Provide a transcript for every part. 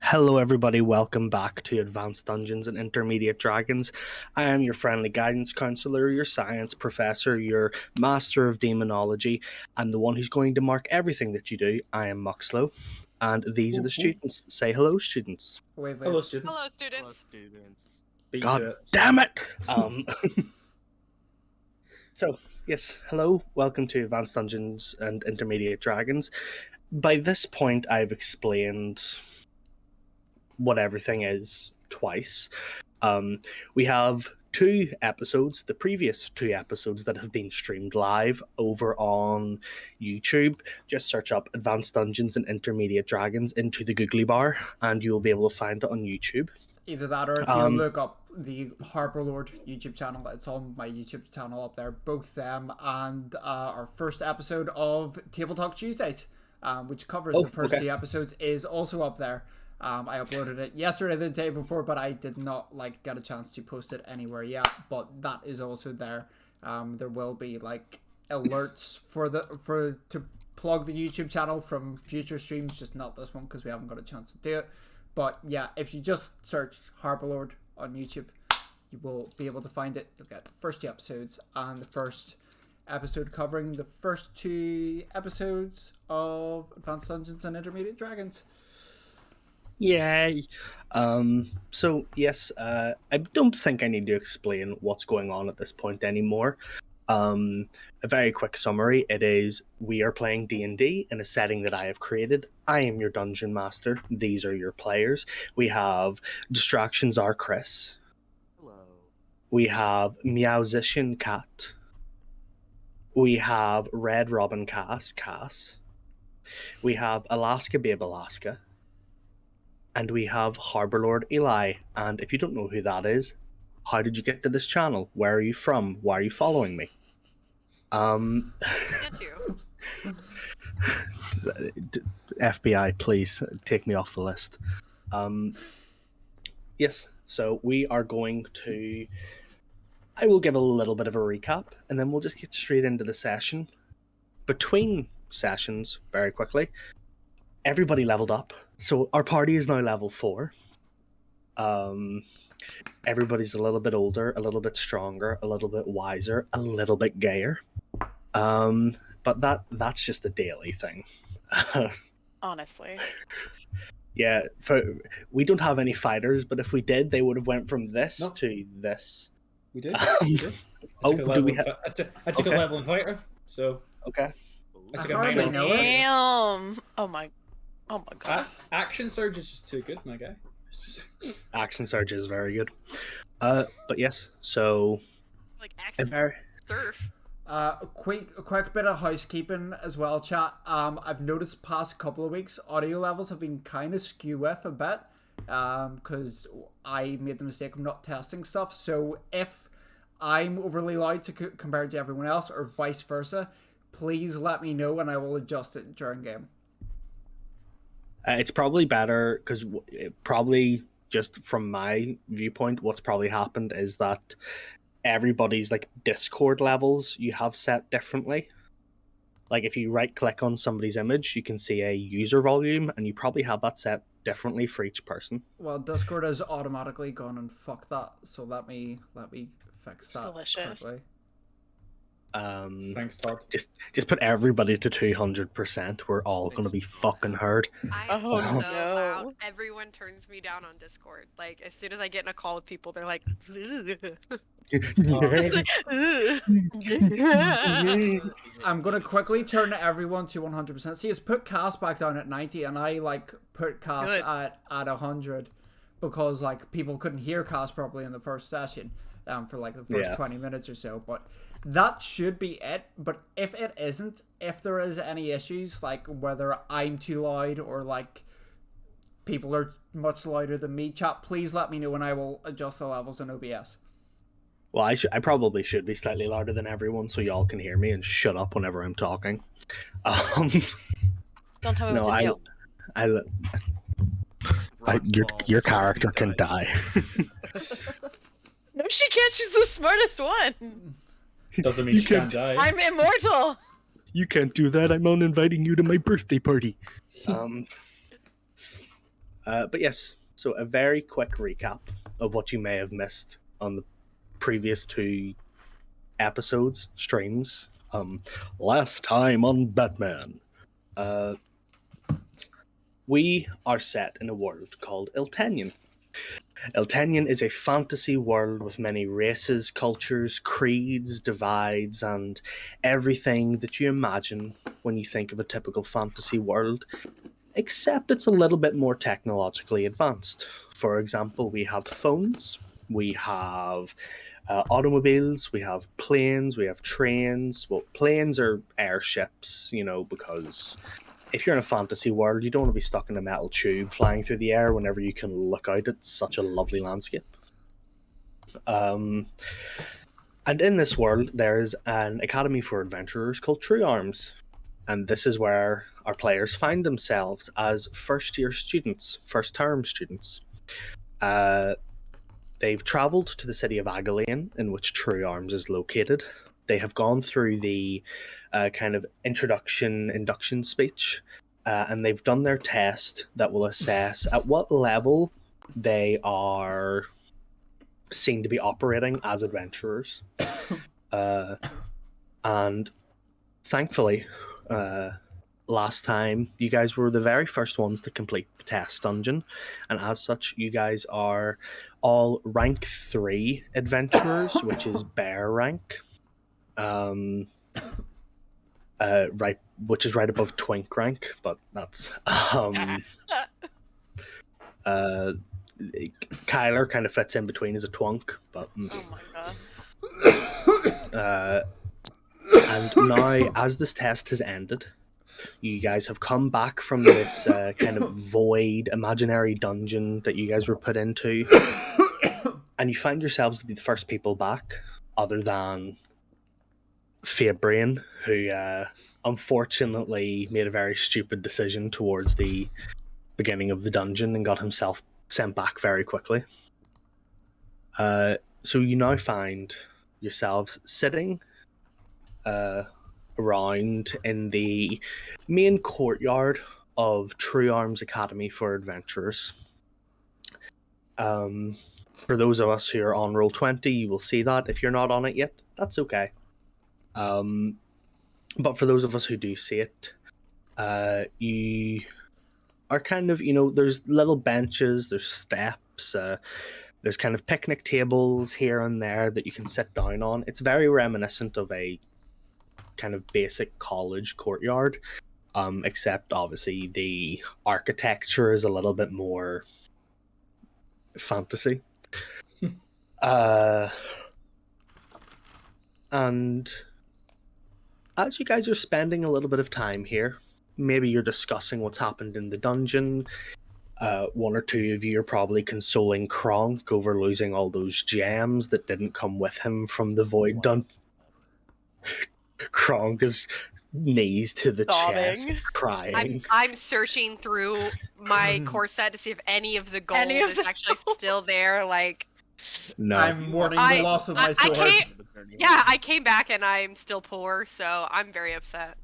Hello, everybody. Welcome back to Advanced Dungeons and Intermediate Dragons. I am your friendly guidance counselor, your science professor, your master of demonology, and the one who's going to mark everything that you do. I am Muxlow, and these are the students. Say hello, students. Wait. Hello, students. Hello, students. Hello, students. Beat God it. damn it! So, yes, hello. Welcome to Advanced Dungeons and Intermediate Dragons. By this point, I've explained what everything is twice. We have two episodes, the previous two episodes that have been streamed live over on YouTube. Just search up Advanced Dungeons and Intermediate Dragons into the Googly bar and you'll be able to find it on YouTube. Either that or if you look up the Harper Lord YouTube channel, it's on my YouTube channel up there. Both them and our first episode of Table Talk Tuesdays, which covers the first two episodes, is also up there. I uploaded it yesterday, the day before, but I did not get a chance to post it anywhere yet. But that is also there. There will be alerts to plug the YouTube channel from future streams, just not this one because we haven't got a chance to do it. But yeah, if you just search Harper Lord on YouTube, you will be able to find it. You'll get the first two episodes and the first episode covering the first two episodes of Advanced Dungeons and Intermediate Dragons. Yay! So yes, I don't think I need to explain what's going on at this point anymore. A very quick summary, it is we are playing D&D in a setting that I have created. I am your dungeon master. These are your players. We have Distractions are Chris. Hello. We have Meowsician Cat. We have Red Robin Cass. We have Alaska Babe Alaska. And we have Harbour Lord Eli. And if you don't know who that is, how did you get to this channel? Where are you from? Why are you following me? Who sent you? FBI, please take me off the list. Yes, so we are going to... I will give a little bit of a recap, and then we'll just get straight into the session. Between sessions, very quickly, everybody leveled up. So our party is now level 4. Everybody's a little bit older, a little bit stronger, a little bit wiser, a little bit gayer. But that's just a daily thing. Honestly. Yeah, we don't have any fighters, but if we did, they would have went from this to this. We did. I took a level in fighter, so okay. I took a hardly minor. know it. Damn. Oh my god. Action surge is just too good, my guy. Action surge is very good. But yes, so Action surf. A quick bit of housekeeping as well, chat. I've noticed past couple of weeks audio levels have been kind of skew with a bit, because I made the mistake of not testing stuff. So if I'm overly loud compared to everyone else, or vice versa, please let me know and I will adjust it during game. It's probably better because probably just from my viewpoint, what's probably happened is that everybody's Discord levels you have set differently. If you right click on somebody's image, you can see a user volume, and you probably have that set differently for each person. Well, Discord has automatically gone and fucked that, so let me fix that. Delicious. Quickly. Thanks, Todd. Just put everybody to 200%. We're all going to be fucking heard. I'm Oh, so no. loud. Everyone turns me down on Discord. As soon as I get in a call with people, they're like, I'm gonna quickly turn everyone to 100%. See, it's put Cass back down at 90, and I put Cass Good. at 100 because people couldn't hear Cass properly in the first session, for the first 20 minutes or so. But that should be it. But if it isn't, if there is any issues, whether I'm too loud or people are much louder than me, chat, please let me know and I will adjust the levels in OBS. Well, I probably should be slightly louder than everyone so y'all can hear me and shut up whenever I'm talking. Don't tell me what to do. Your character can die. No, she can't. She's the smartest one. Doesn't mean you can't die. I'm immortal. You can't do that. I'm uninviting you to my birthday party. But yes, so a very quick recap of what you may have missed on the previous 2 episodes, streams. Last time on Batman. We are set in a world called Eltenian. Eltenian is a fantasy world with many races, cultures, creeds, divides, and everything that you imagine when you think of a typical fantasy world, except it's a little bit more technologically advanced. For example, we have phones, we have automobiles, we have planes, we have trains. Well, planes are airships, because if you're in a fantasy world, you don't want to be stuck in a metal tube flying through the air whenever you can look out at such a lovely landscape. And in this world, there's an academy for adventurers called True Arms. And this is where our players find themselves as first-term students. They've travelled to the city of Agalian, in which True Arms is located. They have gone through the kind of induction speech, and they've done their test that will assess at what level they are seen to be operating as adventurers. And thankfully, last time you guys were the very first ones to complete the test dungeon, and as such you guys are all rank 3 adventurers, which is bear rank, which is right above twink rank, but that's Kyler kind of fits in between as a twunk, but Oh my god. and now as this test has ended, you guys have come back from this kind of void imaginary dungeon that you guys were put into, and you find yourselves to be the first people back, other than Fabrain, who unfortunately made a very stupid decision towards the beginning of the dungeon and got himself sent back very quickly. So you now find yourselves sitting around in the main courtyard of True Arms Academy for Adventurers. For those of us who are on Roll20, you will see that. If you're not on it yet, that's okay. But for those of us who do see it, you are kind of, there's little benches, there's steps, there's kind of picnic tables here and there that you can sit down on. It's very reminiscent of a kind of basic college courtyard, except obviously the architecture is a little bit more fantasy. And as you guys are spending a little bit of time here, maybe you're discussing what's happened in the dungeon. One or two of you are probably consoling Kronk over losing all those gems that didn't come with him from the Void Dungeon. Kronk is knees to the chest, crying. I'm searching through my core set to see if any of the gold is actually still there. Like, no, I'm mourning the loss of my sword. I came back and I'm still poor, so I'm very upset.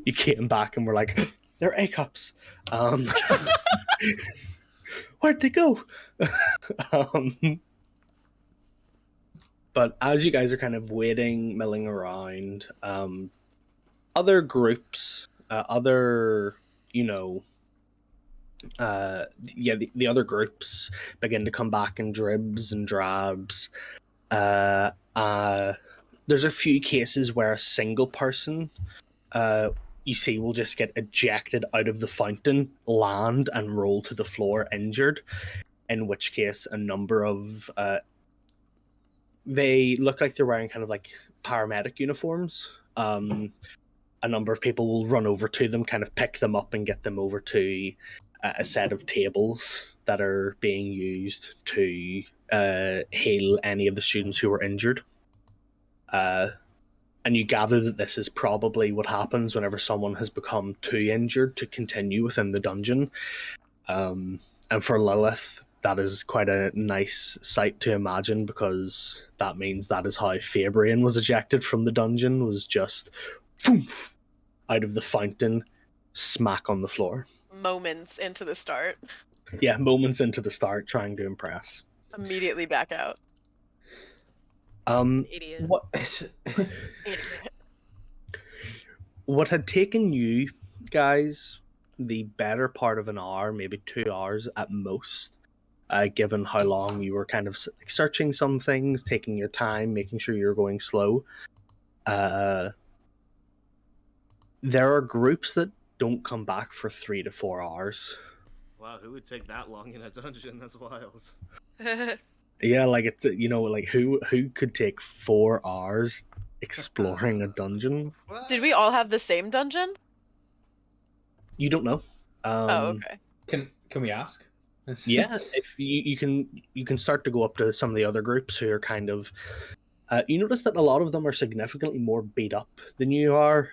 You came back and we're like, they're A-cups. Where'd they go? But as you guys are kind of waiting, milling around, other groups, the other groups begin to come back in dribs and drabs. There's a few cases where a single person, you see, will just get ejected out of the fountain, land, and roll to the floor injured, in which case a number of... they look like they're wearing kind of like paramedic uniforms. A number of people will run over to them, kind of pick them up and get them over to a set of tables that are being used to heal any of the students who were injured. And you gather that this is probably what happens whenever someone has become too injured to continue within the dungeon. And for Lilith, that is quite a nice sight to imagine, because that means that is how Fabrain was ejected from the dungeon, was just boom, out of the fountain, smack on the floor. Moments into the start. Yeah, moments into the start, trying to impress. Immediately back out. Idiot. What? Idiot. What had taken you guys the better part of an hour, maybe 2 hours at most, given how long you were kind of searching some things, taking your time, making sure you're going slow. There are groups that don't come back for 3 to 4 hours. Wow, who would take that long in a dungeon? That's wild. Yeah, like it's like who could take 4 hours exploring a dungeon? Did we all have the same dungeon? You don't know. Oh, okay. Can we ask? Yeah, if you can start to go up to some of the other groups who are kind of. You notice that a lot of them are significantly more beat up than you are.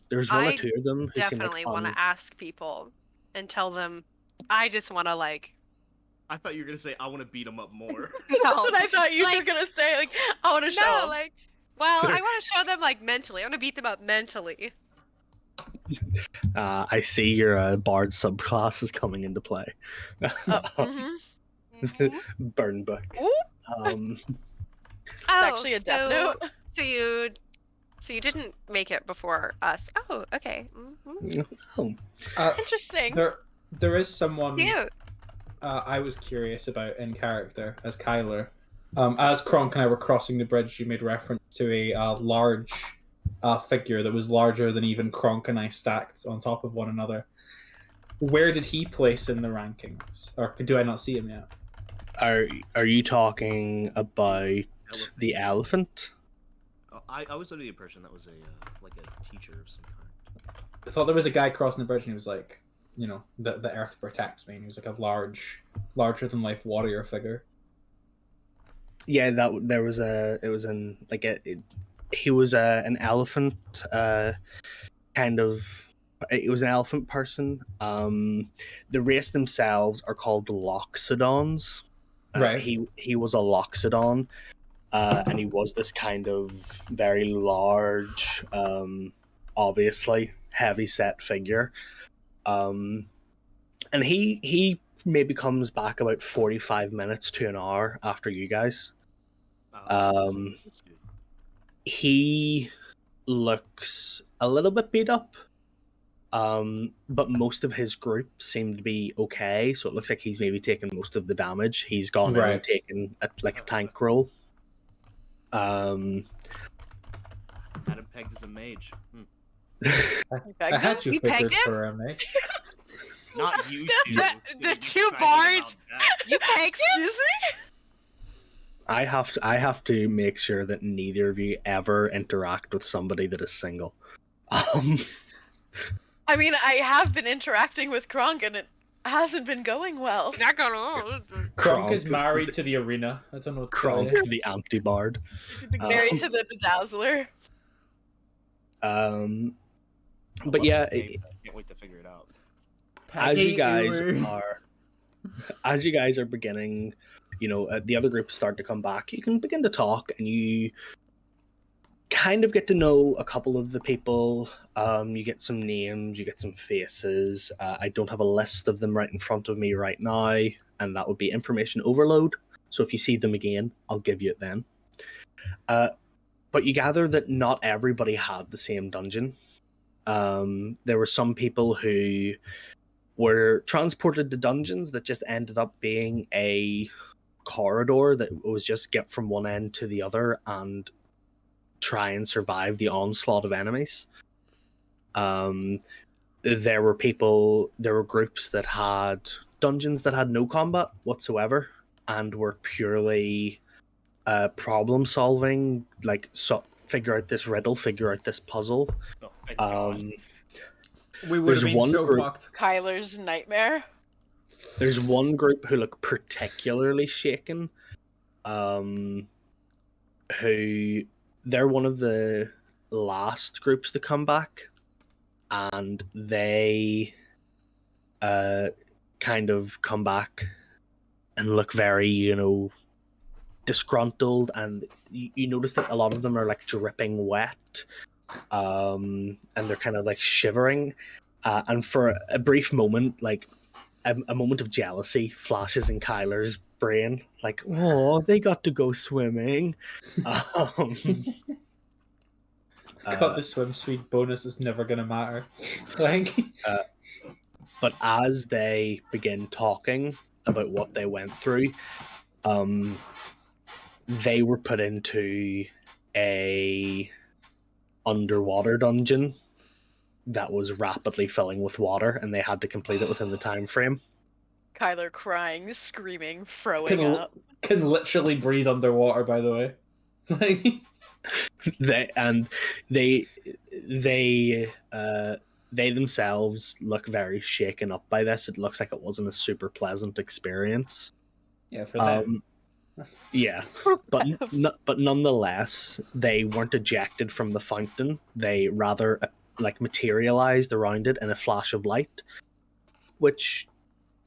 There's one or two of them who Definitely seem like want to ask people and tell them. I just want to like. I thought you were gonna say I want to beat them up more. That's what I thought you were Like- gonna say. Like, I want to show. No, 'em. like. Well, I want to show them like mentally. I want to beat them up mentally. I see your bard subclass is coming into play. Mhm. Burn book. Ooh, Um, it's actually a death note. So you didn't make it before us. Oh, okay. oh, Interesting. There is someone Cute. I was curious about in character as Kyler. As Kronk and I were crossing the bridge, you made reference to a large figure that was larger than even Kronk and I stacked on top of one another. Where did he place in the rankings? Or do I not see him yet? are you talking about the elephant? Oh, I was under the impression that was a like a teacher of some kind. I thought there was a guy crossing the bridge and he was like, the earth protects me. And he was like a larger than life warrior figure. Yeah, he was an elephant, kind of. It was an elephant person. The race themselves are called Loxodons. Right. He was a Loxodon, and he was this kind of very large, obviously heavy set figure. And he maybe comes back about 45 minutes to an hour after you guys. He looks a little bit beat up, but most of his group seem to be okay, so it looks like he's maybe taken most of the damage. He's gone in and taken a tank roll. Adam pegged as a mage. I had you You figured pegged him? for a mage. Not you two. The two bards. You pegged him? Excuse me? I have to make sure that neither of you ever interact with somebody that is single. I mean, I have been interacting with Kronk and it hasn't been going well. It's not going on. Kronk is married to the arena. I don't know what to tell Kronk, you. the anti-bard. Married to the Bedazzler. But yeah, I can't wait to figure it out. as you guys Peggy, are beginning, the other groups start to come back, you can begin to talk and you kind of get to know a couple of the people. You get some names, you get some faces. I don't have a list of them right in front of me right now, and that would be information overload, so if you see them again I'll give you it then. But you gather that not everybody had the same dungeon. There were some people who were transported to dungeons that just ended up being a corridor that was just get from one end to the other and try and survive the onslaught of enemies. There were groups that had dungeons that had no combat whatsoever and were purely problem solving, figure out this riddle, figure out this puzzle. Oh, thank God. we would have there's been one so group- fucked. Kyler's nightmare. There's one group who look particularly shaken, who they're one of the last groups to come back, and they kind of come back and look very, disgruntled, and you notice that a lot of them are dripping wet, and they're kind of shivering, and for a brief moment, a moment of jealousy flashes in Kyler's brain, like, oh, they got to go swimming. Got the swim speed bonus is never gonna matter. Like, but as they begin talking about what they went through, they were put into a underwater dungeon that was rapidly filling with water, and they had to complete it within the time frame. Kyler crying, screaming, throwing up. can literally breathe underwater, by the way. Like, they themselves look very shaken up by this. It looks like it wasn't a super pleasant experience. yeah, for them. Yeah, but nonetheless, they weren't ejected from the fountain. They rather like materialized around it in a flash of light, which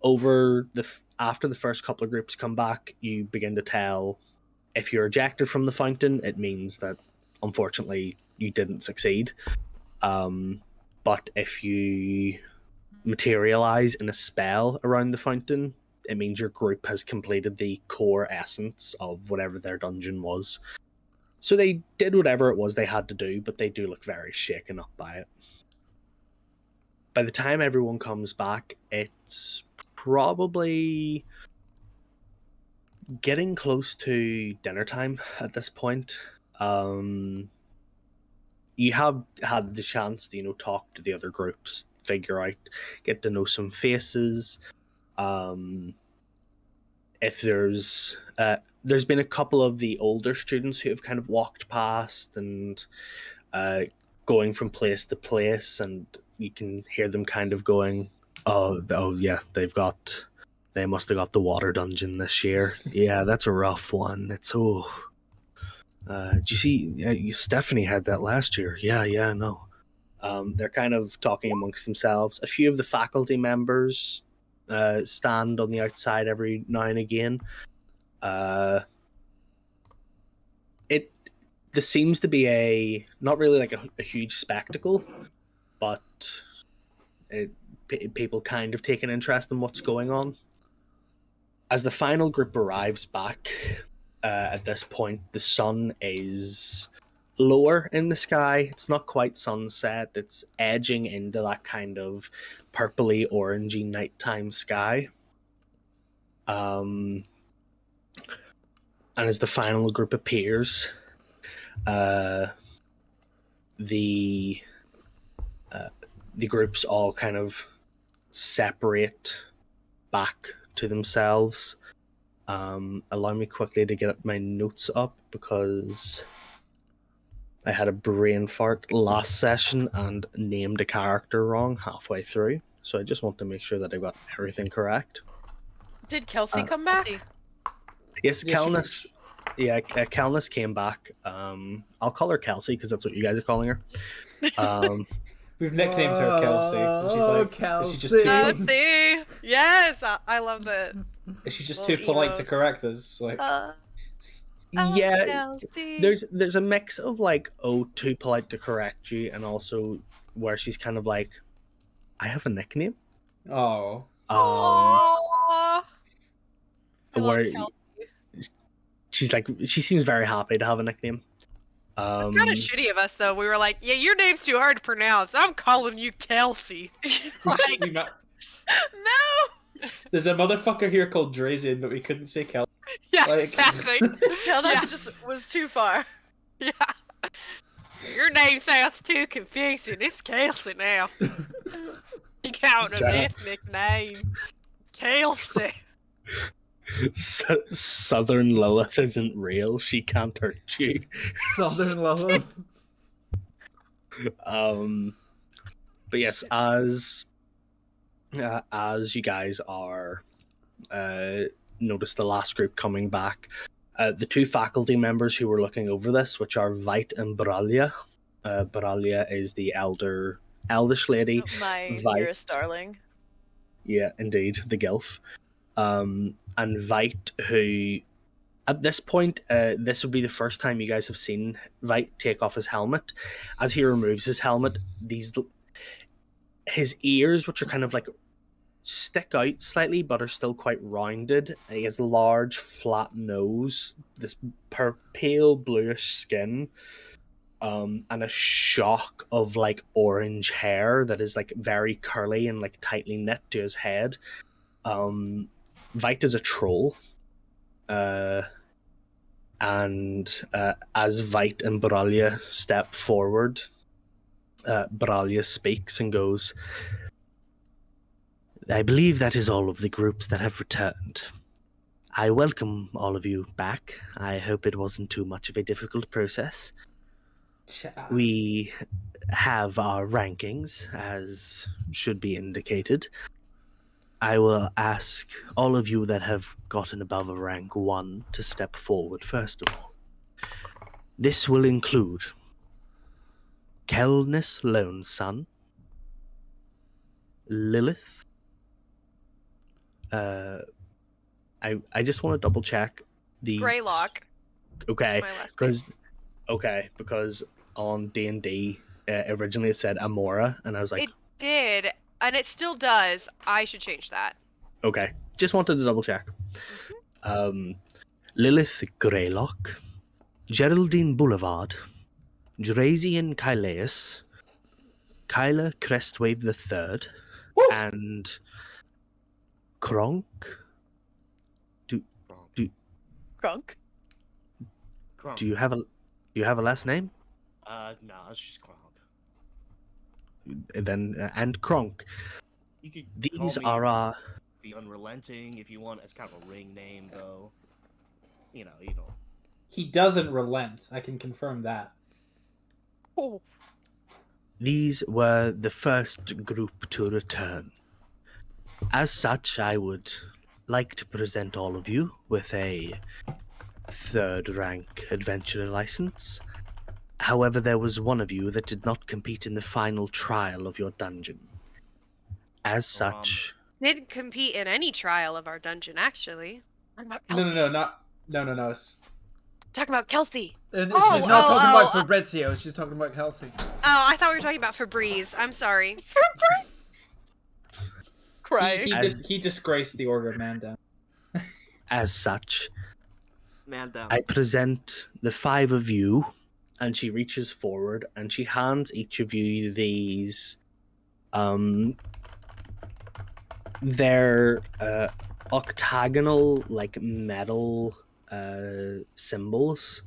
after the first couple of groups come back, you begin to tell if you're ejected from the fountain, it means that unfortunately you didn't succeed. But if you materialize in a spell around the fountain, it means your group has completed the core essence of whatever their dungeon was. So they did whatever it was they had to do, but they do look very shaken up by it. By the time everyone comes back, it's probably getting close to dinner time at this point. You have had the chance to, talk to the other groups, figure out, get to know some faces. If there's been a couple of the older students who have kind of walked past and going from place to place, and you can hear them kind of going, oh yeah, they must have got the water dungeon this year. Yeah, that's a rough one. It's did you see Stephanie had that last year? Yeah, no. They're kind of talking amongst themselves. A few of the faculty members stand on the outside every now and again. This seems to be not really like a huge spectacle, but people kind of take an interest in what's going on. As the final group arrives back, at this point, the sun is lower in the sky. It's not quite sunset. It's edging into that kind of purpley orangey nighttime sky. And as the final group appears, the groups all kind of separate back to themselves. Allow me quickly to get my notes up, because I had a brain fart last session and named a character wrong halfway through. So I just want to make sure that I got everything correct. Did Kelsey come back? Yes, Kelnis. Yeah, Kelnis came back. I'll call her Kelsey because that's what you guys are calling her. We've nicknamed her Kelsey. And she's like, Kelsey. Kelsey! Yes! I love that. Is she just too polite to correct us? Like, yeah, Kelsey. there's a mix of like, oh, too polite to correct you, and also where she's kind of like, I have a nickname. oh. Aww. I love Where Kelsey. she's like, she seems very happy to have a nickname. It's kind of shitty of us, though. We were like, yeah, your name's too hard to pronounce. I'm calling you Kelsey. Like, No! There's a motherfucker here called Drazian, but we couldn't say Kelsey. yeah, Like- exactly. No, that Yeah. just was too far. Yeah. Your name sounds too confusing. It's Kelsey now. You got an ethnic name. Kelsey. Southern Lilith isn't real. She can't hurt you. Southern Lilith. But yes, as you guys are notice the last group coming back, the two faculty members who were looking over this, which are Vite and Baralia. Baralia is the elvish lady. My Vite. dearest darling. Yeah, indeed, the Gilf. And Vite, who at this point, this would be the first time you guys have seen Vite take off his helmet. As he removes his helmet, his ears, which are kind of like stick out slightly, but are still quite rounded. He has a large, flat nose, this pale bluish skin, and a shock of like orange hair that is like very curly and like tightly knit to his head. Vite is a troll. And as Vite and Baralia step forward, Baralia speaks and goes, I believe that is all of the groups that have returned. I welcome all of you back. I hope it wasn't too much of a difficult process. We have our rankings, as should be indicated. I will ask all of you that have gotten above a rank 1 to step forward first of all. This will include Kelness Lone Sun, Lilith. I just want to double check the Greylock. Okay, That's my last name. because on D&D originally it said Amora, and I was like, It did, and it still does. I should change that. okay, just wanted to double check. Lilith Greylock, Geraldine Boulevard, Drazian Kyleus, Kyla Crestwave III, and Kronk. Crunk. Kronk. Do you have a last name? No, it's just Kronk. Then and Kronk. You could These call me are the Unrelenting if you want. It's kind of a ring name, though. You know. He doesn't relent. I can confirm that. Oh. These were the first group to return. As such, I would like to present all of you with a 3rd rank adventurer license. However, there was one of you that did not compete in the final trial of your dungeon. As such, Didn't compete in any trial of our dungeon, actually. Talking about No, Kelsey. no. It's... Talking about Kelsey. And Oh, she's not oh, talking oh, about Fabrizio, she's talking about Kelsey. Oh, I thought we were talking about Febreze. I'm sorry. Crying. He disgraced the Order of Mandan. as such, Man down. I present the 5 of you, and she reaches forward and she hands each of you these they're octagonal like metal symbols.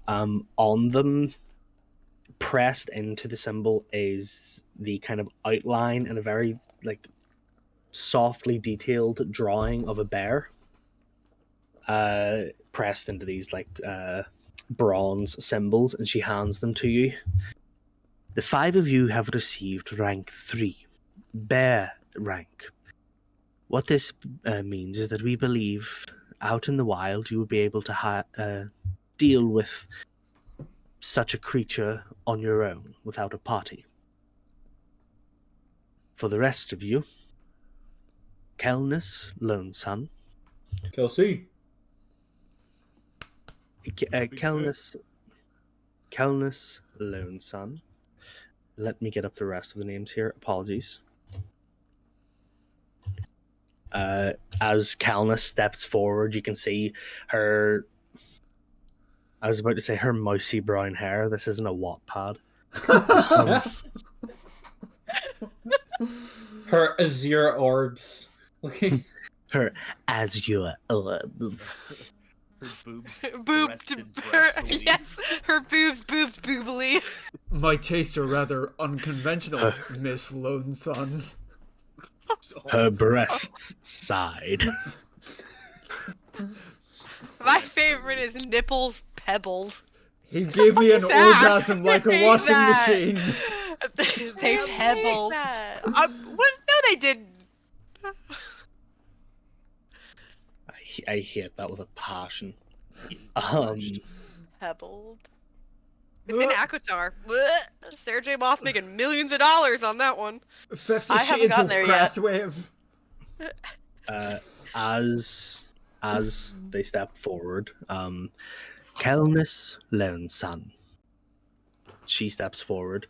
On them, pressed into the symbol, is the kind of outline and a very like softly detailed drawing of a bear. Pressed into these like bronze symbols, and she hands them to you. The 5 of you have received rank 3, bear rank. What this means is that we believe out in the wild you will be able to deal with such a creature on your own without a party. For the rest of you, Kelness Lone Sun, Kelsey. Kelness Lone Sun. Let me get up the rest of the names here. Apologies. As Kelness steps forward, you can see her. I was about to say her mousy brown hair. This isn't a Wattpad. Her azure orbs. Looking. Her azure orbs. Her boobs. Boob. rested dressily. Yes, her boobs boobly. My tastes are rather unconventional, Miss Lone Sun. Her breasts side. My favorite is nipples pebbled. He gave me an that? orgasm like a Hate washing that. machine. They I hate pebbled. that. What? No, they didn't. I hate that with a passion. Pebbled. Within Akatar. Blech. Sarah J. Moss making millions of dollars on that one. 50 I haven't Shades gotten of there yet. Crestwave. As they step forward, Kelness Lone Sun. She steps forward.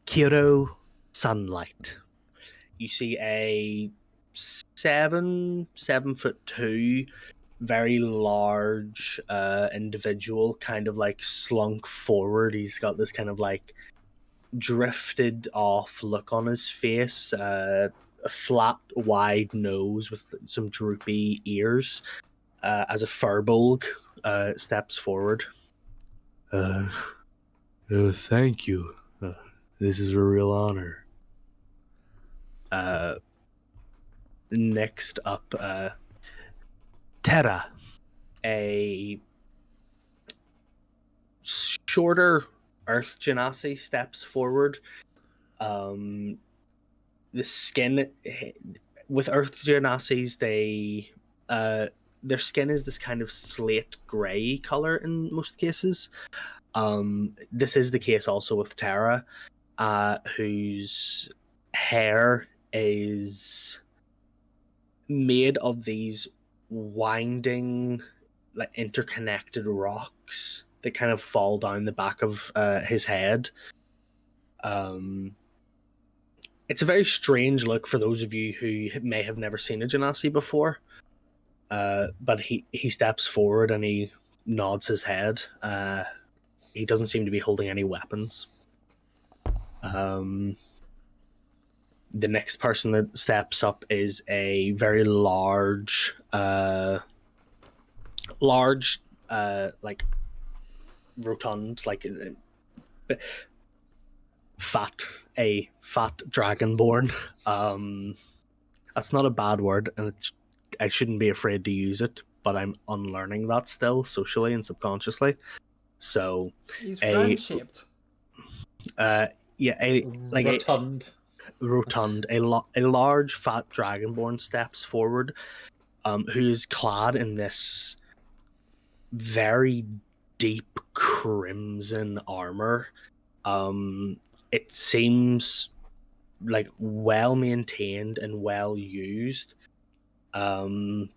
Kiro Sunlight. you see a 7'2", very large individual, kind of like slunk forward. He's got this kind of like drifted off look on his face, a flat, wide nose with some droopy ears, as a Firbolg steps forward. Thank you. This is a real honor. Next up, Terra, a shorter Earth Genasi, steps forward. The skin with Earth Genasis, their skin is this kind of slate gray color in most cases. This is the case also with Terra, whose hair is made of these winding, like interconnected rocks that kind of fall down the back of his head. It's a very strange look for those of you who may have never seen a Genasi before. But he steps forward and he nods his head. He doesn't seem to be holding any weapons. The next person that steps up is a very large, like rotund, like fat dragonborn. That's not a bad word, and I shouldn't be afraid to use it, but I'm unlearning that still, socially and subconsciously. So he's friend-shaped. Rotund, a large fat dragonborn steps forward, who is clad in this very deep crimson armor. It seems like well maintained and well used. And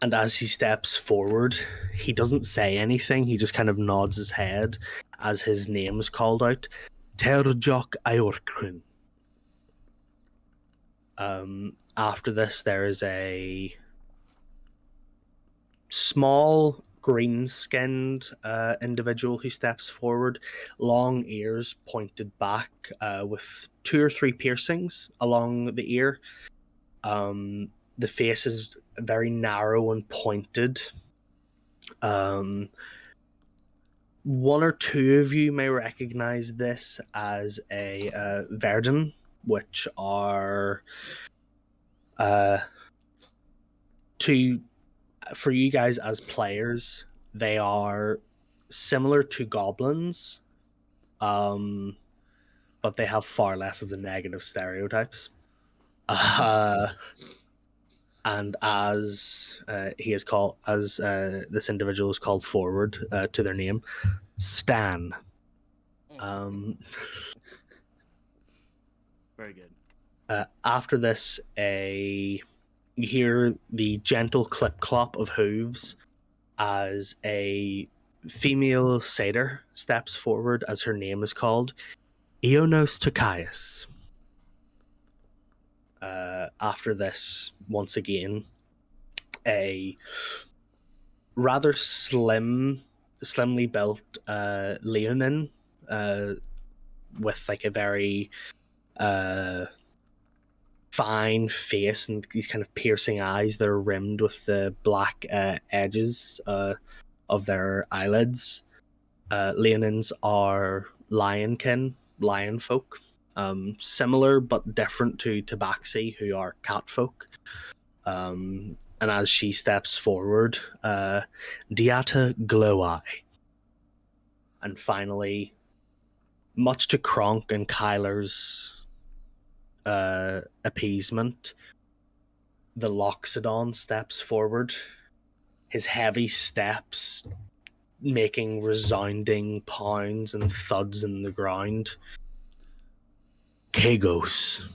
as he steps forward, he doesn't say anything. He just kind of nods his head as his name is called out. Terjok Iorkrin. After this, there is a small green-skinned individual who steps forward, long ears pointed back, with 2 or 3 piercings along the ear. The face is very narrow and pointed. One or two of you may recognize this as a Verden, which are for you guys as players, they are similar to goblins, but they have far less of the negative stereotypes. And as he is called, as this individual is called forward to their name, Stan. Very good. After this, you hear the gentle clip-clop of hooves as a female satyr steps forward, as her name is called, Ionos Tokias. After this, once again, a rather slimly built Leonin, with like a very fine face and these kind of piercing eyes that are rimmed with the black edges of their eyelids. Leonins are lionkin, lion folk. Similar but different to Tabaxi, who are cat folk. And as she steps forward, Diata Gloweye. And finally, much to Kronk and Kyler's appeasement, the Loxodon steps forward, his heavy steps making resounding pounds and thuds in the ground. Kagos.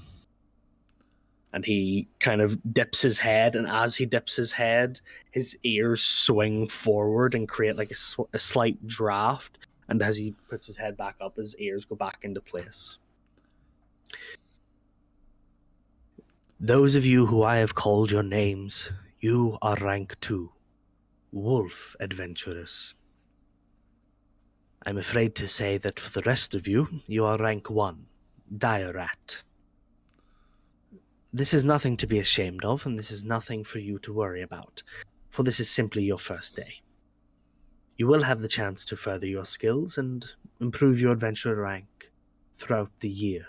And he kind of dips his head, and as he dips his head, his ears swing forward and create like a slight draft, and as he puts his head back up, his ears go back into place. Those of you who I have called your names, you are rank 2, wolf adventurers. I'm afraid to say that for the rest of you, you are rank 1, dire rat. This is nothing to be ashamed of, and this is nothing for you to worry about, for this is simply your first day. You will have the chance to further your skills and improve your adventurer rank throughout the year.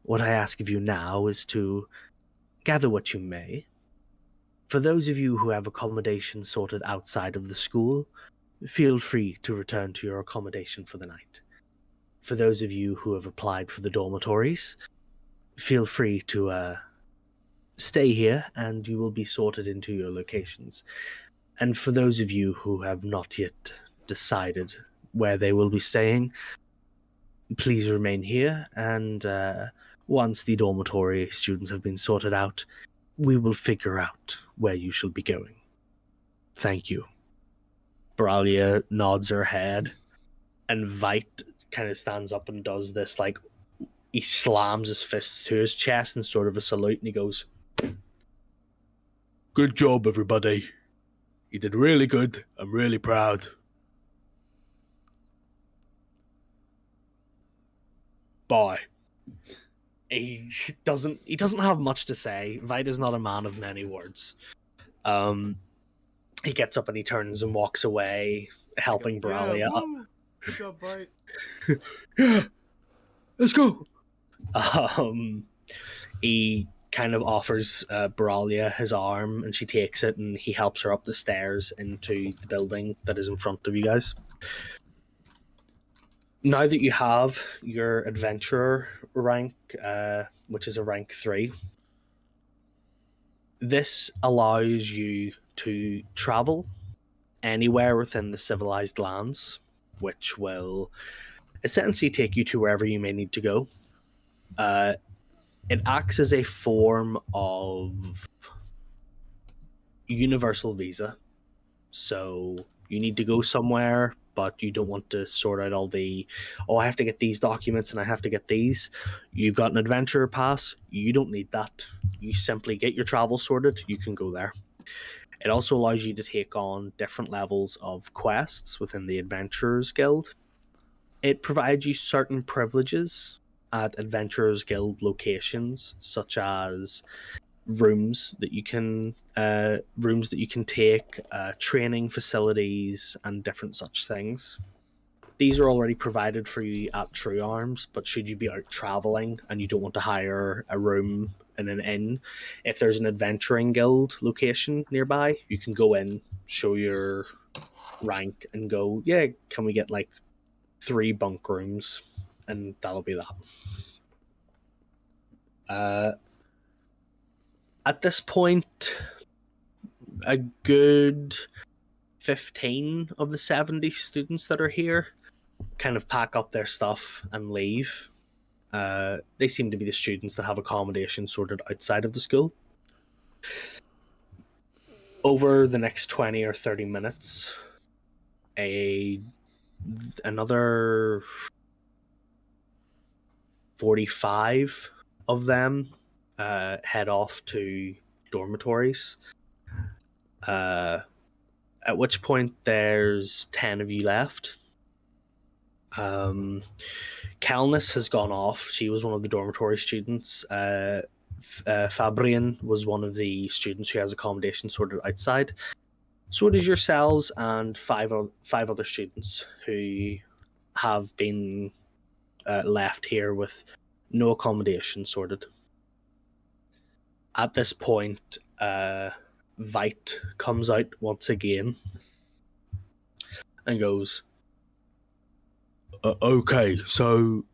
What I ask of you now is to gather what you may. For those of you who have accommodation sorted outside of the school, feel free to return to your accommodation for the night. For those of you who have applied for the dormitories, feel free to stay here and you will be sorted into your locations. And for those of you who have not yet decided where they will be staying, please remain here, and once the dormitory students have been sorted out, we will figure out where you shall be going. Thank you. Bralia nods her head, and Vite kind of stands up and does this, like, he slams his fist to his chest in sort of a salute, and he goes, "Good job, everybody. You did really good. I'm really proud." Bye. He doesn't have much to say. Vite is not a man of many words. He gets up and he turns and walks away, helping Bralia up. Good job, Bite. Yeah, let's go. He kind of offers Bralia his arm, and she takes it, and he helps her up the stairs into the building that is in front of you guys. Now that you have your adventurer rank, which is a rank 3, this allows you to travel anywhere within the civilized lands, which will essentially take you to wherever you may need to go. It acts as a form of universal visa. So you need to go somewhere, but you don't want to sort out all the, I have to get these documents and I have to get these. You've got an adventurer pass. You don't need that. You simply get your travel sorted. You can go there. It also allows you to take on different levels of quests within the Adventurers Guild. It provides you certain privileges at Adventurers Guild locations, such as rooms that you can take, training facilities, and different such things. These are already provided for you at True Arms, but should you be out traveling and you don't want to hire a room in an inn, if there's an adventuring guild location nearby, you can go in, show your rank, and go, yeah, can we get like 3 bunk rooms, and that'll be that. At this point, a good 15 of the 70 students that are here kind of pack up their stuff and leave. They seem to be the students that have accommodation sorted outside of the school. Over the next 20 or 30 minutes, another 45 of them head off to dormitories. At which point there's 10 of you left. Calnus has gone off. She was one of the dormitory students. Fabrian was one of the students who has accommodation sorted outside. So does yourselves and five other students who have been left here with no accommodation sorted. At this point, Vite comes out once again and goes, "Okay, so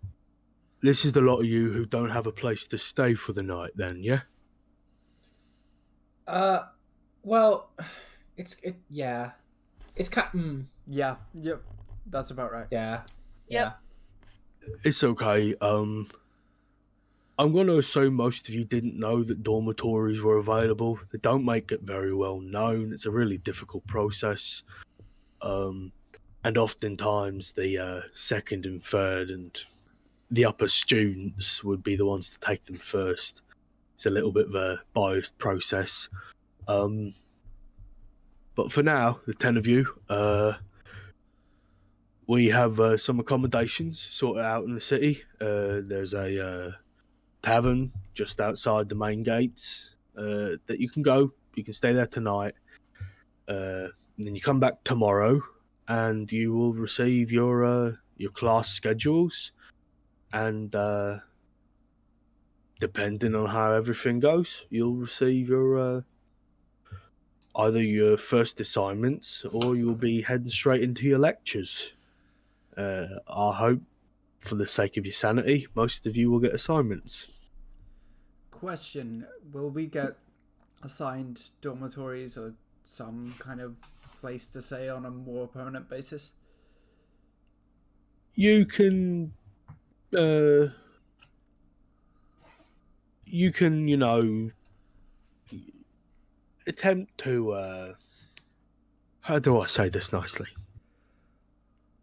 this is the lot of you who don't have a place to stay for the night, then, yeah?" Well, yeah, it's Yeah, yep, that's about right. yeah, Yep. It's okay. I'm going to assume most of you didn't know that dormitories were available. They don't make it very well known. It's a really difficult process. And oftentimes the second and third and the upper students would be the ones to take them first. it's a little bit of a biased process. But for now, the 10 of you, we have some accommodations sorted out in the city. There's a tavern just outside the main gate that you can go. You can stay there tonight. And then you come back tomorrow, and you will receive your class schedules, and depending on how everything goes, you'll receive your either your first assignments or you'll be heading straight into your lectures. I hope, for the sake of your sanity, most of you will get assignments. Question: will we get assigned dormitories or some kind of place to stay on a more permanent basis? You can, attempt to, how do I say this nicely?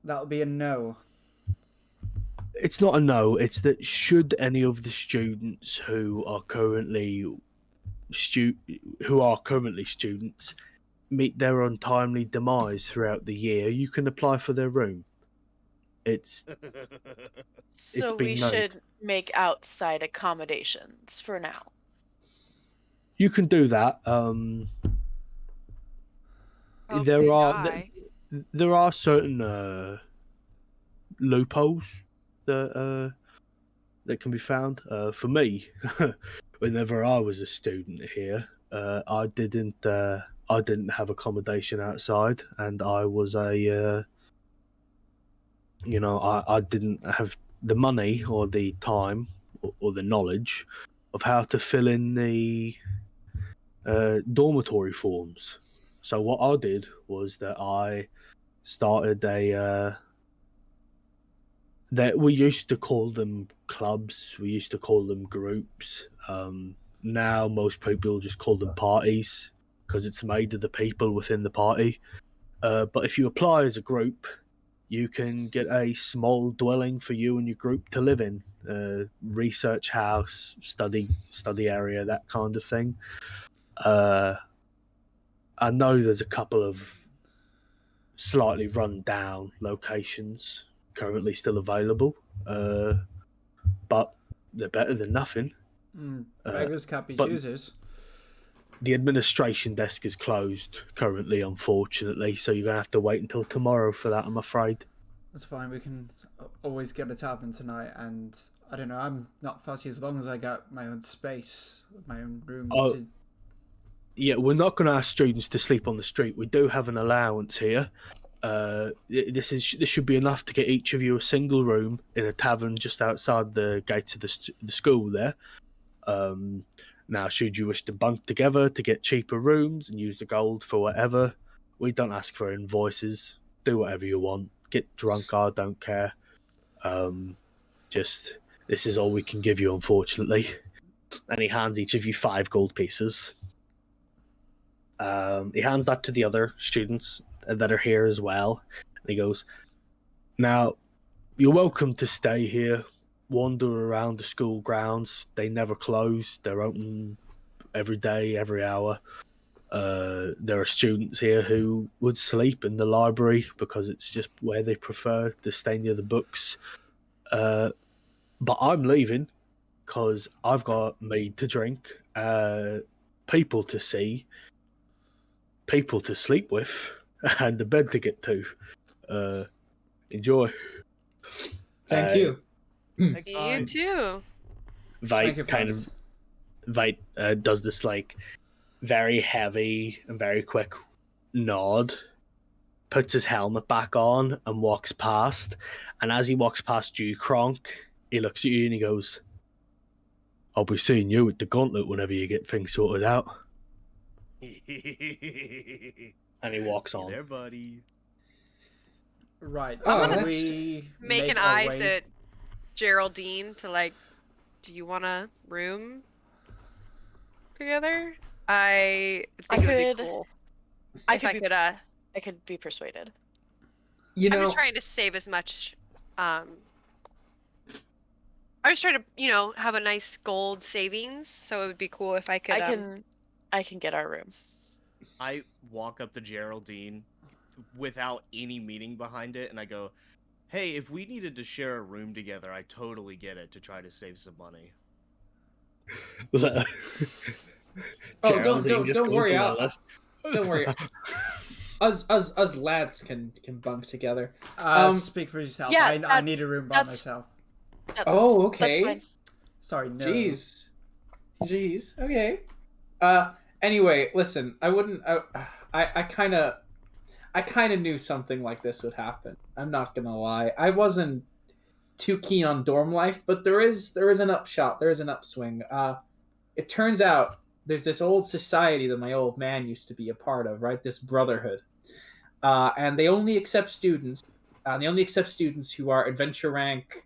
That'll be a no. It's not a no, it's that should any of the students who are currently students meet their untimely demise throughout the year, you can apply for their room. It's So been we noted. should make outside accommodations for now. You can do that. Hope There they are die. there are certain loopholes that can be found. For me, whenever I was a student here, I didn't have accommodation outside, and I was I didn't have the money or the time or the knowledge of how to fill in the dormitory forms. So what I did was that I started that we used to call them clubs. We used to call them groups. Now most people just call them parties because it's made of the people within the party. But if you apply as a group, you can get a small dwelling for you and your group to live in. Research house, study area, that kind of thing. I know there's a couple of slightly run down locations currently still available, but they're better than nothing. Beggars can't be but- choosers. The administration desk is closed currently, unfortunately, so you're going to have to wait until tomorrow for that, I'm afraid. That's fine. We can always get a tavern tonight, and I don't know. I'm not fussy as long as I got my own space, my own room. Oh. To... Yeah, we're not going to ask students to sleep on the street. We do have an allowance here. This should be enough to get each of you a single room in a tavern just outside the gates of the school there. Now, should you wish to bunk together to get cheaper rooms and use the gold for whatever, we don't ask for invoices. Do whatever you want. Get drunk, I don't care. Just, this is all we can give you, unfortunately. And he hands each of you 5 gold pieces. He hands that to the other students that are here as well. And he goes, now, you're welcome to stay here. Wander around the school grounds. They never close. They're open every day, every hour. There are students here who would sleep in the library because it's just where they prefer to stay near the books. But I'm leaving because I've got mead to drink, people to see, people to sleep with, and a bed to get to. Enjoy. Thank you. You too. Thank you, Vite does this like very heavy and very quick nod, puts his helmet back on and walks past. And as he walks past you, Kronk, he looks at you and he goes, I'll be seeing you at the gauntlet whenever you get things sorted out. And he walks on. There, buddy. Right. Oh, So that's- we Making make our eyes way- at Geraldine to like, do you want a room together? I think it would be could- cool. I if could I be- could, I could be persuaded. You I'm know, just trying to save as much I was trying to, have a nice gold savings, so it would be cool if I could. I can get our room. I walk up to Geraldine without any meaning behind it, and I go, "Hey, if we needed to share a room together, I totally get it to try to save some money." Oh, Geraldine just don't goes worry. to Don't worry. Us lads can bunk together. Speak for yourself. Yeah, I need a room by that's- myself. Oh, That's okay. fine. Sorry, no. Jeez. Okay. Anyway, listen. I wouldn't. I kind of knew something like this would happen. I'm not gonna lie. I wasn't too keen on dorm life, but there is an upshot. There is an upswing. It turns out there's this old society that my old man used to be a part of. Right, this brotherhood. And they only accept students. They only accept students who are adventure rank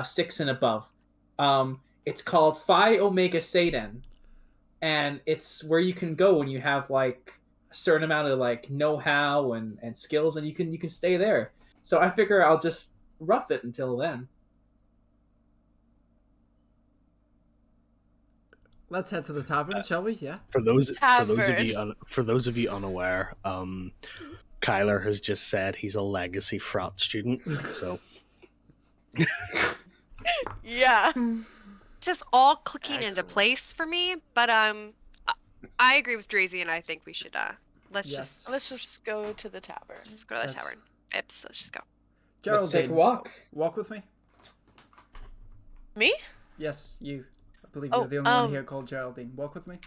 6 and above. It's called Phi Omega Satan, and it's where you can go when you have like a certain amount of like know-how and skills, and you can stay there. So I figure I'll just rough it until then. Let's head to the tavern, shall we? Yeah. For those of Tavern. you unaware, Kyler has just said he's a legacy frat student. So Yeah. It's just all clicking into Excellent. place for me, but I agree with Drazy, and I think we should let's Yes. Let's just go to the tavern. just go to the Yes. tavern. Ips, let's just go. Let's take a Geraldine, walk. walk with me. Me? Yes, you. I believe Oh, you're the only one here called Geraldine. Walk with me.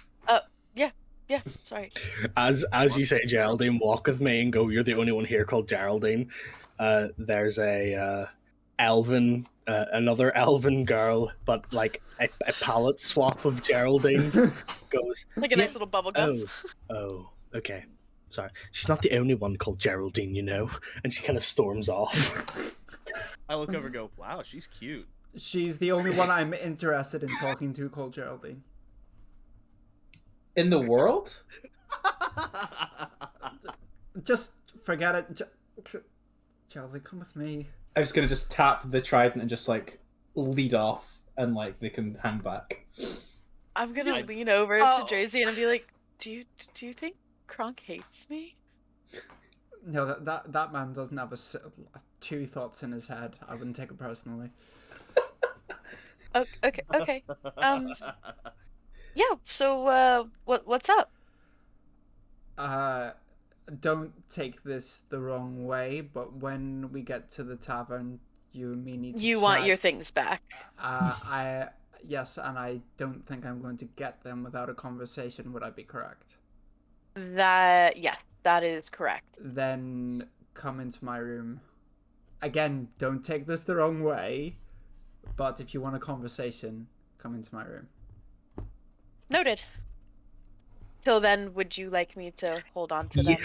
Yeah. Sorry. as you say, Geraldine, walk with me and go. You're the only one here called Geraldine. There's a another elven girl, but like a palette swap of Geraldine goes. Like a nice little bubble gum. Oh, okay. Sorry, she's not the only one called Geraldine, and she kind of storms off. I look over and go, "Wow, she's cute." She's the only one I'm interested in talking to called Geraldine. In the world? Just forget it. Geraldine, come with me. I'm just gonna just tap the trident and just like lead off, and like they can hang back. I'm gonna Just- lean over Oh. to Drazy and be like, "Do you think Kronk hates me?" No, that man doesn't have two thoughts in his head. I wouldn't take it personally. Okay. Yeah. So, what's up? Don't take this the wrong way, but when we get to the tavern, you and me need to You want chat. your things back. Yes, and I don't think I'm going to get them without a conversation. Would I be correct? That is correct. Then come into my room. Again, don't take this the wrong way, but if you want a conversation, come into my room. Noted. Till then, would you like me to hold on to them?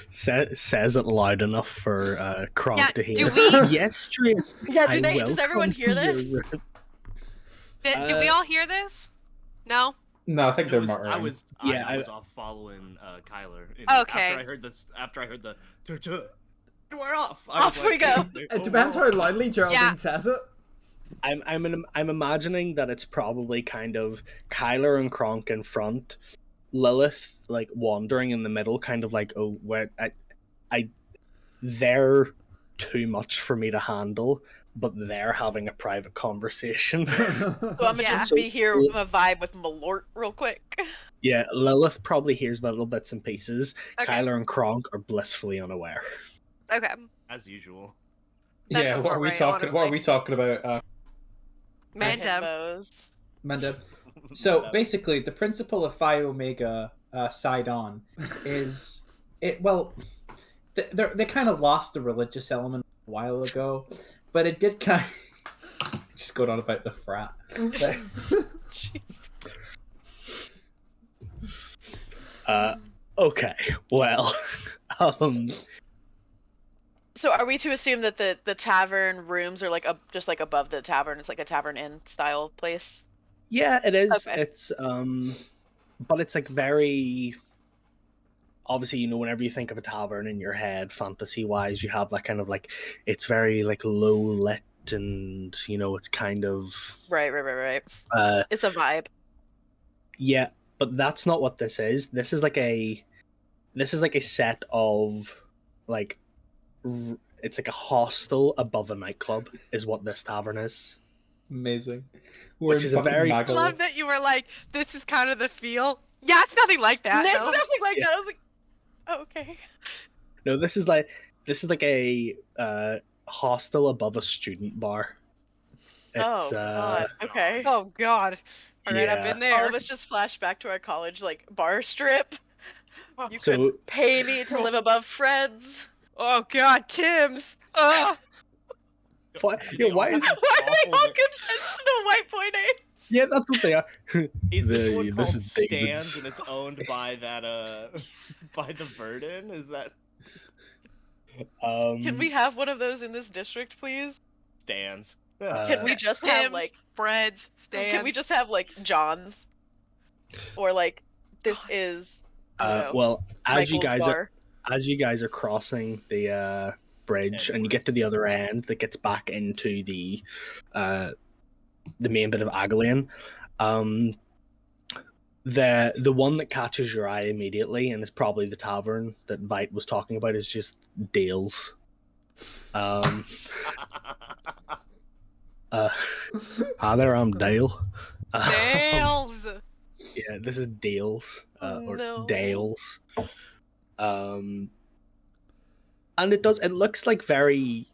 Says it loud enough for Kronk Yeah, to hear. do we- Yes, Trian. Yeah, I does everyone welcome hear this? your- Do we all hear this? No. No, I think I they're was, muttering. I was, Yeah, I I- was off following Kyler. And Okay. After I heard the we're off. I Off was we like, go. It depends how loudly Geraldine Yeah. says it. I'm imagining that it's probably kind of Kyler and Kronk in front, Lilith like wandering in the middle, kind of like, oh, what they're too much for me to handle, but they're having a private conversation. So I'm gonna Yeah. just be here with a vibe with Malort real quick. Yeah, Lilith probably hears little bits and pieces. Okay. Kyler and Kronk are blissfully unaware. Okay. as usual. That Yeah, sounds what about are we right, talking? What are honestly. we talking about, Mandem. Hippos. Mandeb? So basically, the principle of Phi Omega side on is it. Well, they kind of lost the religious element a while ago, but it did kind of just going on about the frat. Jeez. Okay, well, So are we to assume that the tavern rooms are like just like above the tavern? It's like a tavern inn style place. yeah, it is. Okay. It's but it's like very obviously, whenever you think of a tavern in your head, fantasy wise, you have that kind of like it's very like low lit, and it's kind of Right. It's a vibe. yeah, but that's not what this is. This is like a set of like it's like a hostel above a nightclub is what this tavern is. Amazing. Which is a very- I love that you were like, this is kind of the feel. Yeah, it's nothing like that. It's though. nothing like Yeah. that. I was like, oh, okay. No, this is like a hostel above a student bar. It's Oh god. Okay. Oh God. All right, I've Yeah. been there. All of us just flash back to our college like bar strip. You So- could pay me to live above Fred's. Oh God, Tim's. Ugh. why is Why are they all conventional white boy names? yeah, that's what they are. Is this The- one this called is David's. Stands and it's owned by that by the Verdun? Is that Can we have one of those in this district, please? Stands? Can we just have Tim's, like Fred's, Stan's. can we just have like John's? Or like this is I don't know, well, as you Michael's guys bar. are crossing the bridge and you get to the other end that gets back into the main bit of Agalian, the one that catches your eye immediately and is probably the tavern that Vite was talking about is just Dale's. Hi there, I'm Dale. Dale's. Yeah, this is Dale's or No. Dale's. And it looks like very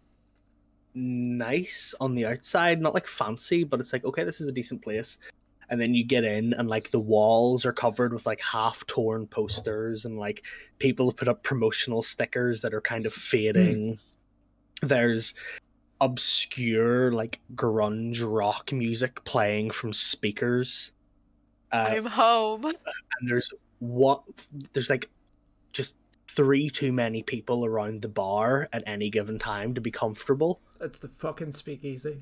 nice on the outside, not like fancy, but it's like, okay, this is a decent place. And then you get in and like the walls are covered with like half torn posters and like people have put up promotional stickers that are kind of fading. There's obscure like grunge rock music playing from speakers. I'm home. And there's like just 3 too many people around the bar at any given time to be comfortable. It's the fucking speakeasy.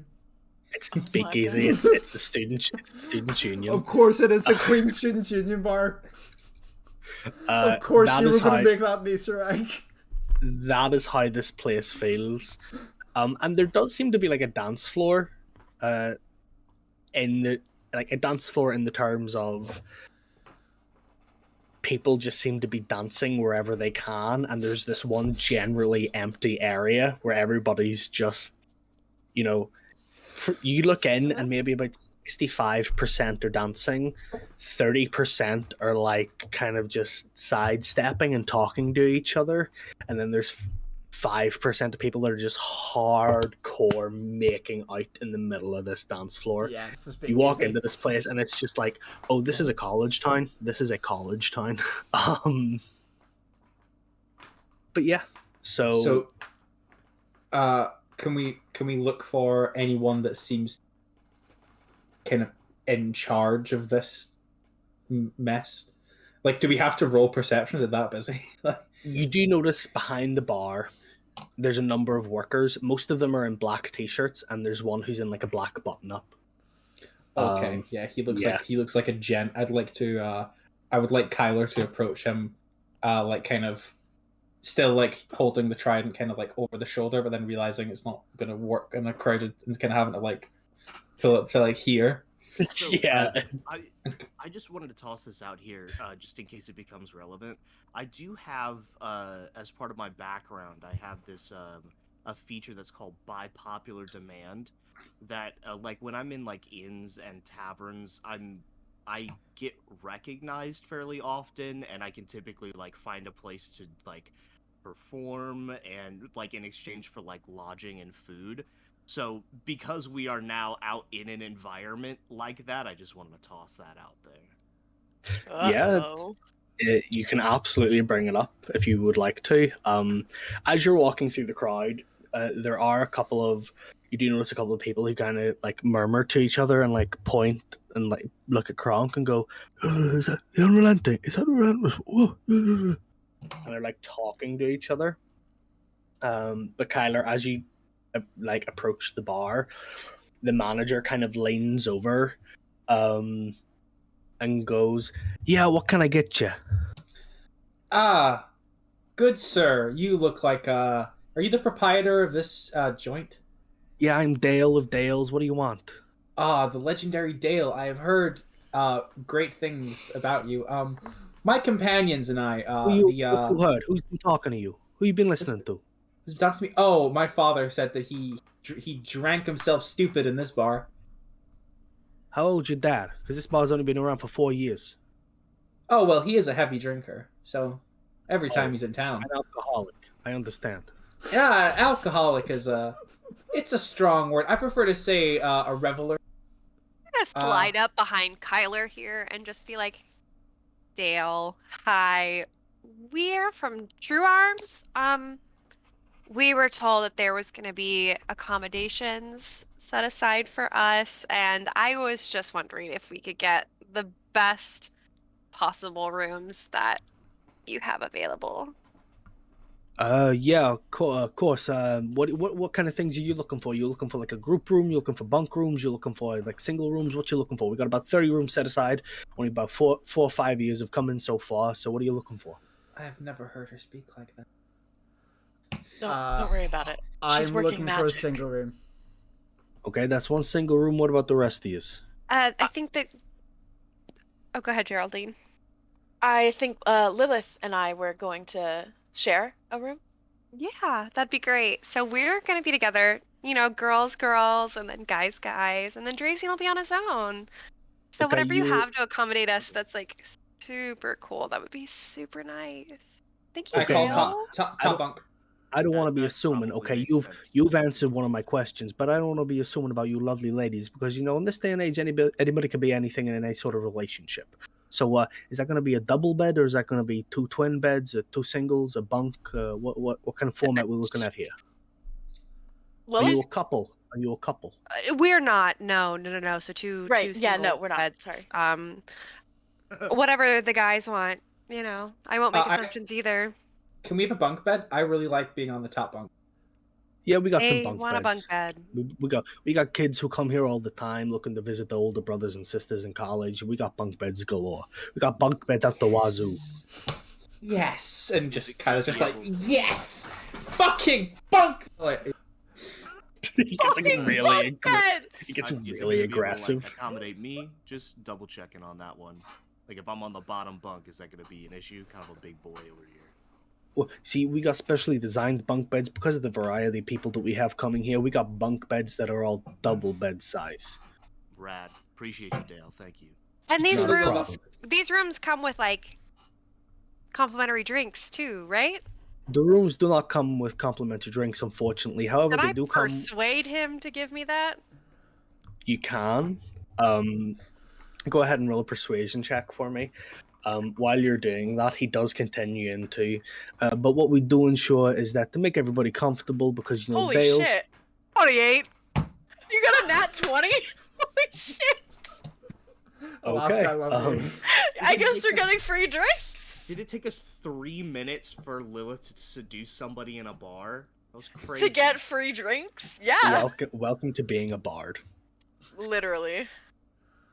It's my speakeasy. God. It's the student union. Of course it is the Queen Student Union bar. Of course that you were is going how- to make that an Easter egg. That is how this place feels. And there does seem to be like a dance floor, in the terms of people just seem to be dancing wherever they can, and there's this one generally empty area where everybody's just, you look in and maybe about 65% are dancing, 30% are like kind of just sidestepping and talking to each other, and then there's 5% of people that are just hardcore making out in the middle of this dance floor. Yeah, it's the You walk speakeasy. into this place and it's just like, oh, this is a college town. This is a college town. But yeah, So, can we look for anyone that seems kind of in charge of this mess? Like, do we have to roll perception? Is it that busy? you do notice behind the bar, there's a number of workers. Most of them are in black t-shirts, and there's one who's in like a black button-up. Okay, yeah, he looks like a gent. I would like Kyler to approach him, like kind of still like holding the trident kind of like over the shoulder, but then realizing it's not gonna work in a crowded and kind of having to like pull it to like here. So, Yeah. I just wanted to toss this out here, just in case it becomes relevant. I do have, as part of my background, I have this a feature that's called by popular demand. That like when I'm in like inns and taverns, I get recognized fairly often, and I can typically like find a place to like perform and like in exchange for like lodging and food. So because we are now out in an environment like that, I just wanted to toss that out there. Yeah, Uh-oh. You can absolutely bring it up if you would like to. As you're walking through the crowd, there are you do notice a couple of people who kind of like murmur to each other and like point and like look at Kronk and go, "Is that the unrelenting? Is that relentless?" And they're like talking to each other. But Kyler, as you like approach the bar, the manager kind of leans over, and goes, "Yeah, what can I get you?" Ah, good sir, you look like are you the proprietor of this joint? Yeah, I'm Dale of Dales. What do you want? Ah, the legendary Dale. I have heard great things about you. My companions and I, What you heard? Who's been talking to you? Who you been listening to? talk to me. Oh, my father said that he drank himself stupid in this bar. How old's your dad? Because this bar's only been around for 4 years. Oh well, he is a heavy drinker, so every time he's in town. An alcoholic. I understand. Yeah, alcoholic is it's a strong word. I prefer to say a reveler. I'm gonna slide up behind Kyler here and just be like, Dale, hi. We're from True Arms. We were told that there was gonna be accommodations set aside for us, and I was just wondering if we could get the best possible rooms that you have available. Yeah, of course. What kind of things are you looking for? You looking for like a group room? You looking for bunk rooms? You looking for like single rooms? What you looking for? We got about 30 rooms set aside. Only about four or 5 years have come in so far. So what are you looking for? I have never heard her speak like that. Don't worry about it. She's I'm working looking magic. for a single room. Okay, that's one single room. What about the rest of you? I think that. Oh, go ahead, Geraldine. I think Lilith and I were going to share a room. Yeah, that'd be great. So we're gonna be together, you know, girls, girls, and then guys, guys, and then Dracian will be on his own. So Okay, whatever you have to accommodate us, that's like super cool. That would be super nice. Thank you, I call Dale. top bunk. I don't want to be That assuming. probably Okay, makes sense. you've answered one of my questions, but I don't want to be assuming about you lovely ladies because you know in this day and age anybody can be anything in any sort of relationship. So is that going to be a double bed or is that going to be 2 twin beds, or 2 singles, a bunk? What kind of format we're looking at here? Are you Lilith? a couple? Are you a couple? We're not. No. So two Right, yeah, no, single we're not. beds. Sorry. Whatever the guys want, you know. I won't make assumptions either. Can we have a bunk bed? I really like being on the top bunk. Yeah, we got some They bunk want a beds. bunk bed. We got kids who come here all the time looking to visit their older brothers and sisters in college. We got bunk beds galore. We got bunk beds out the wazoo. Yes, and just kind of just like yes, fucking bunk. Like, He gets Fucking really, bunk beds! he gets Is it really gonna be able to, aggressive. like, accommodate me? Just double checking on that one. Like if I'm on the bottom bunk, is that gonna be an issue? Kind of a big boy over here. Well, see, we got specially designed bunk beds because of the variety of people that we have coming here. We got bunk beds that are all double bed size. Rad. Appreciate you, Dale. Thank you. And these Not a rooms come with like complimentary drinks too, right? The rooms do not come with complimentary drinks, unfortunately. However, Can they I do come. persuade him to give me that? You can. Go ahead and roll a persuasion check for me. While you're doing that, he does continue into. But what we do ensure is that to make everybody comfortable, because you know Holy Dale's. shit. 28. You got a nat 20? Holy shit. Alaska, Okay. I love you. I guess we're getting free drinks. Did it take us 3 minutes for Lilith to seduce somebody in a bar? That was crazy. To get free drinks? Yeah. Welcome to being a bard. Literally.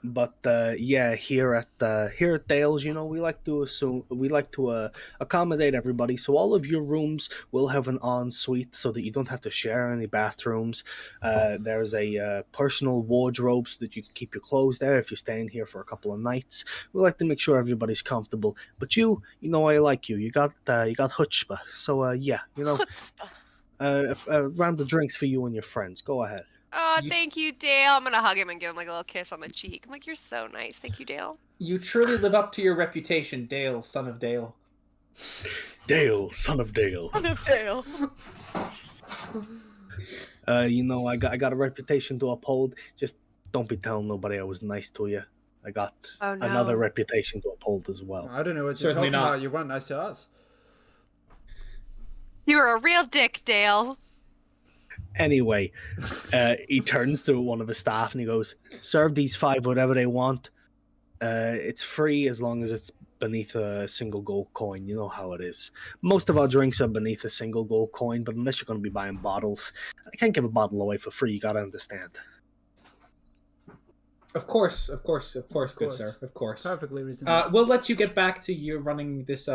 But yeah, here at Dale's, you know, we like to accommodate everybody. So all of your rooms will have an ensuite, so that you don't have to share any bathrooms. There's a personal wardrobe so that you can keep your clothes there if you're staying here for a couple of nights. We like to make sure everybody's comfortable. But you know, I like you. You got chutzpah. So yeah, you know, round of drinks for you and your friends. Go ahead. Oh, thank you, Dale. I'm gonna hug him and give him like a little kiss on the cheek. I'm like, you're so nice. Thank you, Dale. you truly live up to your reputation, Dale, son of Dale. Dale, son of Dale. On the Dale. You know, I got a reputation to uphold. Just don't be telling nobody I was nice to you. I got Oh, no. another reputation to uphold as well. I don't know what you're Certainly talking not. about. You weren't nice to us. You're a real dick, Dale. Anyway, he turns to one of his staff and he goes, "Serve these 5 whatever they want. It's free as long as it's beneath a single gold coin. You know how it is. Most of our drinks are beneath a single gold coin, but unless you're going to be buying bottles, I can't give a bottle away for free. You got to understand." Of course, good course. sir. Of course. Perfectly reasonable. We'll let you get back to you running this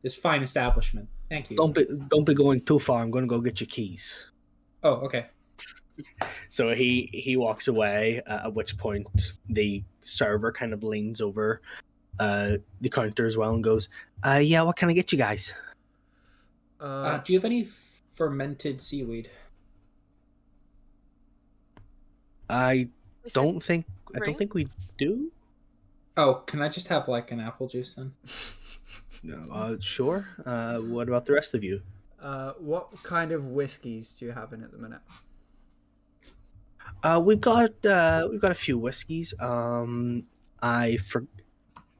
this fine establishment. Thank you. Don't be going too far. I'm going to go get your keys. Oh, okay. So he walks away. At which point the server kind of leans over the counter as well and goes, "Yeah, what can I get you guys?" Do you have any fermented seaweed? I Is it don't think we drinks? do. Oh, can I just have like an apple juice then? No, sure. What about the rest of you? What kind of whiskies do you have in at the minute? We've got a few whiskeys.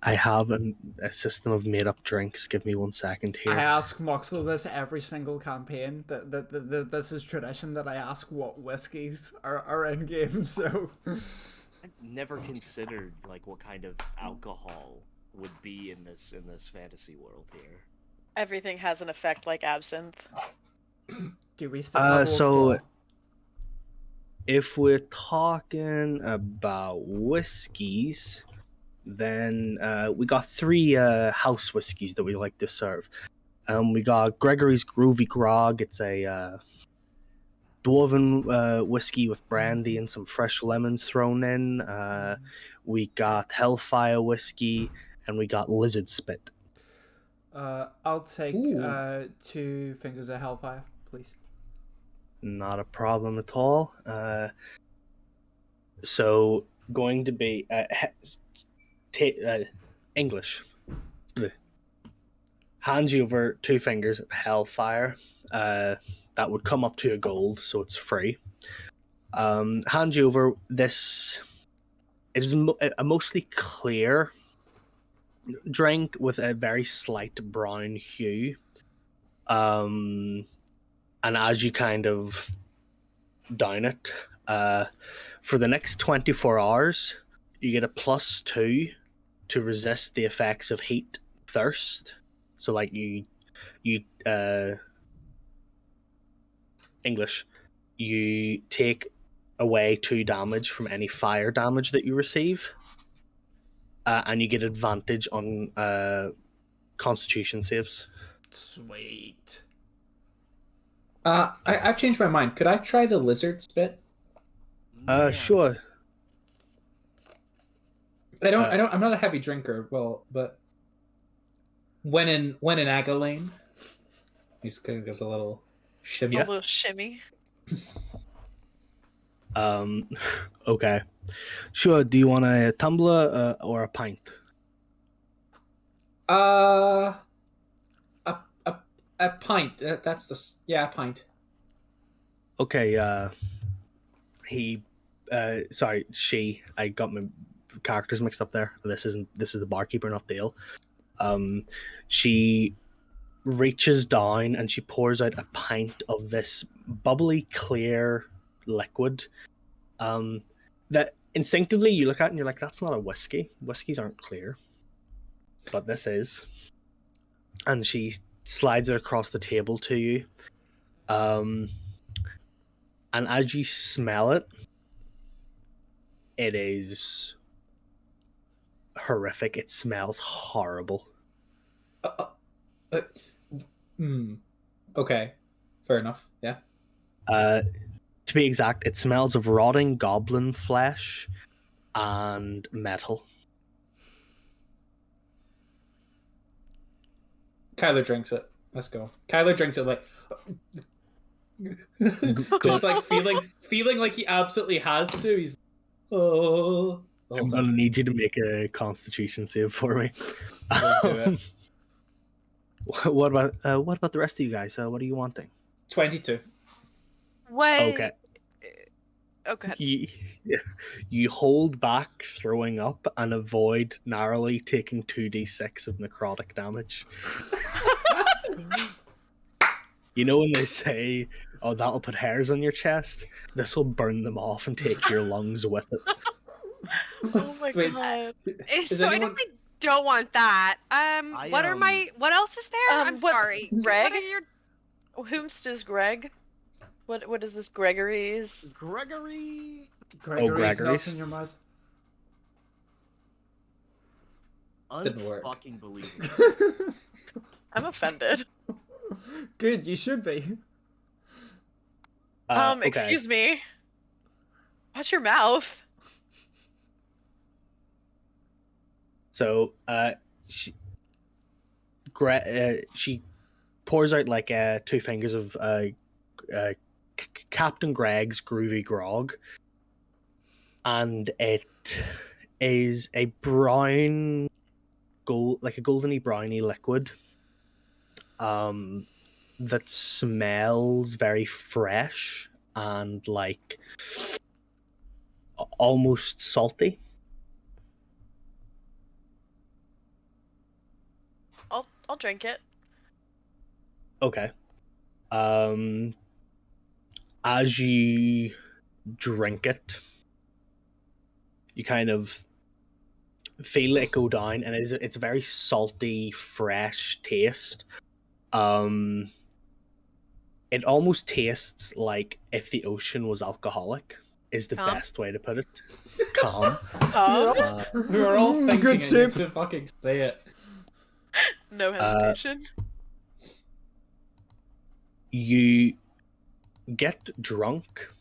I have a system of made up drinks. Give me 1 second here. I ask Moxlow this every single campaign. This is tradition that I ask what whiskies are in game. So I've never considered like what kind of alcohol would be in this fantasy world here. Everything has an effect like absinthe. do we still have So if we're talking about whiskeys, then we got 3 house whiskeys that we like to serve. We got Gregory's Groovy Grog. It's a dwarven whiskey with brandy and some fresh lemons thrown in. We got Hellfire whiskey, and we got Lizard Spit. I'll take Ooh. 2 fingers of Hellfire, please. Not a problem at all. So going to be English. Bleh. Hand you over 2 fingers of Hellfire. That would come up to a gold, so it's free. Hand you over this. It is a mostly clear drink with a very slight brown hue. And as you kind of down it, for the next 24 hours, you get a +2 to resist the effects of heat, thirst. So like you English, you take away 2 damage from any fire damage that you receive, and you get advantage on Constitution saves. Sweet. I've changed my mind. Could I try the lizard spit? Man, Sure. I'm not a heavy drinker. Well, but when in Agalane, he's kind of gives a little shimmy. A little shimmy. Okay. Sure. Do you want a tumbler or a pint? A pint. That's a pint. Okay. She. I got my characters mixed up there. This is the barkeeper, not Dale. She reaches down and she pours out a pint of this bubbly, clear liquid. That instinctively you look at and you're like, that's not a whiskey. Whiskeys aren't clear, but this is. And she slides it across the table to you. And as you smell it, it is horrific. It smells horrible. Okay, fair enough. Yeah. To be exact, it smells of rotting goblin flesh and metal. Kyler drinks it. Let's go. Kyler drinks it like just like feeling like he absolutely has to. He's the whole I'm time. gonna need you to make a Constitution save for me. Let's do it. What about the rest of you guys? What are you wanting? 22. What? Okay. Okay. You hold back throwing up and avoid narrowly taking 2d6 of necrotic damage. You know when they say, "Oh, that'll put hairs on your chest"? This will burn them off and take your lungs with it. Oh my Wait. god. So I anyone- definitely don't want that. What else is there? I'm what- sorry. Greg? What are your... Whomst is Greg? What is this Gregory's? Gregory. Gregory's Gregory's. nuts in your mouth. Didn't work. Unfucking believable. I'm offended. Good, you should be. Okay. Excuse me. Watch your mouth. So, she pours out like 2 fingers of Captain Greg's Groovy Grog, and it is a brown like a goldeny browny liquid that smells very fresh and like almost salty. I'll drink it. Okay. As you drink it, you kind of feel it go down, and it's a very salty, fresh taste. It almost tastes like if the ocean was alcoholic, is the Calm. best way to put it. Calm. We were all thinking Good and sip. to fucking say it. No hesitation. You get drunk,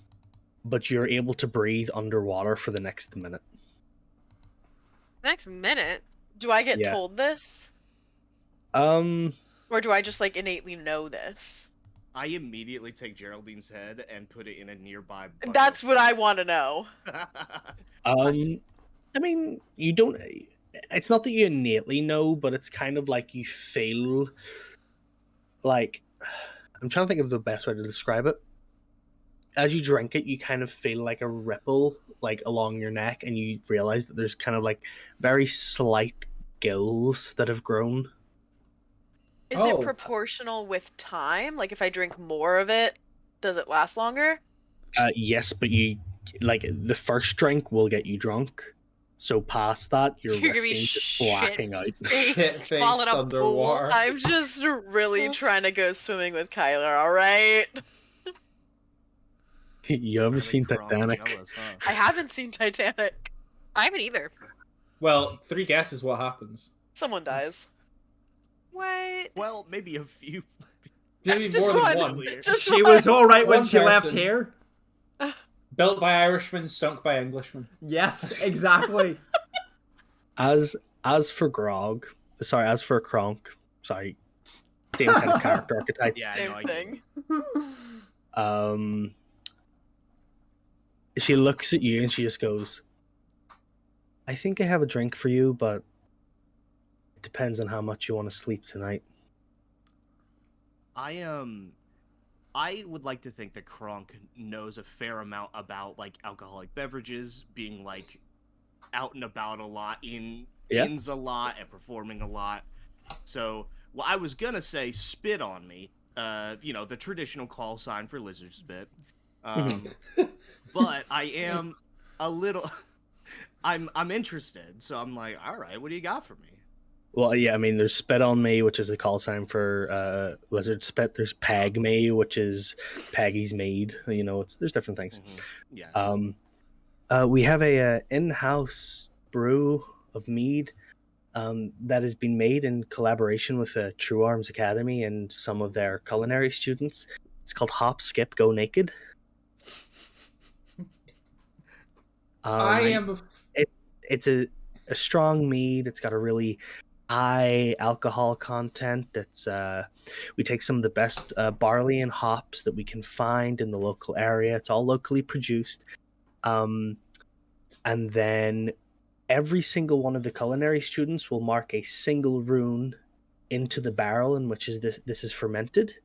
but you're able to breathe underwater for the next minute. Next minute. Do I get Yeah. told this? Or do I just like innately know this? I immediately take Geraldine's head and put it in a nearby bucket. That's what I want to know. I mean, you don't. It's not that you innately know, but it's kind of like you feel like. I'm trying to think of the best way to describe it. As you drink it, you kind of feel like a ripple, like along your neck, and you realize that there's kind of like very slight gills that have grown. Is Oh. it proportional with time? Like if I drink more of it, does it last longer? Yes, but you like the first drink will get you drunk. So past that, you're You're gonna be risking just shit blacking out. Face, Face fall in a pool. underwater. I'm just really trying to go swimming with Kyler, alright? You haven't seen Kronk Titanic? jealous, huh? I haven't seen Titanic. I haven't either. Well, 3 guesses what happens. Someone dies. What? Well, maybe a few. Maybe Just more than one. one. Just She one. was all right when One she left person. here. Built by Irishmen, sunk by Englishmen. Yes, exactly. As for Kronk, sorry, same kind of character archetype. Yeah, Same no, I get thing. She looks at you and she just goes, "I think I have a drink for you, but it depends on how much you want to sleep tonight." I would like to think that Kronk knows a fair amount about like alcoholic beverages, being like out and about a lot, inns a lot, and performing a lot. So, well, I was gonna say spit on me, the traditional call sign for lizard spit. But I am a little, I'm interested, so I'm like, all right, what do you got for me? Well, yeah, I mean, there's spit on me, which is a call sign for lizard spit. There's peg me, which is Peggy's mead. There's different things. Mm-hmm. Yeah. We have a in-house brew of mead that has been made in collaboration with True Arms Academy and some of their culinary students. It's called Hop, Skip, Go Naked. It's a strong mead. It's got a really high alcohol content. It's we take some of the best barley and hops that we can find in the local area. It's all locally produced. And then every single one of the culinary students will mark a single rune into the barrel in which this is fermented.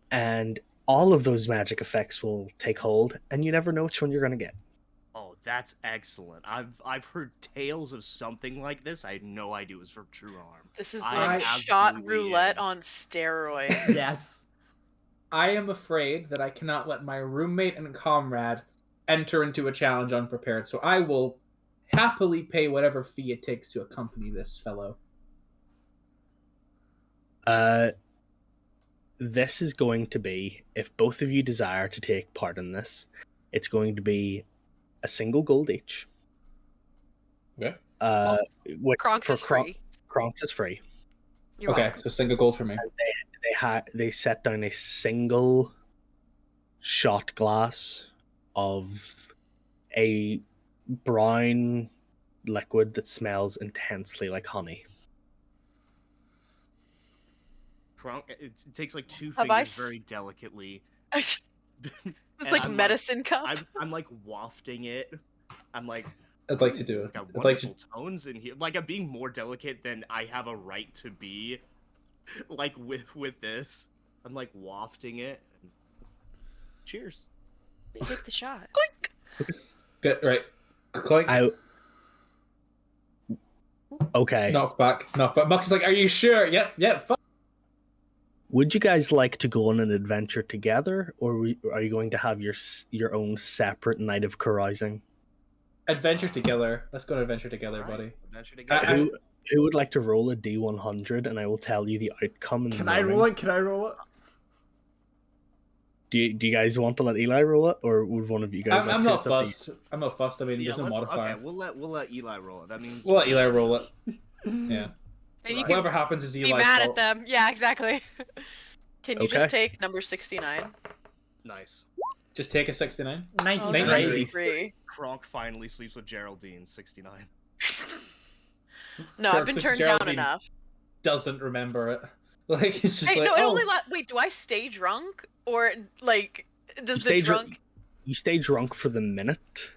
And all of those magic effects will take hold, and you never know which one you're going to get. Oh, that's excellent. I've heard tales of something like this. I had no idea it was from True Arm. This is I like shot absolutely roulette am. on steroids. Yes. I am afraid that I cannot let my roommate and comrade enter into a challenge unprepared, so I will happily pay whatever fee it takes to accompany this fellow. This is going to be, if both of you desire to take part in this, it's going to be a single gold each. Okay. Kronks is free. Kronks is free. You're Okay, welcome. so single gold for me. They set down a single shot glass of a brown liquid that smells intensely like honey. Kronk, it takes like two Have I fingers very delicately. It's and like I'm medicine cup. I'm like wafting it. I'm like, I'd like to do it's it. got I'd like wonderful to. tones in here. Like I'm being more delicate than I have a right to be. Like with this, I'm like wafting it. Cheers. Hit the shot. Get right. Clink. Okay. Knock back. Mux is like, "Are you sure?" Yep. Fuck. Would you guys like to go on an adventure together, or are you going to have your own separate night of carousing? Adventure together. Let's go on adventure together, Alright, buddy. adventure together. Who would like to roll a D100, and I will tell you the outcome in the Can I morning? roll it? Can I roll it? Do you guys want to let Eli roll it, or would one of you guys? I'm like not to? It's up to you. fussed. I'm not fussed. I mean, there's no modifier. Okay, we'll let Eli roll it. That means We'll let Eli roll it. Yeah. And you can Whatever happens is Eli's be mad fault. at them. Yeah, exactly. Can you Okay. just take number 69? Nice. Just take a 69. 93. 93. Kronk finally sleeps with Geraldine. 69. No, Kirk I've been says turned Geraldine down enough. Doesn't remember it. Like it's just Hey, like, no, it oh, only wait, do I stay drunk? Or, like, does the stay drunk... You stay drunk for the minute,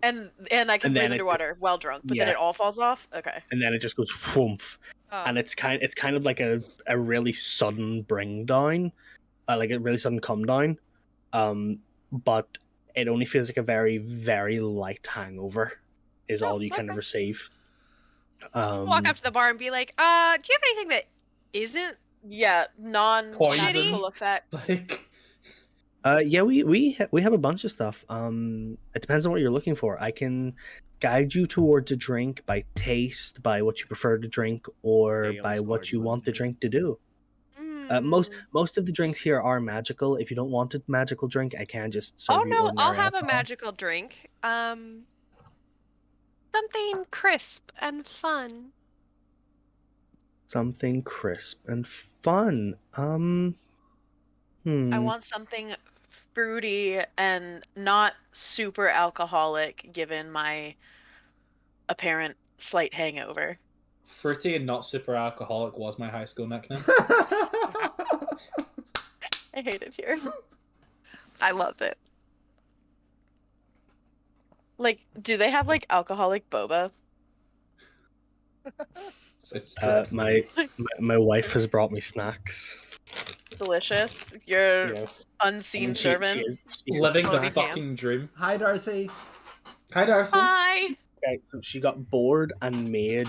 And I can And breathe then it- underwater while drunk, but then Yeah. it all falls off? Okay. and then it just goes whoomph, Oh. and it's kind of like a really sudden bring down, like a really sudden come down, but it only feels like a very very light hangover, is all you kind of okay. receive. Walk up to the bar and be like, do you have anything that isn't? Yeah, Poison. non-magical effect. like Yeah, we have a bunch of stuff. It depends on what you're looking for. I can guide you towards a drink by taste, by what you prefer to drink, or Ale's by what hard you want the limited. drink to do. Most of the drinks here are magical. If you don't want a magical drink, I can just serve Oh you no, ordinary I'll have a alcohol. magical drink. Something crisp and fun. Something crisp and fun. I want something fruity and not super alcoholic, given my apparent slight hangover. fruity and not super alcoholic was my high school nickname. I hate it here. I love it. Like, do they have, like, alcoholic boba? So it's My wife has brought me snacks. Delicious. Your Yes. unseen servant. living Oh, the man. fucking dream. Hi, Darcy. Hi, Darcy. Hi! Okay, so she got bored and made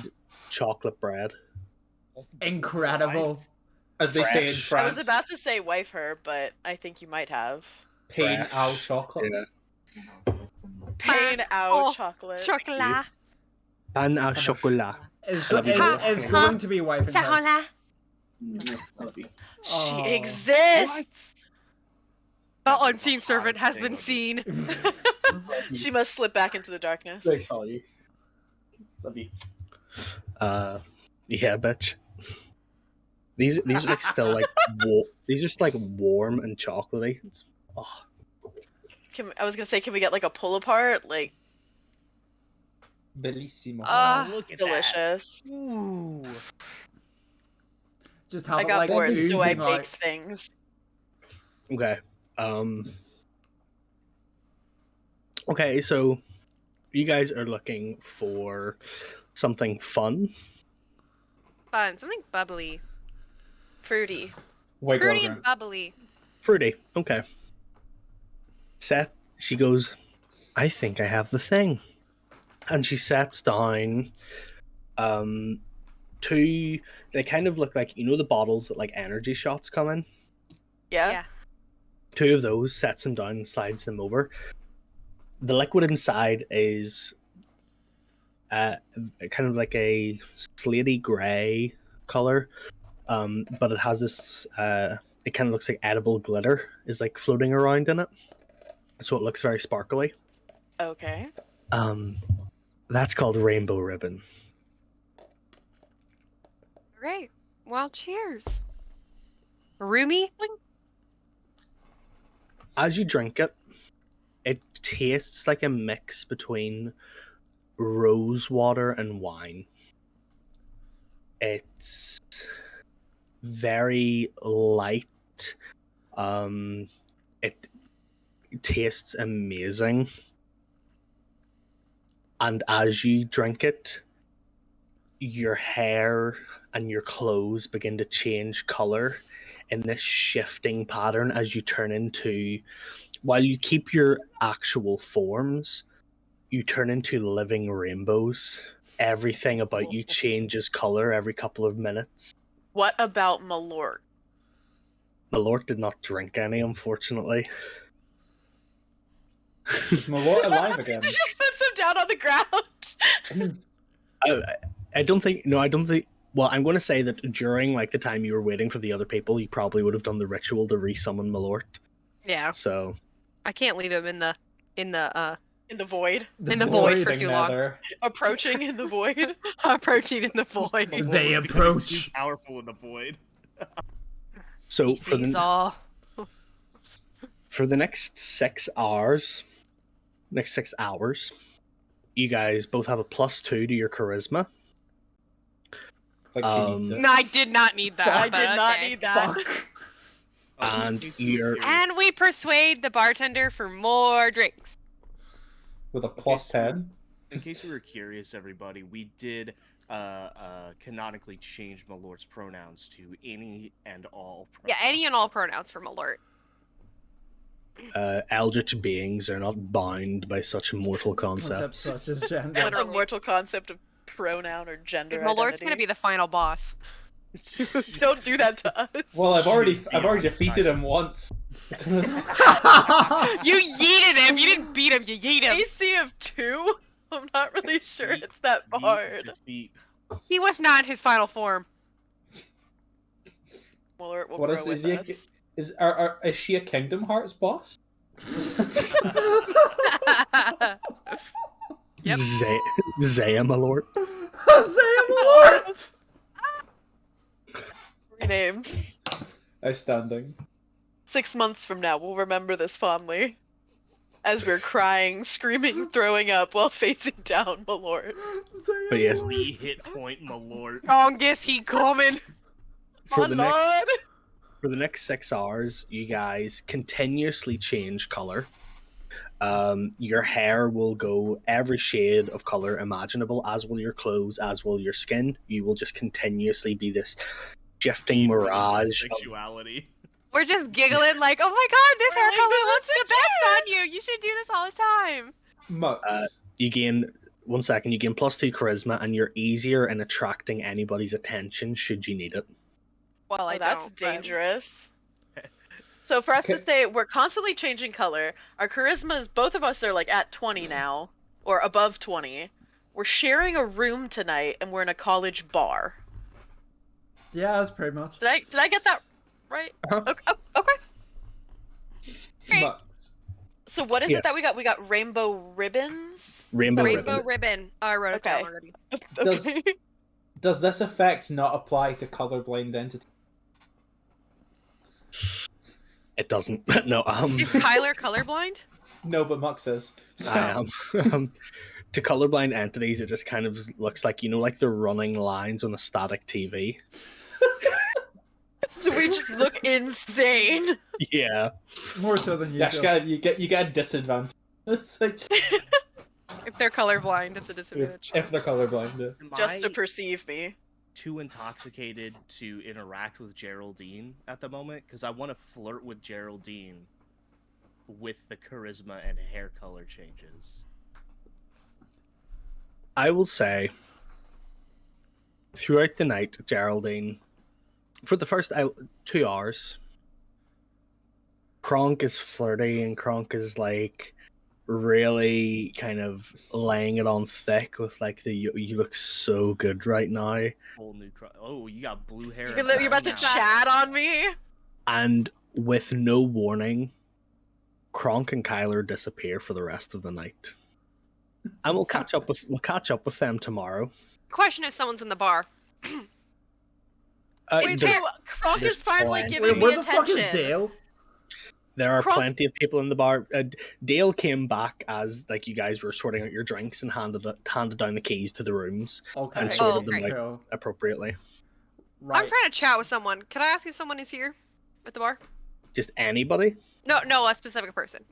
chocolate bread. Incredible. As they say in Fresh. I France, was about to say wife her, but I think you might have. pain Fresh. al chocolate. Yeah. Pain out Oh, chocolate. Chocolat. Pan au chocolat. Is Ha, going to be wife and Chocolat. She Oh. exists! The unseen servant has been seen. She must slip back into the darkness. Sorry. Love you. Yeah, bitch. These are like still like these are just like warm and chocolatey. I was gonna say, can we get like a pull apart? Like, Bellissimo. Look at delicious. that. Ooh. Just have I it got like bored, so I oozing out. baked things. Okay. Okay, so you guys are looking for something fun. Fun. Something bubbly. Fruity. White Fruity girl and bubbly. Fruity. Okay. Seth, she goes, I think I have the thing. And she sets down two, they kind of look like, you know, the bottles that like energy shots come in? Yeah? Two of those, sets them down and slides them over. The liquid inside is kind of like a slaty gray color, but it has this, it kind of looks like edible glitter is like floating around in it. So it looks very sparkly. Okay. That's called rainbow ribbon. Right. Well, cheers. Roomy? As you drink it, It tastes like a mix between rose water and wine. It's very light. It tastes amazing. And as you drink it, your hair and your clothes begin to change color in this shifting pattern as you turn into, while you keep your actual forms, you turn into living rainbows. Everything about you changes color every couple of minutes. What about Malort? Malort did not drink any, unfortunately. Is Malort alive again? He just puts him down on the ground. I don't think. No, I don't think. Well, I'm going to say that during like the time you were waiting for the other people, you probably would have done the ritual to resummon Malort. Yeah. So I can't leave him in the In the void. in the void for Thing too long. nether. Approaching in the void. Approaching in the void. They Malort becoming approach. too powerful in the void. So He sees all. for the next 6 hours, you guys both have a +2 to your charisma. Like she needs it. No, I did not need that. I but did not okay. need that. Fuck. And you're And we persuade the bartender for more drinks. With a +10. In case we were curious, everybody, we did canonically change Malort's pronouns to any and all. Yeah, any and all pronouns from Alert. eldritch beings are not bound by such mortal Concepts concepts. such as gender. The Literally. mortal concept of pronoun or gender. Malort's gonna be the final boss. Don't do that to us. Well, I've already beyond defeated him once. You yeeted him. You didn't beat him. You yeet him. AC of 2? I'm not really sure it's that hard. Defeat. He was not his final form. Malort will What grow is with he? us. Is she a Kingdom Hearts boss? Yep. Zaya, my lord. Rename. Outstanding. 6 months from now, we'll remember this fondly. As we're crying, screaming, throwing up while facing down Malort. But yes, 3 hit point, Malort. Strongest he coming. for My the lord! for the next 6 hours, you guys continuously change color. Your hair will go every shade of color imaginable, as will your clothes, as will your skin. You will just continuously be this shifting mirage of Sexuality. We're just giggling like, oh my god, this We're hair like, color "This looks is the best on you. You should do this all the time. Mux. you gain 1 second, you gain +2 charisma, and you're easier in attracting anybody's attention should you need it. Well, Oh, I that's don't. dangerous. So for us to say we're constantly changing color, our charismas, both of us are like at 20 now, or above 20. We're sharing a room tonight, and we're in a college bar. Yeah, that's pretty much. Did I get that right? Uh-huh. Okay. Great. Mux. So what is Yes. it that we got? We got rainbow ribbons. Rainbow Rainbow ribbon. ribbon. Oh, I wrote it down Okay. already. Does- Okay. Does this effect not apply to colorblind entities? It doesn't. No, Is Kyler colorblind? No, but Mux is. I am. To colorblind entities, it just kind of looks like, like the running lines on a static TV. So we just look insane. Yeah. More so than Yeah, usual. you get a disadvantage. It's like, If they're colorblind, it's a disadvantage. if they're colorblind. Yeah. Am Just to I perceive me. too intoxicated to interact with Geraldine at the moment? Because I want to flirt with Geraldine with the charisma and hair color changes. I will say, throughout the night, Geraldine, for the first 2 hours, Kronk is flirty and Kronk is like really kind of laying it on thick with like you look so good right now. Whole new oh, you got blue hair. You're, and you're about to brown now. chat on me? And with no warning, Kronk and Kyler disappear for the rest of the night. And we'll catch up with them tomorrow. Question if someone's in the bar. Wait, there- so Kronk there's is finally plenty. giving Wait, where me the fuck attention. is Dale? There are Kronk- plenty of people in the bar. Dale came back as like you guys were sorting out your drinks and handed down the keys to the rooms Okay. and sorted Oh, them okay. out Cool. appropriately. Right. I'm trying to chat with someone. Can I ask if someone is here at the bar? Just anybody. No, a specific person.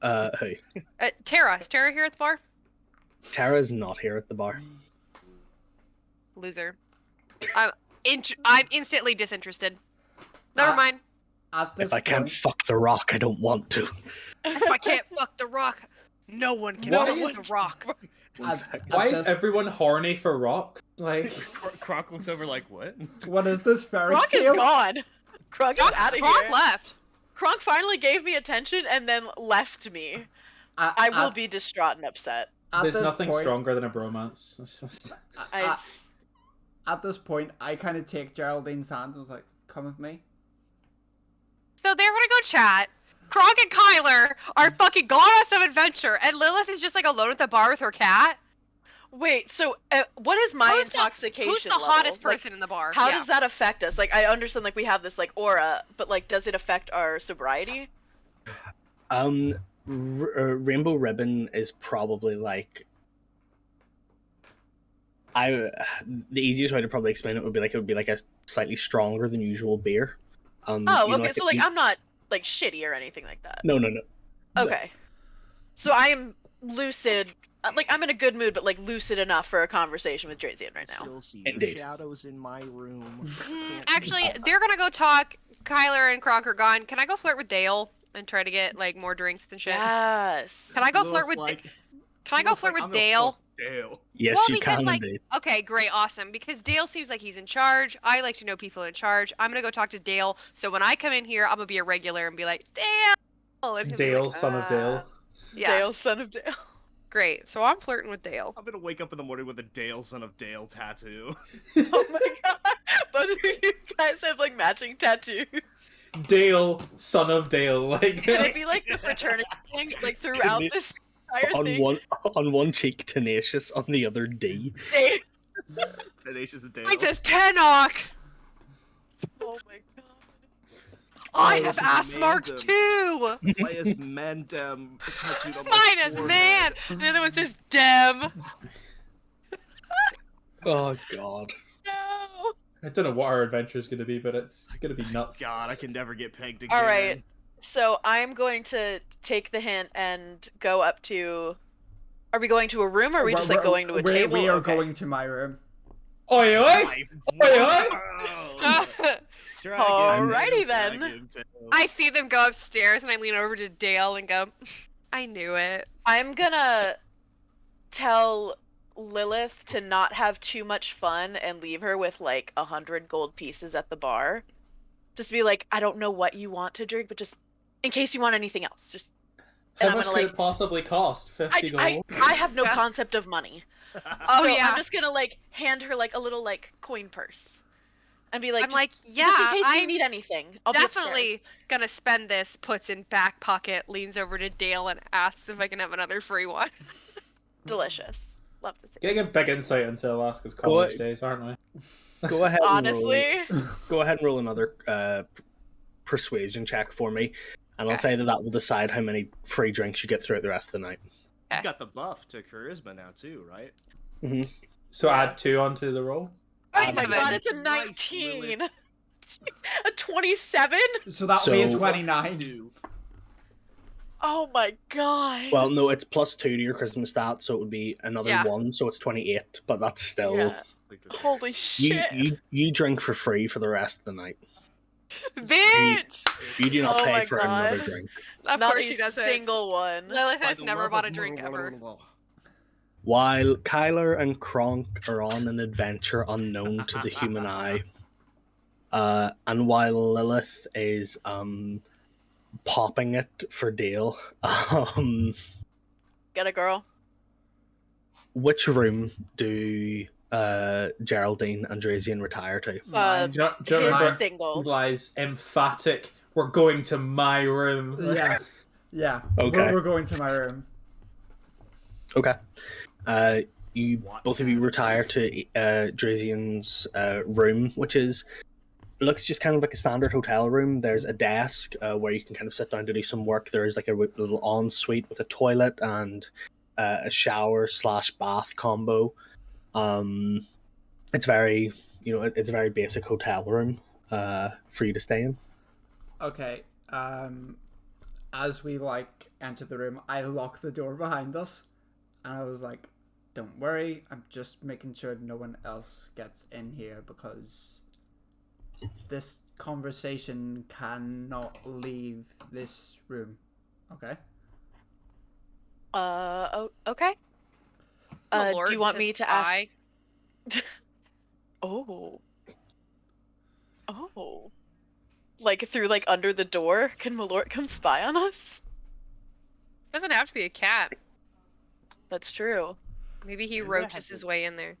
Who? Tara. Is Tara here at the bar? Tara's not here at the bar. Loser. I'm instantly disinterested. Never mind. At this If I can't point, fuck the rock, I don't want to. If I can't fuck the rock, no one can Why fuck is- the rock. Why is this- everyone horny for rocks? Like, Kronk looks over like, what? What is this fairy Kronk is tale? gone. Kronk is out of Rock here. left. Kronk finally gave me attention and then left me. I will be distraught and upset. At there's this nothing point, stronger than a bromance. At this point, I kind of take Geraldine's hand and was like, "Come with me." So they're gonna go chat. Kronk and Kyler are fucking gone on some adventure, and Lilith is just like alone at the bar with her cat. Wait, so what is my intoxication Who's the level? hottest Like, person in the bar? how Yeah. does that affect us? Like, I understand, like, we have this, like, aura, but, like, does it affect our sobriety? Rainbow Ribbon is probably like the easiest way to probably explain it would be like a slightly stronger than usual beer. Oh, you know, okay, so, like, I'm not, like, shitty or anything like that. No. Okay. So I am lucid. Like, I'm in a good mood, but, like, lucid enough for a conversation with Drazian right now. Still see Indeed. your shadows in my room. Actually, they're gonna go talk. Kyler and Kronk are gone. Can I go flirt with Dale and try to get like more drinks and shit? Yes. Can I go Lilith's flirt with? like- Can I go Lilith's flirt like, with "I'm gonna Dale? fuck Dale. Yes, Well, you because, can like, indeed. Okay, great, awesome. Because Dale seems like he's in charge. I like to know people in charge. I'm gonna go talk to Dale. So when I come in here, I'm gonna be a regular and be like, Dale. And he'll be Dale, like, son of Dale. Yeah, Dale, son of Dale. great. So I'm flirting with Dale. I'm gonna wake up in the morning with a Dale, son of Dale tattoo. Oh my god. Both of you guys have, like, matching tattoos. Dale, son of Dale. Like, Can it be, like, the fraternity thing, like, throughout Tena- this entire thing? On one cheek Tenacious, on the other D. Dale. Tenacious Dale. Mine says Tenok. Oh my god. I Oh, have this is ass marks random. too. Why is Mandem tattooed on my Mine is man. forehead? And the other one says Dem. Oh God. No. I don't know what our adventure is going to be, but it's going to be nuts. God, I can never get pegged again. All right. So I'm going to take the hint and go up to. Are we going to a room, or are we just like going to a table? We are Okay. going to my room. Oi, oi! My- Oi, Dragon, Alrighty then. dragon tail. I see them go upstairs and I lean over to Dale and go, I knew it. I'm gonna tell Lilith to not have too much fun and leave her with like 100 gold pieces at the bar. Just be like, I don't know what you want to drink, but just in case you want anything else, just. And How I'm much gonna could like. it possibly cost? 50 gold? I have no Yeah. concept of money. Oh, So yeah. I'm just gonna like hand her like a little like coin purse, and be like, I'm like, just yeah, in case you I'm need anything. I'll be upstairs." definitely gonna spend this, puts in back pocket, leans over to Dale and asks if I can have another free one. Delicious. Love to see. Getting a big insight into Alaska's college days, aren't we? Go ahead. Honestly, Go ahead and roll another persuasion check for me, and I'll Okay. say that will decide how many free drinks you get throughout the rest of the night. You got the buff to charisma now too, right? So add 2 onto the roll? oh my Seven. god, it's a Nice, 19, a 27. So that'll be a So- 29. Oh my god. Well, no, it's +2 to your charisma stat, so it would be another Yeah. 1, so it's 28. But that's still Yeah. Holy you, shit. you drink for free for the rest of the night. Bitch! You do not Oh pay my for another God. drink. Of Not course a she doesn't. single one. Lilith By has the never love bought of a drink ever. While Kyler and Kronk are on an adventure unknown to the human eye, and while Lilith is popping it for Dale, Get a girl. which room do Geraldine and Drazian retire to? Mine. Do you His remember single. Lies emphatic, we're going to my room. Yeah. Yeah. Okay. We're going to my room. Okay. You both of you retire to Drazian's room, which is looks just kind of like a standard hotel room. There's a desk where you can kind of sit down to do some work. There is like a little ensuite with a toilet and a shower / bath combo. It's very, it's a very basic hotel room for you to stay in. Okay. As we enter the room, I lock the door behind us, and I was like, "Don't worry, I'm just making sure no one else gets in here because this conversation cannot leave this room." Okay. Okay. Do Lord, you want me to ask? spy? Oh. Like through under the door? Can Malort come spy on us? Doesn't have to be a cat. That's true. Maybe he Maybe I roaches have his to- way in there.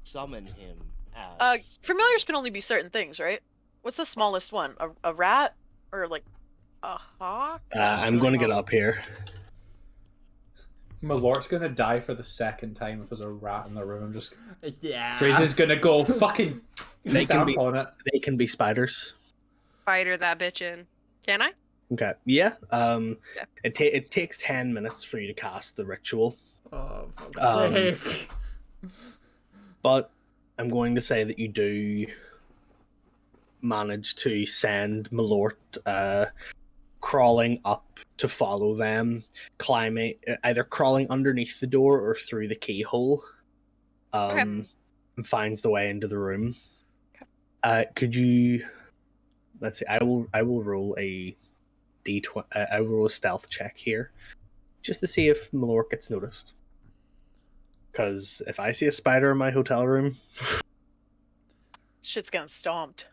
Summon him as. Familiars can only be certain things, right? What's the smallest one? A rat or a hawk? I'm going to get up here. Malort's gonna die for the second time if there's a rat in the room. I'm just. Yeah. Tracy's gonna go fucking They can stamp be- on it. They can be spiders. Spider that bitch in. Can I? Okay. Yeah. Yeah. It takes 10 minutes for you to cast the ritual. Oh, fuck's Um, sake. But I'm going to say that you do manage to send Malort crawling up to follow them, either crawling underneath the door or through the keyhole, and finds the way into the room. Could you? Let's see. I will roll a d20. I will roll a stealth check here, just to see if Malort gets noticed. Because if I see a spider in my hotel room, Shit's getting stomped.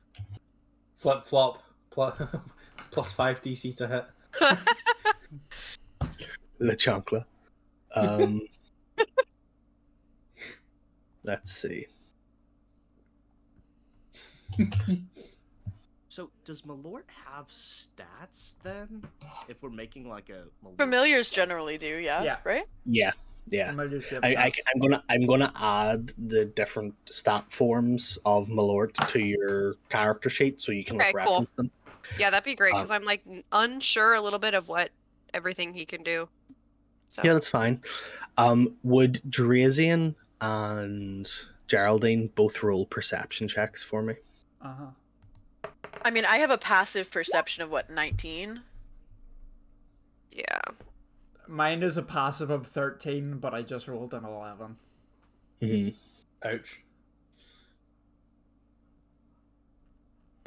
Flip flop. Plus 5 DC to hit. La Chancla. Let's see. So does Malort have stats then? If we're making like a Malort Familiars stat? generally do, yeah. Yeah. Right? Yeah. I'm gonna add the different stat forms of Malort to your character sheet so you can Okay, cool. reference them. Yeah, that'd be great because I'm unsure a little bit of what everything he can do. So Yeah, that's fine. Would Drazian and Geraldine both roll perception checks for me? Uh-huh. I mean, I have a passive perception of 19? yeah. Mine is a passive of 13, but I just rolled an 11. Mm-hmm. Ouch.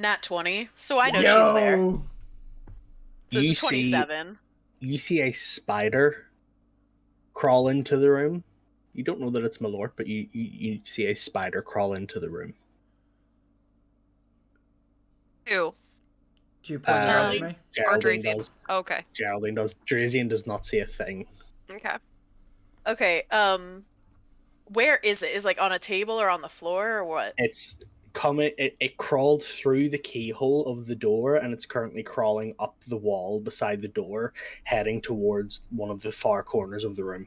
Nat 20, so I know she's there. So You it's a 27. You see a spider crawl into the room. You don't know that it's Malort, but you see a spider crawl into the room. Ew. Do you point it out to Um, me? Geraldine Drazian. does. Okay. Geraldine does. Drazian does not see a thing. Okay. Okay, where is it? Is it, on a table or on the floor or what? It's coming. It crawled through the keyhole of the door, and it's currently crawling up the wall beside the door, heading towards one of the far corners of the room.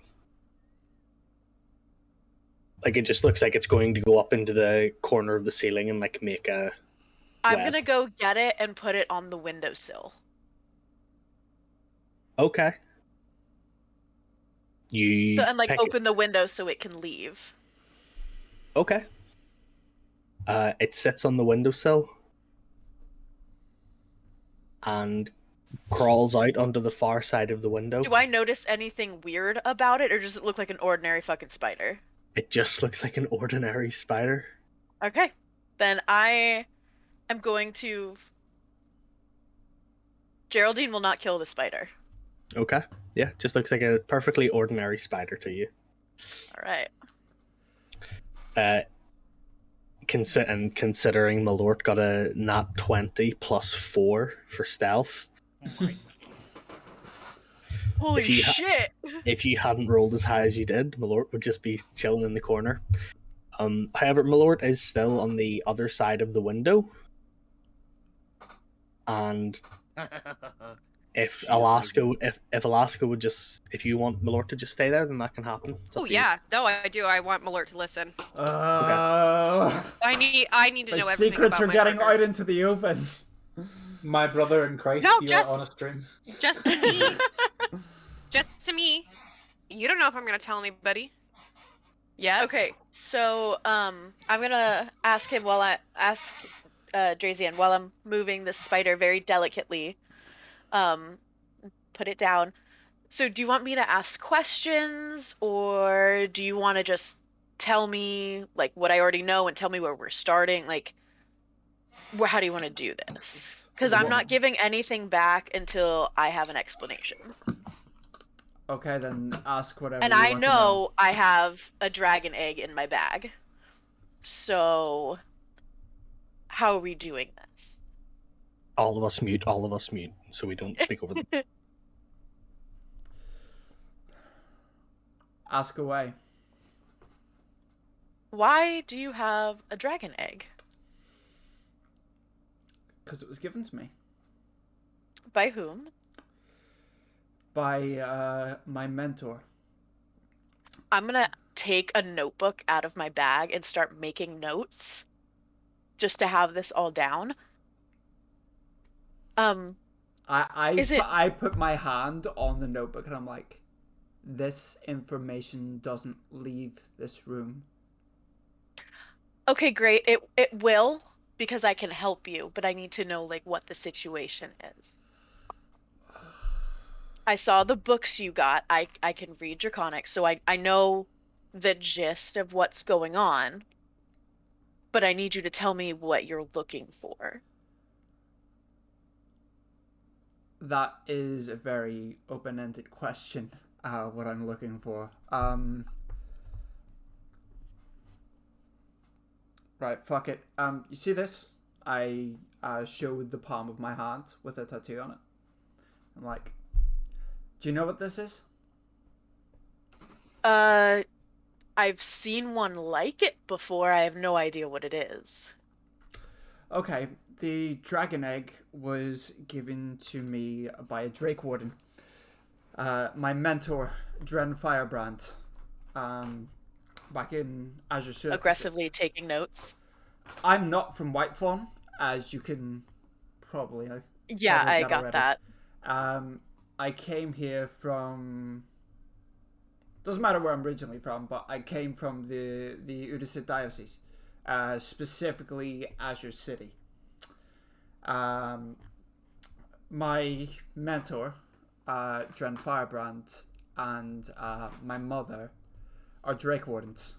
It just looks like it's going to go up into the corner of the ceiling and make a. I'm web. gonna go get it and put it on the windowsill. Okay. You So and pick it- open the window so it can leave. Okay. It sits on the windowsill and crawls out onto the far side of the window. Do I notice anything weird about it, or does it look like an ordinary fucking spider? It just looks like an ordinary spider. Okay, then I am going to. Geraldine will not kill the spider. Okay. Yeah, just looks like a perfectly ordinary spider to you. All right. Considering Malort got a nat 20 plus 4 for stealth, Holy If you shit! if you hadn't rolled as high as you did, Malort would just be chilling in the corner. However, Malort is still on the other side of the window, and If She is Alaska, if Alaska would just, if you want Malort to just stay there, then that can happen. It's up Oh to you. yeah, no, I do. I want Malort to listen. Uh, I need to My know everything secrets about are my getting out partners. into the open. My brother in Christ, No, you just- are on a stream. Just to me. Just to me. You don't know if I'm gonna tell anybody. Yeah. Okay, so I'm gonna ask him while I ask Drazian while I'm moving the spider very delicately. Put it down. So do you want me to ask questions, or do you want to just tell me like what I already know and tell me where we're starting? Like, how do you want to do this? Because I'm not giving anything back until I have an explanation. Okay, then ask whatever And you I want to know. know I have a dragon egg in my bag. So how are we doing this? All of us mute, so we don't speak over them. Ask away. Why do you have a dragon egg? Because it was given to me. By whom? By my mentor. I'm gonna take a notebook out of my bag and start making notes just to have this all down. I put my hand on the notebook and I'm like, this information doesn't leave this room. Okay, great. It will, because I can help you, but I need to know like what the situation is. I saw the books you got. I can read Draconic, so I know the gist of what's going on. But I need you to tell me what you're looking for. That is a very open-ended question, what I'm looking for. Right, fuck it. You see this? I showed the palm of my hand with a tattoo on it. I'm like, do you know what this is? I've seen one like it before. I have no idea what it is. Okay, the dragon egg was given to me by a Drake Warden. My mentor, Dren Firebrand, back in Azure Sur- Aggressively taking notes. I'm not from Whitefawn, as you can probably Yeah, probably I get got already. that. I came here from... Doesn't matter where I'm originally from, but I came from the Udacit Diocese, specifically Azure City. My mentor, Dren Firebrand, and my mother are Drake Wardens.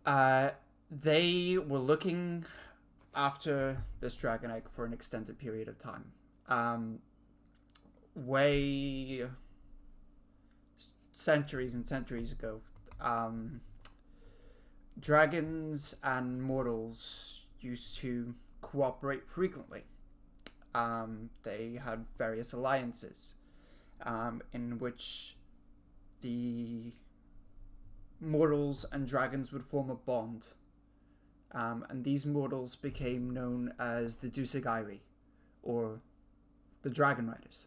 They were looking after this dragon egg for an extended period of time. Way centuries and centuries ago, dragons and mortals used to cooperate frequently. They had various alliances in which the mortals and dragons would form a bond. And these mortals became known as the Dusagairi, or the Dragon Riders.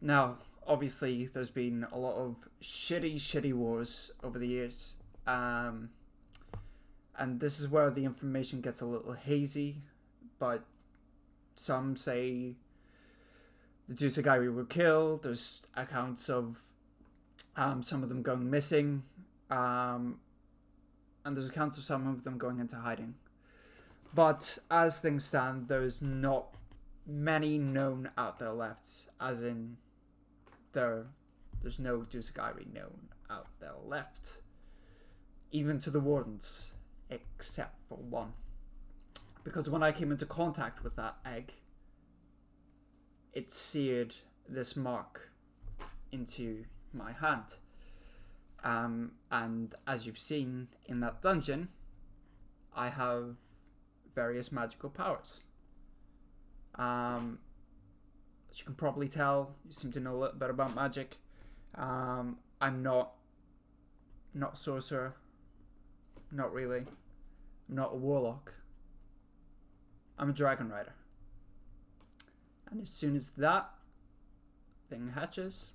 Now, obviously, there's been a lot of shitty wars over the years. And this is where the information gets a little hazy, but some say the Dusagairi were killed. There's accounts of some of them going missing, and there's accounts of some of them going into hiding. But as things stand, there's not many known out there left, as in there's no Dusagairi known out there left, even to the Wardens, except for one. Because when I came into contact with that egg, it seared this mark into my hand. And as you've seen in that dungeon, I have various magical powers. As you can probably tell, you seem to know a little bit about magic. I'm not a sorcerer. Not really. I'm not a warlock. I'm a dragon rider. And as soon as that thing hatches,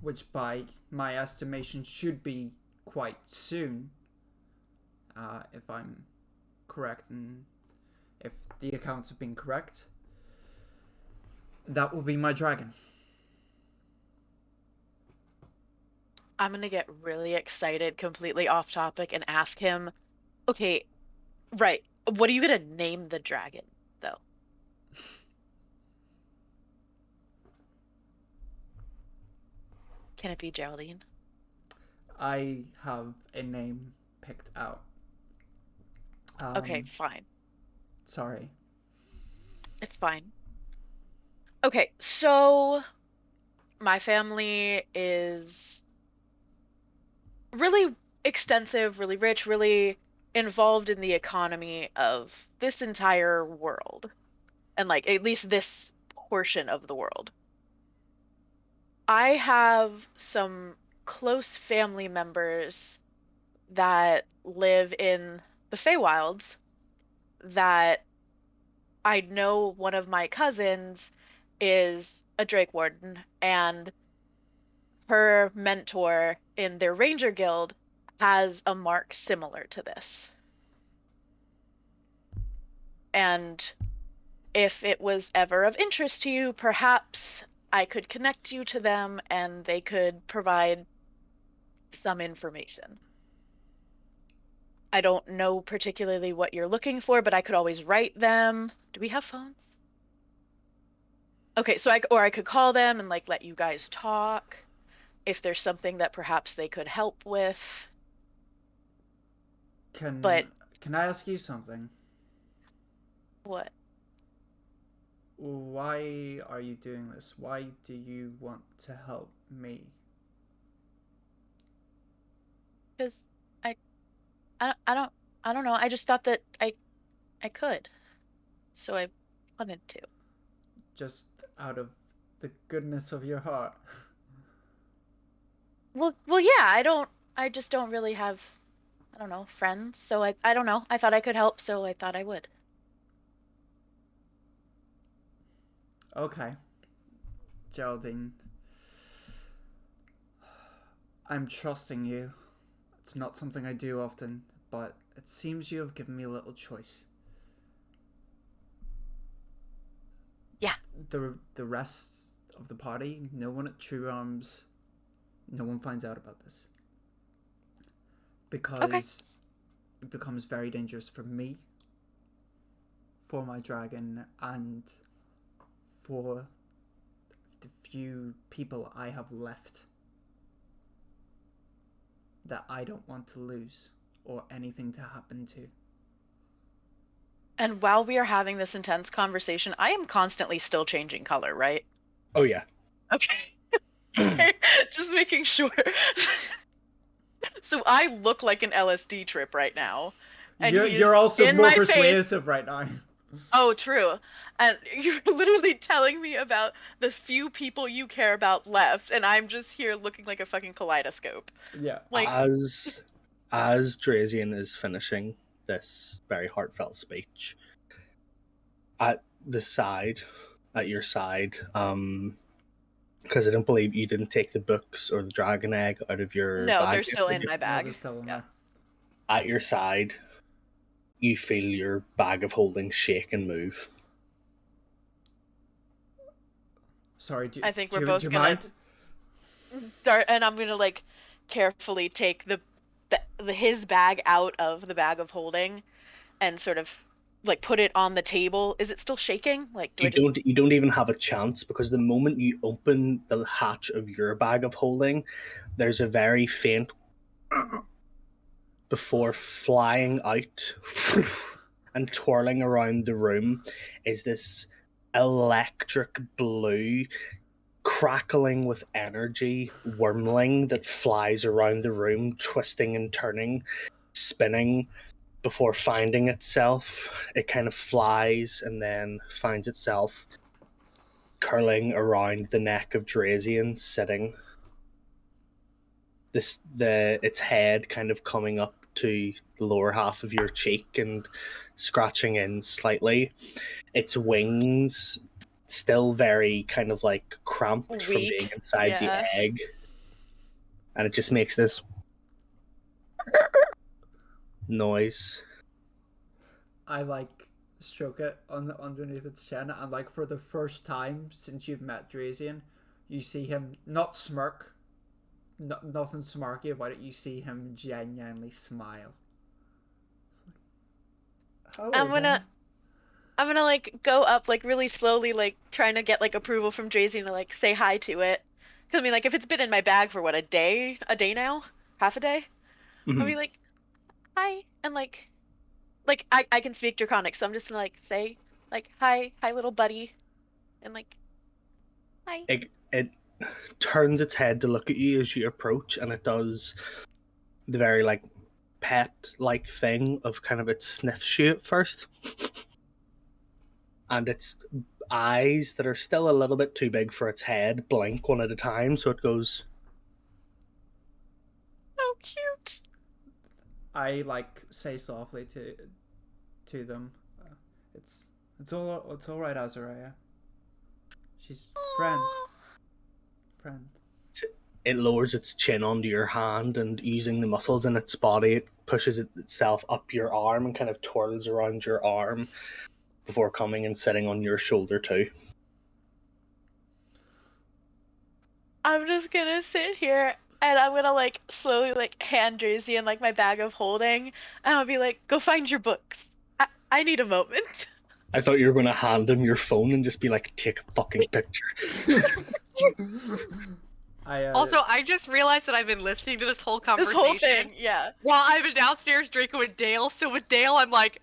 which by my estimation should be quite soon, if I'm correct and if the accounts have been correct, that will be my dragon. I'm gonna get really excited, completely off topic, and ask him, okay, right, what are you gonna name the dragon, though? Can it be Geraldine? I have a name picked out. Okay, fine. Sorry. It's fine. Okay, so my family is really extensive, really rich, really involved in the economy of this entire world. And like at least this portion of the world. I have some close family members that live in the Feywilds that I know one of my cousins is a Drake Warden, and her mentor in their Ranger Guild has a mark similar to this. And if it was ever of interest to you, perhaps I could connect you to them and they could provide some information. I don't know particularly what you're looking for, but I could always write them. Do we have phones? Okay, so I could call them and like let you guys talk if there's something that perhaps they could help with. Can I ask you something? What? Why are you doing this? Why do you want to help me? Because I don't know. I just thought that I could. So I wanted to. Just out of the goodness of your heart. Well yeah, I just don't really have, I don't know, friends. So I don't know. I thought I could help, so I thought I would. Okay. Geraldine. I'm trusting you. It's not something I do often, but it seems you have given me a little choice. Yeah. The rest of the party, no one at True Arms, no one finds out about this. Because it becomes very dangerous for me, for my dragon, and for the few people I have left that I don't want to lose or anything to happen to. And while we are having this intense conversation, I am constantly still changing color, right? Oh yeah. Okay. Just making sure. So I look like an LSD trip right now. And you're also in more my persuasive right now. Oh, true. And you're literally telling me about the few people you care about left, and I'm just here looking like a fucking kaleidoscope. Yeah. Like, As Drazian is finishing this very heartfelt speech, at your side, because I don't believe you didn't take the books or the dragon egg out of your no, bag. they're still in my No, bag. they're still in Yeah. there. At your side, you feel your bag of holding shake and move. Sorry, I think we're do both you gonna mind? start, and I'm gonna like carefully take his bag out of the bag of holding, and sort of like put it on the table. Is it still shaking? Like, You don't even have a chance, because the moment you open the hatch of your bag of holding, there's a very faint before flying out and twirling around the room is this electric blue crackling with energy wormling that flies around the room, twisting and turning, spinning before finding itself. It kind of flies and then finds itself curling around the neck of Drazian, sitting. Its head kind of coming up to the lower half of your cheek and scratching in slightly. Its wings still very kind of like cramped from being Weak, inside yeah. the egg. And it just makes this noise. I like stroke it underneath its chin, and like for the first time since you've met Drazian, you see him not smirk, nothing smirky about it. You see him genuinely smile. I'm gonna like go up like really slowly, like trying to get like approval from Drazian to like say hi to it. Cause I mean, like if it's been in my bag for what, a day now, half a day, I'll be like, hi, and like I can speak Draconic, so I'm just gonna like say like hi little buddy, and like hi. It turns its head to look at you as you approach, and it does the very like pet like thing of kind of it sniffs you at first. And its eyes that are still a little bit too big for its head blink one at a time, so it goes, Oh, cute. I like say softly to them, it's all right, Azariah. She's friend. it lowers its chin onto your hand, and using the muscles in its body, it pushes itself up your arm and kind of twirls around your arm before coming and sitting on your shoulder too. I'm just gonna sit here and I'm gonna like slowly like hand Drazian like my bag of holding, and I'll be like, go find your books. I need a moment. I thought you were going to hand him your phone and just be like, take a fucking picture. Also, I just realized that I've been listening to this whole conversation This whole thing, yeah. while I've been downstairs drinking with Dale. So with Dale, I'm like,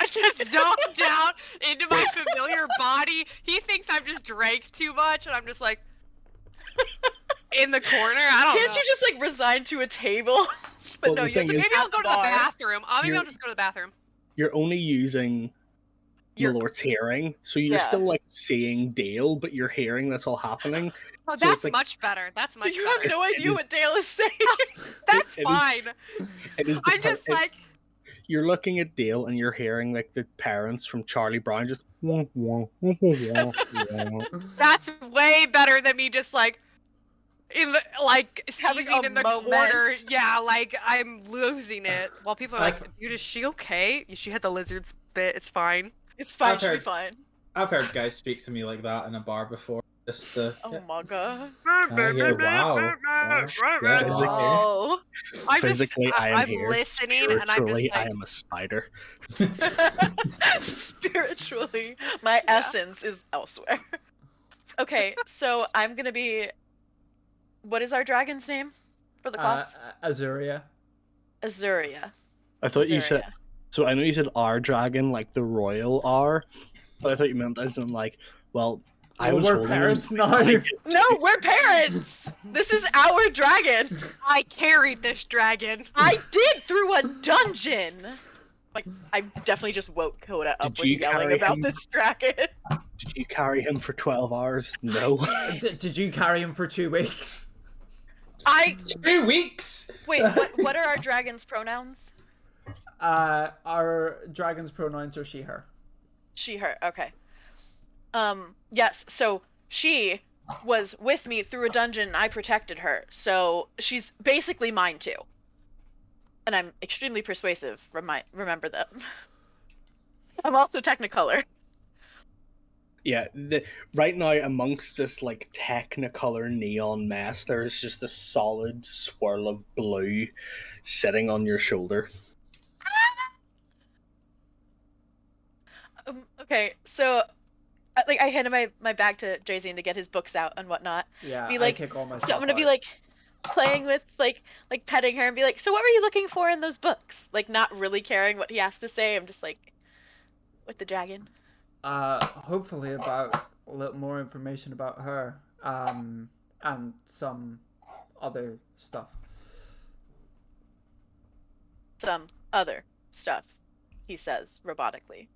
I just zoned down into my familiar body. He thinks I've just drank too much, and I'm just like in the corner. I don't know. Can't you just like resign to a table? But Well, no, the you have to thing be is- Maybe I'll at go to the bar. bathroom. Maybe You're- I'll just go to the bathroom. You're only using You're- Malort's hearing, so you're Yeah. still like seeing Dale, but you're hearing that's all happening. Oh, So that's it's like- much better. That's much You better. have no idea is- what Dale is saying. That's it is- fine. It is the I'm just like, you're looking at Dale and you're hearing like the parents from Charlie Brown just that's way better than me just like in the like Having seizing a in the moment. corner. Yeah, like I'm losing it. While people are like, I've- dude, is she okay? She had the lizard spit. It's fine. It's fine, I've she'll be heard- fine. I've heard guys speak to me like that in a bar before. Just to, Oh my god. yeah, wow. Yeah. Physically- Oh. I'm Physically, just, I am I'm here. listening, and I'm Spiritually, just like, I am a spider. Spiritually, my essence is elsewhere. Okay, so I'm gonna be. What is our dragon's name for the class? Azuria. Azuria. I thought you said. Azuria. So I know you said R dragon, like the royal R, but I thought you meant as in like, well, I was We're holding parents him, now. I get- No, we're parents. This is our dragon. I carried this dragon. I did through a dungeon. Like I definitely just woke Coda up Did with you yelling carry about him? this dragon. Did you carry him for 12 hours? No. Did you carry him for 2 weeks? I 2 weeks. wait. What are our dragon's pronouns? Our dragon's pronouns are she, her. She, her. Okay. Yes. So she was with me through a dungeon. And I protected her, so she's basically mine too. And I'm extremely persuasive. Remember that. I'm also Technicolor. Yeah, right now amongst this like Technicolor neon mess, there's just a solid swirl of blue sitting on your shoulder. Okay, so like I handed my bag to Drazian to get his books out and whatnot. Yeah, Be like, I kick all my So stuff I'm gonna be out. like playing with like petting her and be like, so what were you looking for in those books? Like not really caring what he has to say. I'm just like with the dragon. Hopefully about a little more information about her, and some other stuff. Some other stuff, he says robotically.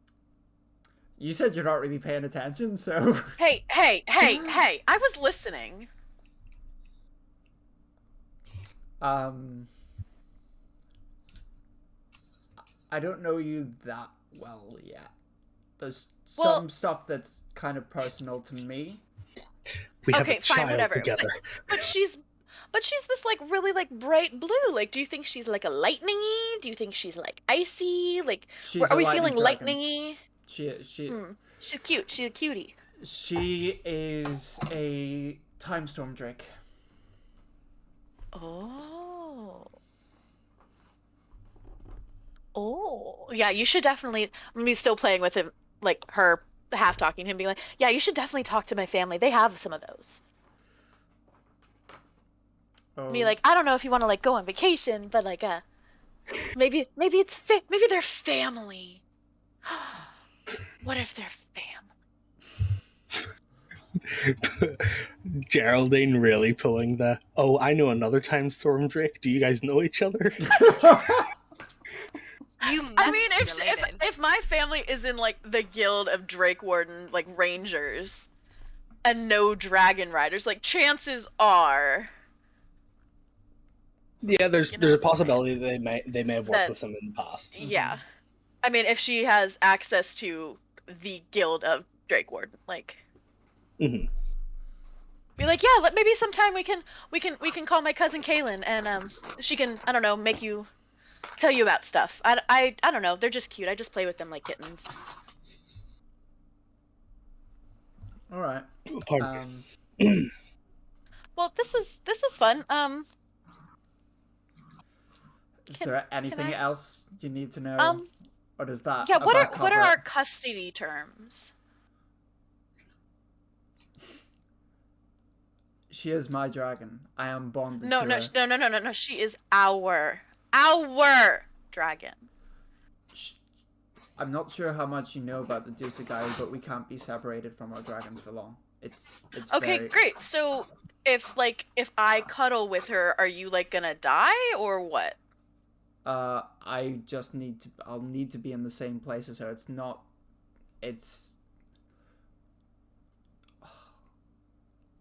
You said you're not really paying attention, so Hey, I was listening. I don't know you that well yet. There's Well- some stuff that's kind of personal to me. We have Okay, a fine, child whatever. together. But she's this like really like bright blue. Like, do you think she's like a lightningy? Do you think she's like icy? Like, She's are a we lightning feeling dragon. lightningy? She She's cute. She's a cutie. she is a time storm drake. Oh. Oh, yeah. You should definitely. I'm still playing with him, like her half talking to him, being like, "Yeah, you should definitely talk to my family. They have some of those." Oh, Me like, I don't know if you want to like go on vacation, but like, maybe it's maybe they're family. What if they're family? Geraldine really pulling the, oh, I know another time storm drake. Do you guys know each other? You must I mean, be if related. if my family is in like the guild of Drake Warden, like rangers, and no dragon riders, like chances are Yeah, there's You there's know, a possibility they may have worked that- with them in the past. yeah. I mean, if she has access to the guild of Drake Warden, like, hmm be like, yeah, maybe sometime we can call my cousin Kaylin and she can, I don't know, tell you about stuff. I don't know, they're just cute. I just play with them like kittens. all right. Pardon. Well, this was fun. Is Can- there anything I- else you need to know? Or does that? Yeah, what that are cover our it? custody terms? She is my dragon. I am bonded No, to no, her. no. She is our dragon. I'm not sure how much you know about the Dusagai, but we can't be separated from our dragons for long. It's Okay, very... great. So if I cuddle with her, are you like gonna die or what? I just I'll need to be in the same place as her. It's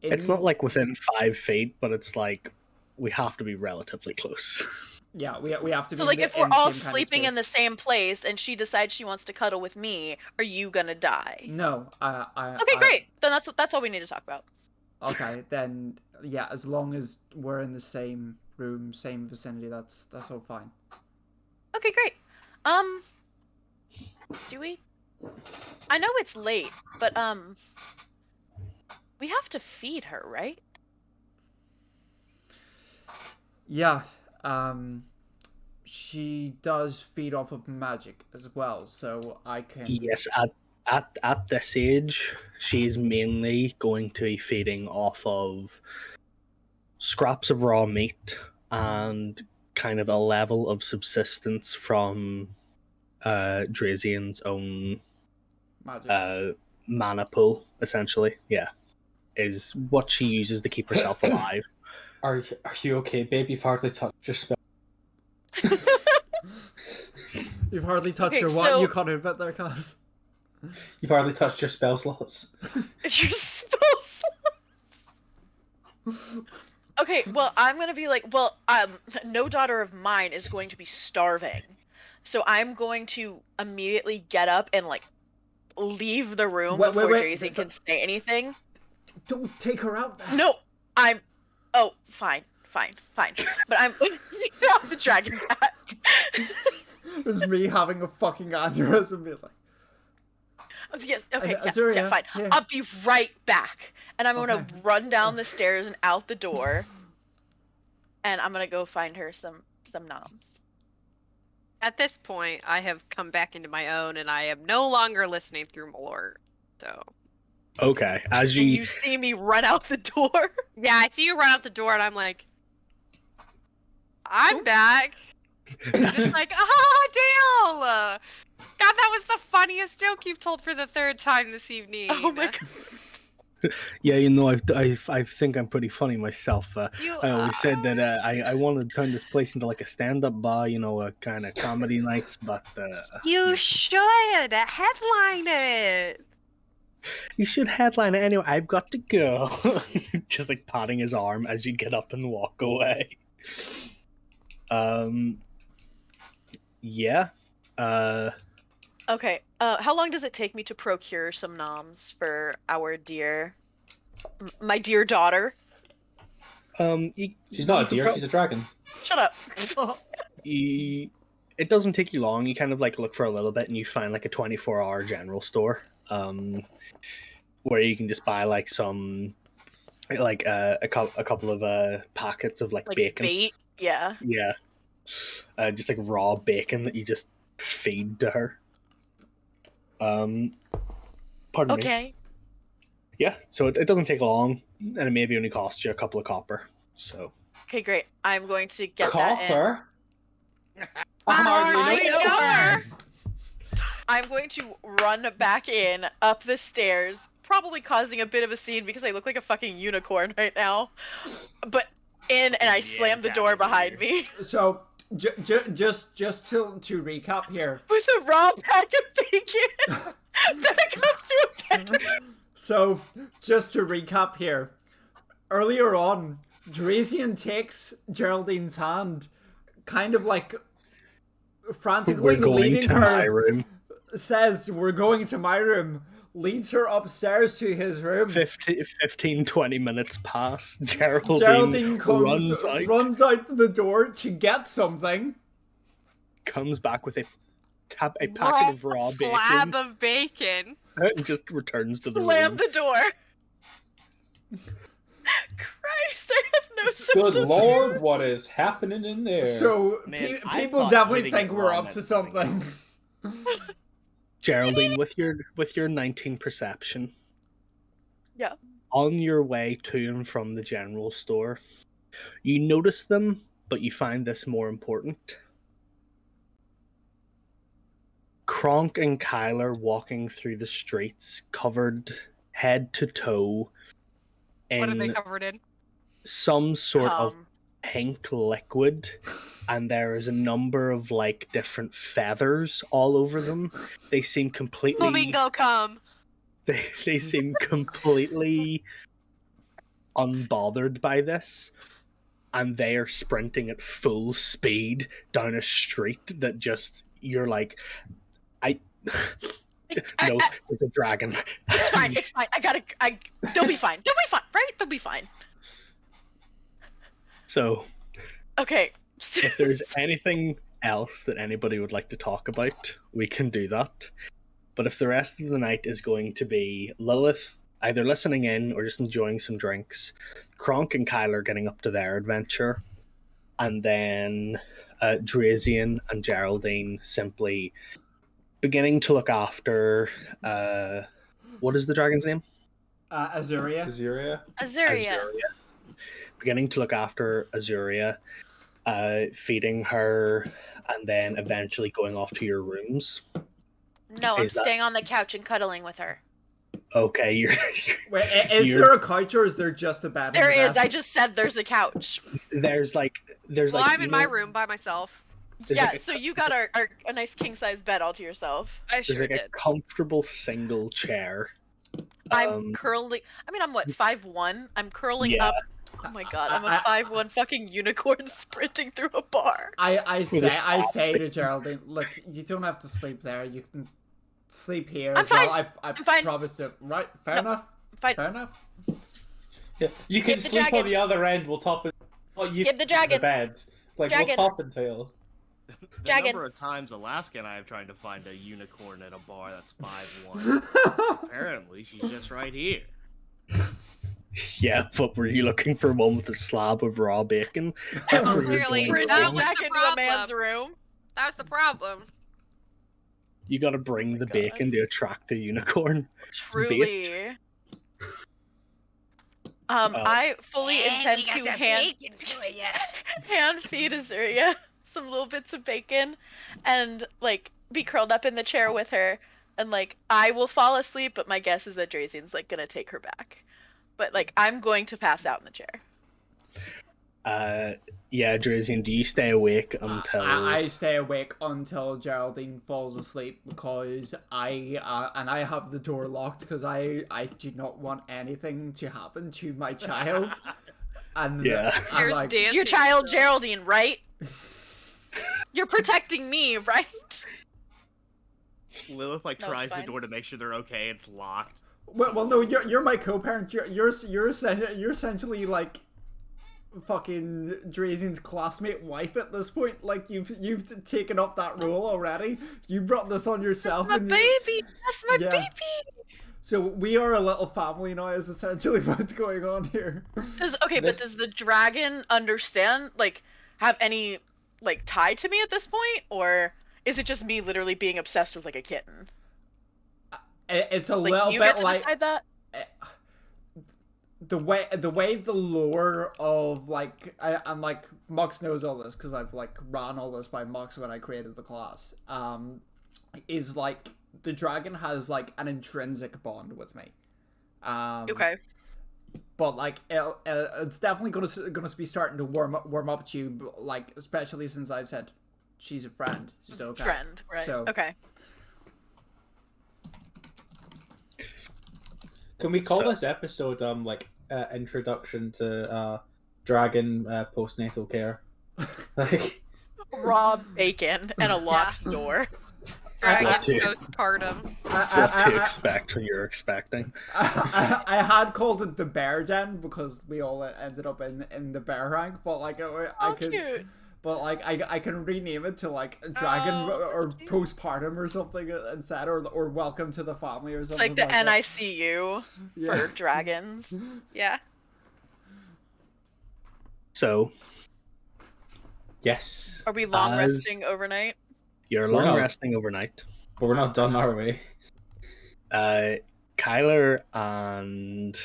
It's not like within 5 feet, but it's like we have to be relatively close. Yeah, we have to be So like in if the, we're in the all same kind of sleeping in the space. same place and she decides she wants to cuddle with me, are you gonna die? No, Okay, great. Then that's all we need to talk about. Okay, then yeah, as long as we're in the same room, same vicinity, that's all fine. Okay, great. Do we? I know it's late, but we have to feed her, right? Yeah, she does feed off of magic as well, so I can. Yes, at this age, she's mainly going to be feeding off of scraps of raw meat and kind of a level of subsistence from Drazian's own Magic. mana pool, essentially. Yeah, is what she uses to keep herself alive. Are you okay, babe? You've hardly touched your spell. You've hardly touched Okay, her. What so- you cut her a bit there, Cos? You've hardly touched your spell slots. You're supposed to. Okay, well, I'm gonna be like, well, no daughter of mine is going to be starving, so I'm going to immediately get up and like leave the room Wait, before wait, Drazen can say anything. Don't take her out there. No, Oh, fine. But I'm off the dragon back. It was me having a fucking aneurysm, being like, Yes, okay, yeah, Azuria, fine. yeah. I'll be right back. And I'm gonna Okay. run down the stairs and out the door. And I'm gonna go find her some noms. At this point, I have come back into my own, and I am no longer listening through Malort. So Okay, as And you you see me run out the door. yeah, I see you run out the door, and I'm like, I'm back. Just like, Dale! God, that was the funniest joke you've told for the third time this evening. Oh my god. yeah, you know, I think I'm pretty funny myself. You I always said that are. I wanted to turn this place into like a stand-up bar, you know, a kind of comedy nights, but You should headline it. you should headline it anyway. I've got to go. Just like patting his arm as you get up and walk away. Yeah. Okay. How long does it take me to procure some noms for our my dear daughter? She's not a deer, she's a dragon. Shut up. It doesn't take you long. You kind of like look for a little bit, and you find like a 24-hour general store, where you can just buy like some, like a couple of packets of like bacon. Bait? Yeah. Yeah. Just like raw bacon that you just feed to her. Pardon me. Okay. Yeah, so it doesn't take long, and it maybe only costs you a couple of copper. So. Okay, great. I'm going to get that in. Copper? I'm going to run back in, up the stairs, probably causing a bit of a scene because I look like a fucking unicorn right now. But in, and I slam the door behind me. So, just to recap here. With a raw pack of bacon that comes to a bed. So, just to recap here. Earlier on, Drazian takes Geraldine's hand, kind of like frantically leading her. My room. Says, "We're going to my room." Leads her upstairs to his room. 15-20 minutes pass. Geraldine runs out to the door to get something. Comes back with a packet of raw bacon. Slab of bacon. And just returns to the Slam room. the door. Christ, I have no Good substance. lord, what is happening in there? So, Man, I people thought definitely reading think it we're wrong up to at the something. Geraldine, with your 19 perception. Yeah. On your way to and from the general store, you notice them, but you find this more important. Kronk and Kyler walking through the streets, covered head to toe in What are they covered in? some sort of pink liquid, and there is a number of like different feathers all over them. They seem completely Flamingo come. they seem completely unbothered by this, and they are sprinting at full speed down a street that just you're like, no, it's a dragon. It's fine. It's fine. They'll be fine. They'll be fine, right? They'll be fine. So, Okay. if there's anything else that anybody would like to talk about, we can do that. But if the rest of the night is going to be Lilith either listening in or just enjoying some drinks, Kronk and Kyler getting up to their adventure, and then Drazian and Geraldine simply beginning to look after what is the dragon's name? Azuria. Azuria. Beginning to look after Azuria, feeding her, and then eventually going off to your rooms. No, I'm Is that- staying on the couch and cuddling with her. Okay, you're Wait, is You're- there a couch or is there just a bed? There in the is. I desk? just said there's a couch. there's Well, I'm in my room by myself. There's Yeah, like a- so you got a nice king size bed all to yourself. I There's sure like did. a comfortable single chair. I'm curling. I mean, I'm what, 5'1"? I'm curling Yeah. up. Oh my god, I'm a 5'1" fucking unicorn sprinting through a bar. I With a say to Geraldine, look, you don't have to sleep there. You can sleep here I'm as well. fine. I I'm fine. promised to. Right, fair No, enough. Fine. Fair enough. Yeah, you can Get the sleep dragon. on the other end. We'll top it. Oh, you Get the in dragon. bed. Like Dragon. we'll top and tail. The Dragon. number of times Alaska and I have tried to find a unicorn at a bar that's 5'1". Apparently, she's just right here. Yeah, but were you looking for one with a slab of raw bacon? That's Oh, where you're clearly. going. That was back the into a man's problem. room. That was the problem. You gotta bring the God. bacon to attract the unicorn. Truly. I fully intend to hand feed Azuria some little bits of bacon and like be curled up in the chair with her, and like I will fall asleep, but my guess is that Drazian's like gonna take her back. But like I'm going to pass out in the chair. Yeah, Drazian, do you stay awake until I stay awake until Geraldine falls asleep because I have the door locked because I do not want anything to happen to my child. And Yeah. I'm Serious like, dancing. Your child still. Geraldine, right? You're protecting me, right? Lilith like No, it's tries the fine. door to make sure they're okay. It's locked. Well, no, you're my co-parent. You're essentially like fucking Drazian's classmate wife at this point. Like you've taken up that role already. You brought this on yourself. My baby. That's my Yeah. baby. So we are a little family now. Is essentially what's going on here. But does the dragon understand? Like, have any like tie to me at this point, or is it just me literally being obsessed with like a kitten? It's a Like, little you bit get to like decide that. the way the lore of like and like Mux knows all this because I've like ran all this by Mux when I created the class. Is like the dragon has like an intrinsic bond with me. Okay. But like it's definitely gonna be starting to warm up to you, like especially since I've said she's a friend. She's okay. Friend, right? So Okay. Can we call So- this episode introduction to dragon postnatal care? Like, Raw bacon and a locked door. Dragon What to- postpartum. What to expect when you're expecting. I had called it the bear den because we all ended up in the bear rank, but like I Oh, could. cute. But like I can rename it to like dragon Oh, or cute. postpartum or something instead, or welcome to the family or It's something like the that. NICU Yeah. for dragons. Yeah. So yes, Are we long As- resting overnight? you're We're long not. resting overnight. but we're not done, are we? Kyler and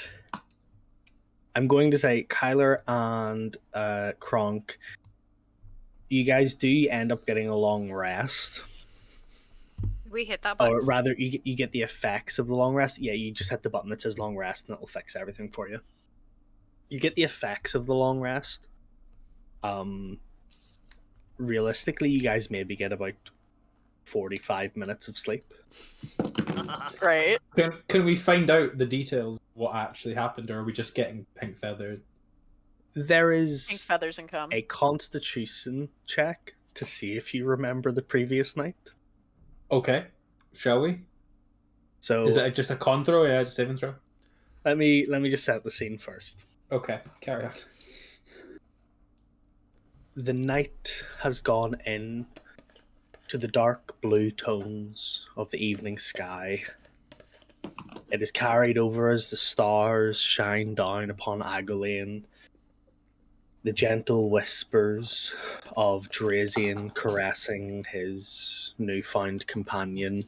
I'm going to say Kyler and Kronk, you guys do end up getting a long rest, We hit that button. or rather, you get the effects of the long rest. Yeah, you just hit the button that says long rest, and it'll fix everything for you. You get the effects of the long rest. Realistically, you guys maybe get about 45 minutes of sleep. Great. Can we find out the details of what actually happened, or are we just getting pink feathered? There Pink is feathers and cum. a constitution check to see if you remember the previous night. Okay, shall we? So Is it just a con throw? Yeah, just saving throw. let me just set the scene first. Okay, carry on. The night has gone in to the dark blue tones of the evening sky. It is carried over as the stars shine down upon Agolane. The gentle whispers of Drazian caressing his newfound companion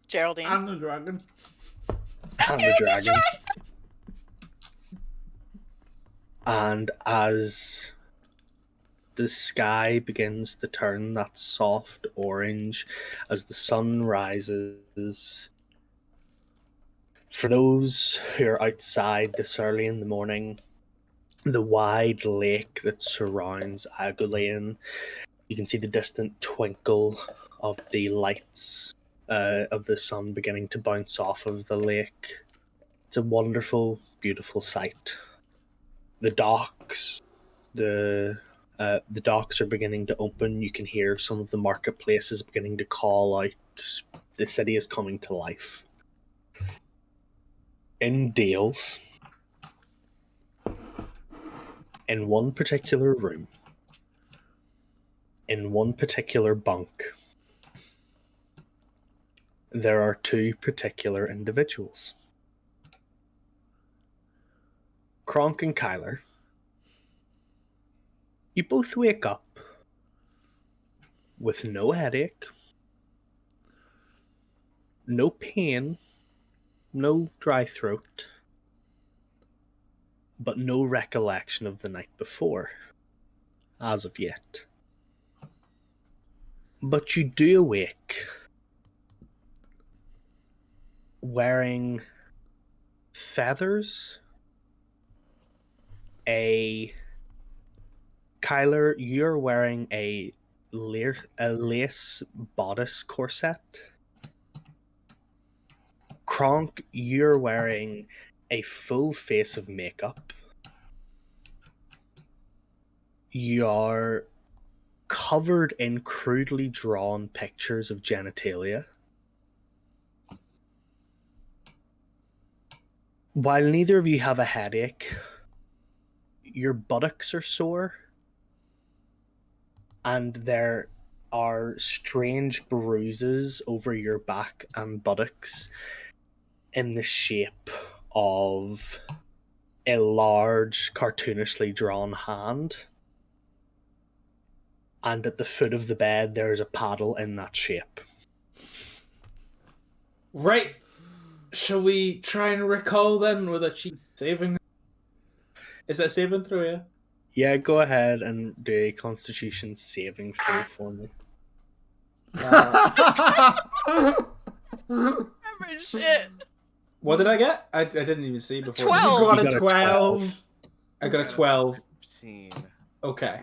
Geraldine. And the dragon. and the dragon. And as the sky begins to turn that soft orange as the sun rises, for those who are outside this early in the morning, the wide lake that surrounds Agolane, you can see the distant twinkle of the lights of the sun beginning to bounce off of the lake. It's a wonderful, beautiful sight. The docks, the docks are beginning to open. You can hear some of the marketplaces beginning to call out. The city is coming to life. In Dales, in one particular room, in one particular bunk, there are two particular individuals. Kronk and Kyler. You both wake up with no headache, no pain, no dry throat, but no recollection of the night before, as of yet. But you do awake wearing feathers, Kyler, you're wearing a lace bodice corset. Kronk, you're wearing a full face of makeup. You're covered in crudely drawn pictures of genitalia. while neither of you have a headache, your buttocks are sore, and there are strange bruises over your back and buttocks in the shape of a large, cartoonishly drawn hand. And at the foot of the bed, there is a paddle in that shape. Right. Shall we try and recall then with a cheat saving? Is that saving throw, yeah? Yeah, go ahead and do a Constitution saving throw for me. Shit. What did I get? I didn't even see before. 12. You got You a got a 12. I got a 12. 15. Okay.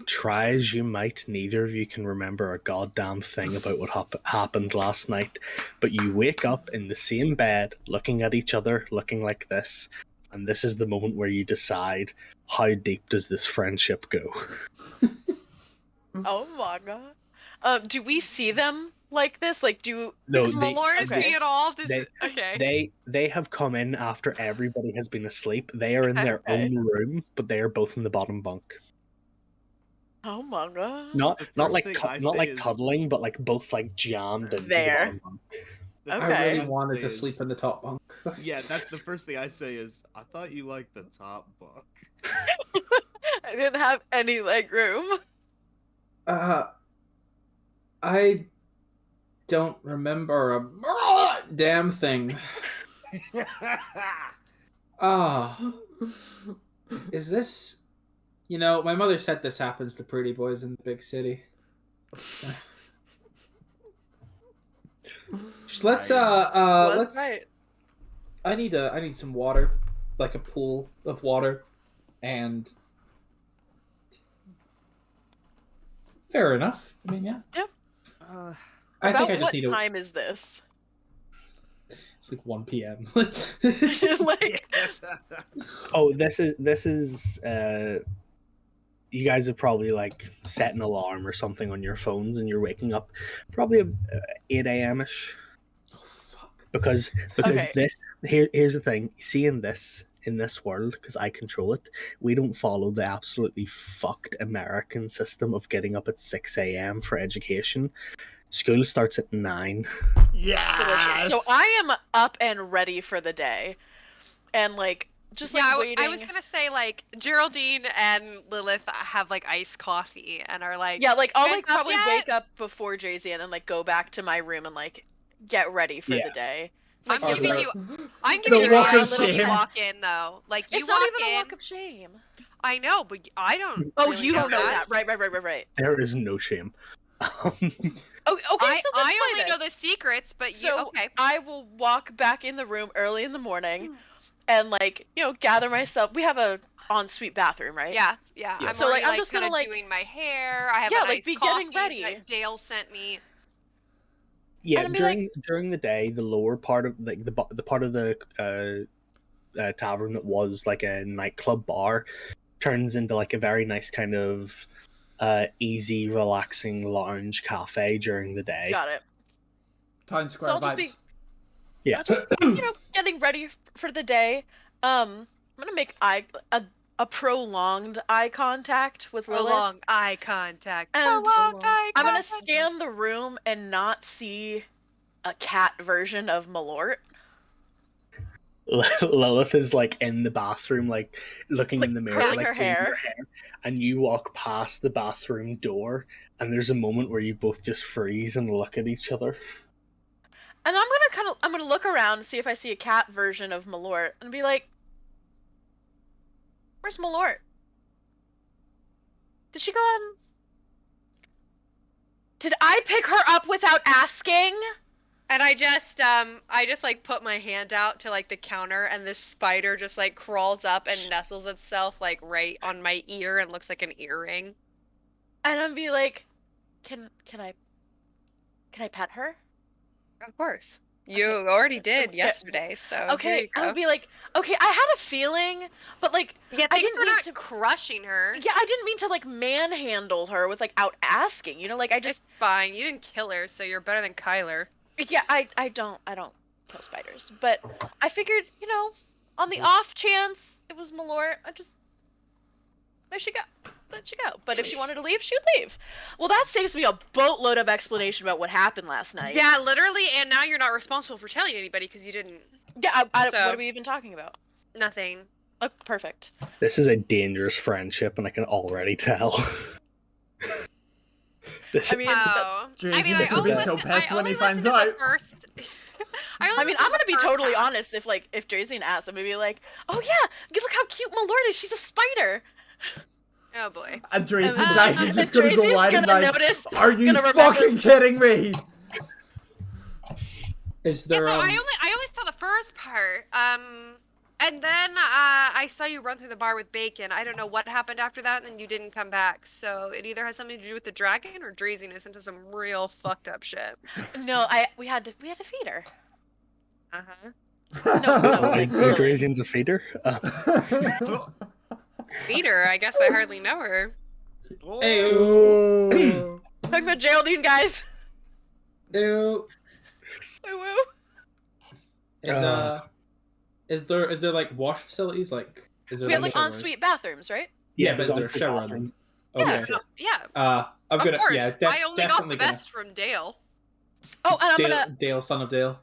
Try as you might, neither of you can remember a goddamn thing about what happened last night, but you wake up in the same bed, looking at each other, looking like this, and this is the moment where you decide, how deep does this friendship go? Oh my god. Do we see them like this? Like, No, Does Malort okay. see it all? they- Okay. They have come in after everybody has been asleep. They are in their Okay. own room, but they are both in the bottom bunk. Oh my god. Not The not first like thing I not say like is- cuddling, but like both like jammed into the There. bottom bunk. The Okay. I first really thing I wanted say to is- sleep in the top bunk. Yeah, that's the first thing I say is, I thought you liked the top bunk. I didn't have any leg room. I don't remember a damn thing. Ah, is this? You know, my mother said this happens to pretty boys in the big city. So- Let's Well, let's. that's right. I need some water, like a pool of water, and fair enough. I mean, yeah. Uh, I About think I just what need a. time is this? It's like 1 p.m. Like, Oh, this is you guys have probably like set an alarm or something on your phones, and you're waking up probably 8 a.m. ish. Oh fuck! Because Okay. this here's the thing. Seeing this in this world, because I control it, we don't follow the absolutely fucked American system of getting up at 6 a.m. for education. School starts at 9. Yes. so I am up and ready for the day, and like just like Yeah, waiting. I was gonna say like Geraldine and Lilith have like iced coffee and are like, Yeah, like I'll "You like guys up probably yet?" wake up before Jay-Z and then like go back to my room and like get ready for Yeah. the day. I'm Like, giving Are you, there- I'm The giving you walk a of little shame. walk in though. Like you it's not walk even in. a walk of shame. I know, but I don't. Oh, really you don't know that. Right. There is no shame. Oh, okay, I, so let's I play only this. know the secrets, but you So okay? I will walk back in the room early in the morning and like, gather myself. We have a ensuite bathroom, right? Yeah. Yeah. I'm So, like, already I'm just kind gonna, of like- doing my hair. I have Yeah, a like, nice be coffee getting ready. that Dale sent me. Yeah, And I'd be like- during the day, the lower part of like the part of the tavern that was like a nightclub bar turns into like a very nice kind of easy, relaxing lounge cafe during the day. Got it. Town So square I'll just vibes. be Yeah. I'll just, getting ready for the day. I'm gonna make a prolonged eye contact with Lilith. Prolonged eye contact. And Prolonged eye I'm gonna contact. scan the room and not see a cat version of Malort. Lilith is like in the bathroom, like looking Like, in the mirror, curling like her doing hair. and you walk past the bathroom door, and there's a moment where you both just freeze and look at each other. And I'm gonna look around and see if I see a cat version of Malort and be like, "Where's Malort? Did she go on? Did I pick her up without asking?" And I just like put my hand out to like the counter, and this spider just like crawls up and nestles itself like right on my ear and looks like an earring. And I'm be like, "Can I pet her?" Of course. You already did Okay. yesterday, so here Okay, you I go. would be like, "Okay, I had a feeling, but like, Yeah, I thanks didn't for mean not to." crushing her. Yeah, I didn't mean to like manhandle her with like out asking. Like I just It's fine. You didn't kill her, so you're better than Kyler. yeah, I don't kill spiders. But I figured, on the off chance it was Malort, there she go. Let she go. But if she wanted to leave, she'd leave. Well, that saves me a boatload of explanation about what happened last night. Yeah, literally, and now you're not responsible for telling anybody because you didn't. Yeah, So- what are we even talking about? Nothing. Oh, perfect. This is a dangerous friendship, and I can already tell. I mean, Oh. Drazen I mean, I will only be so listened, pissed I when only he finds listened to the out. first. I'm gonna be totally honest. If Drazen asks, I'm gonna be like, "Oh yeah, look how cute Malort is. She's a spider." Oh boy. And Drazen's And actually just gonna go Drazen's wide and gonna like, notice, are you gonna remember- fucking kidding me? Is Yeah, there? so I only saw the first part. And then I saw you run through the bar with Bacon. I don't know what happened after that, and then you didn't come back. So it either has something to do with the dragon or Drazen us into some real fucked up shit. No, we had to feed her. Uh-huh. No, Is really. Drazen's a feeder? Beat her. I guess I hardly know her. Hey, Oh. Talking about Geraldine, guys. ew. Woo woo. Is there like wash facilities? Like, is there We have like like showers? ensuite bathrooms, right? Yeah, but is there's there a ensuite shower? bathroom. Okay. Yeah. So, yeah. I'm Of gonna. course. Yeah, I only got definitely the best from Dale. Oh, and I'm Dale, gonna. Dale, son of Dale.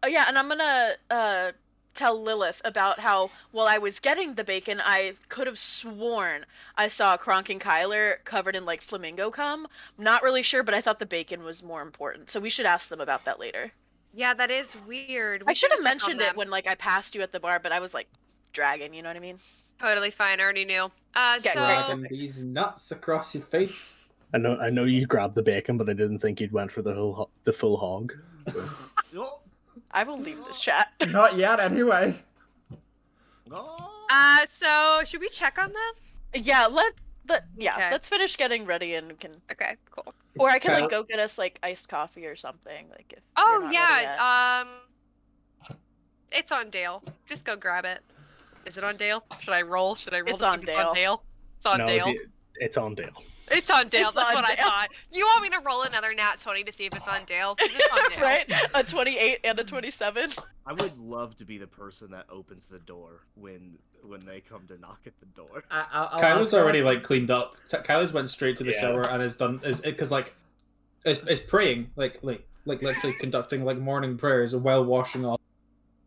Oh yeah, and I'm gonna tell Lilith about how while I was getting the bacon, I could have sworn I saw Kronk and Kyler covered in like flamingo cum. I'm not really sure, but I thought the bacon was more important. So we should ask them about that later. Yeah, that is weird. We I should have should've checked on mentioned it them. when like I passed you at the bar, but I was like dragging, you know what I mean? Totally fine. I already knew. Yeah, So Dragging these nuts across your face. I know you grabbed the bacon, but I didn't think you'd went for the full hog. Oh, I will leave this chat. Not yet, anyway. oh. so should we check on them? Yeah, Okay. let's finish getting ready and we can, Okay, cool. or I can Kyler- like go get us like iced coffee or something. Like if Oh you're not ready yet. yeah, it's on Dale. Just go grab it. Is it on Dale? Should I roll? Should I roll It's to see on if it's on Dale. Dale? It's on No, Dale. it's on Dale. It's on Dale. It's That's on what I Dale. thought. You want me to roll another nat 20 to see if it's on Dale? 'Cause it's on Dale. Right? A 28 and a 27. I would love to be the person that opens the door when they come to knock at the door. I'll Kyler's ask her. already like cleaned up. Kyler's went straight to the Yeah. shower and is done. Is because like, is praying like literally conducting like morning prayers while washing off.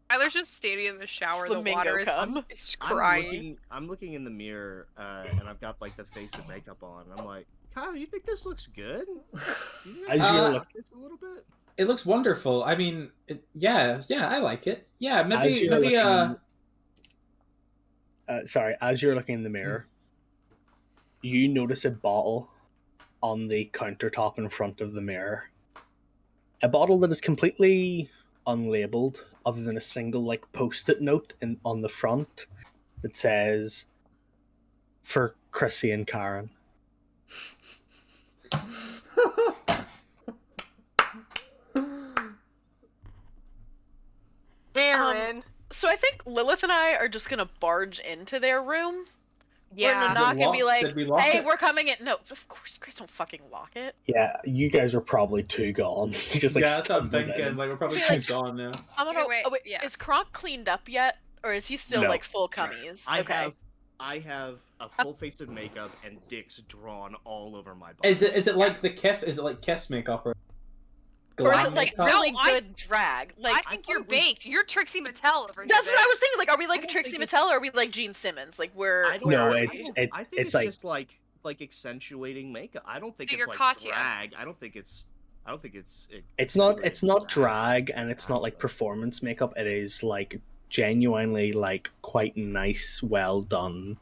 Tyler's just standing in the shower. Flamingo the water cum. is crying. I'm looking in the mirror, and I've got like the face and makeup on. I'm like, Kyle, you think this looks good? You As think you're I look- like this a little bit? It looks wonderful. I mean, yeah, I like it. Yeah, As maybe you're looking- maybe as you're looking in the mirror, you notice a bottle on the countertop in front of the mirror. A bottle that is completely unlabeled, other than a single like post-it note on the front that says, "For Chrissy and Karen." Aaron. So I think Lilith and I are just gonna barge into their room. Yeah. We're gonna Is it knock and be locked? like, Did we lock "Hey, it? we're coming in." No, of course, Grace, don't fucking lock it. Yeah, you guys are probably too gone. You just like yeah, that's what I'm stumbled thinking. in. Like we're probably Feel too like- gone now. I'm gonna. Okay, wait, oh, wait, yeah. is Kronk cleaned up yet, or is he still No. like full cummies? Okay. I have a full face of makeup and dicks drawn all over my body. Is it like the kiss? Is it like kiss makeup or? Or is glam it like makeup? really No, I- good drag? Like I think thought you're it was- baked. You're Trixie Mattel over here. that's what I bitch. was thinking. Like, are we I like don't Trixie think Mattel, or are we like Gene Simmons? Like, where? I don't No, know. it's- I think it's it's like- just like accentuating makeup. I don't think So it's you're like Katya. drag. I don't think it's. It's not drag, and it's not like performance makeup. It is like genuinely like quite nice, well done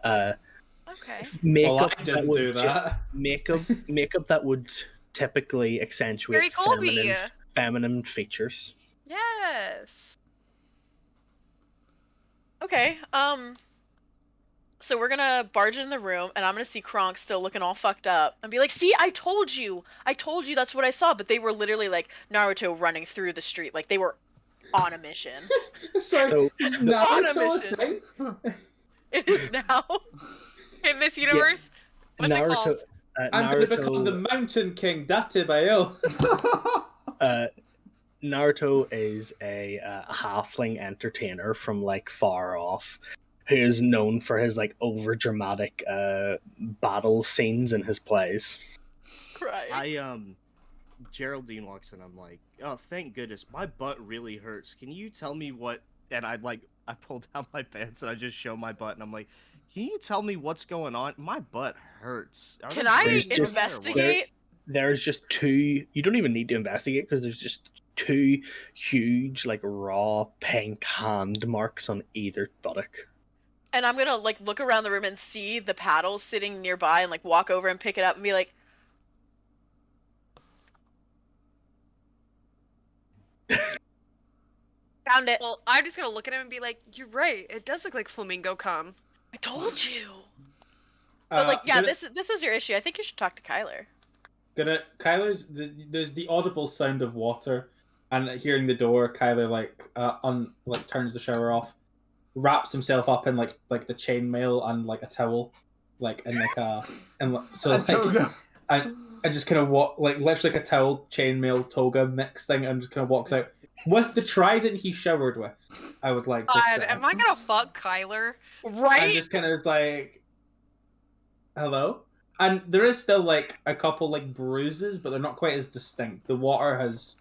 Okay. makeup. Well, I didn't would do that. makeup that would typically accentuate Very Colby. feminine features. Yes. Okay. So we're gonna barge in the room, and I'm gonna see Kronk still looking all fucked up, and be like, "See, I told you that's what I saw." But they were literally like Naruto running through the street, like they were on a mission. Sorry, So it's not On a so mission. thing. It is now. In this universe, what's it called? I'm going to become Naruto, the Mountain King, Date Bayo. Naruto is a halfling entertainer from like far off, who is known for his like over dramatic battle scenes in his plays. Crying. Geraldine walks in. I'm like, oh, thank goodness, my butt really hurts. Can you tell me what? And I pull down my pants and I just show my butt and I'm like, can you tell me what's going on? My butt hurts. Can I There's just- investigate? There's just two. You don't even need to investigate because there's just two huge like raw pink hand marks on either buttock. And I'm gonna like look around the room and see the paddle sitting nearby and like walk over and pick it up and be like, found it. Well, I'm just gonna look at him and be like, "You're right. It does look like flamingo cum." I told you. But like, yeah, Gonna- this was your issue. I think you should talk to Kyler. There's the audible sound of water, and hearing the door, Kyler turns the shower off, wraps himself up in like the chainmail and like a towel, like in like a and so A like toga. and just kind of walk like literally like a towel chainmail toga mix thing, and just kind of walks out with the trident he showered with. I would like. God, am I gonna fuck Kyler? Right? And just kind of is like, hello. And there is still like a couple like bruises, but they're not quite as distinct. The water has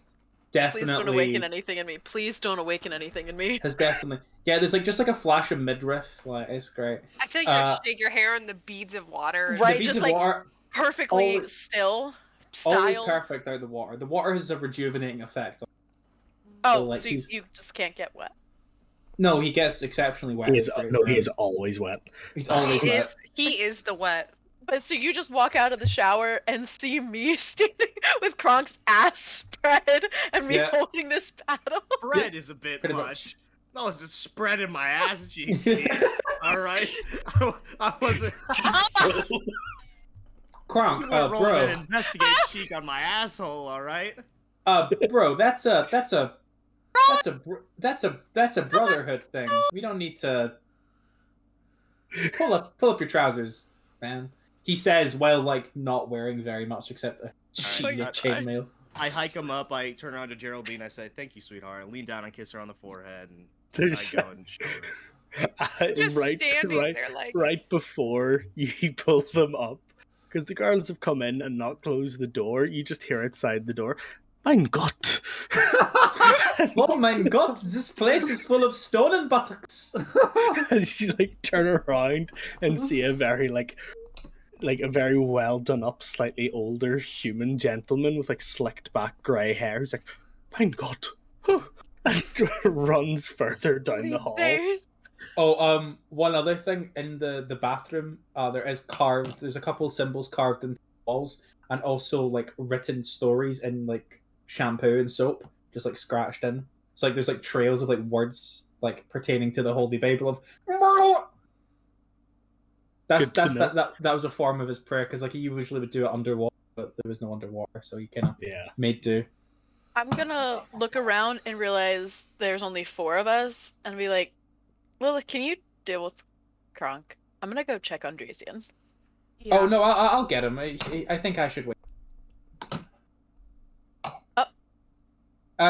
Please don't definitely awaken anything in me. Please don't awaken anything in me. yeah. There's like just like a flash of midriff. Like it's great. I feel like you're gonna shake your hair in the beads of water. Right, The beads just of like water perfectly always- still always style. perfect out of the water. The water has a rejuvenating effect. Oh, so, like, so he's- you just can't get wet. No, he gets exceptionally wet. He is It's great no, for he him. is always wet. He's always wet. He is the wet. But so you just walk out of the shower and see me standing with Kronk's ass spread and me Yeah. holding this paddle. Spread is a bit Pretty much. much. No, it's just spreading my ass cheeks. All right, I wasn't. Kronk, You weren't rolling bro, an investigate cheek on my asshole. All right. bro, that's a brotherhood thing. We don't need to pull up your trousers, man. He says while like not wearing very much except a sheet of chainmail. I hike him up. I turn around to Geraldine. I say, "Thank you, sweetheart." I lean down and kiss her on the forehead, and There's I go and show her. Just standing there like. right before you pull them up, because the girls have come in and not closed the door. You just hear outside the door, "Mein Gott!" Oh my god, this place is full of stolen buttocks. And you like turn around and see a very a very well done up, slightly older human gentleman with like slicked back grey hair. He's like, "Mein Gott!" and runs further down the hall. There's- Oh, one other thing in the bathroom, there's a couple symbols carved into the walls, and also like written stories in like shampoo and soap, just like scratched in. So like there's like trails of like words like pertaining to the Holy Bible of. Good to know. That was a form of his prayer because like he usually would do it underwater, but there was no underwater, so he kind of Yeah. made do. I'm gonna look around and realize there's only 4 of us and be like, Lilith, can you deal with Kronk? I'm gonna go check on Drazian. Yeah. Oh no, I'll get him. I think I should wait.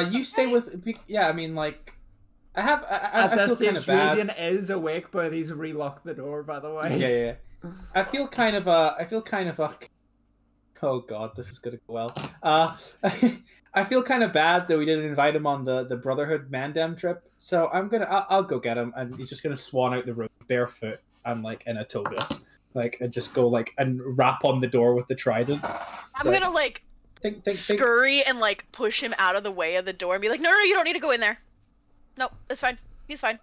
You stay with. Yeah, I mean, like, I have. At I this feel kind stage, of bad. Drazian is awake, but he's relocked the door, by the way. Yeah. I feel kind of. Oh god, this is gonna go well. I feel kind of bad that we didn't invite him on the Brotherhood Mandem trip. So I'll go get him, and he's just gonna swan out the road barefoot and like in a toga, like and just go like and rap on the door with the trident. I'm So, gonna like think. scurry and like push him out of the way of the door and be like, no, you don't need to go in there. No, it's fine. He's fine.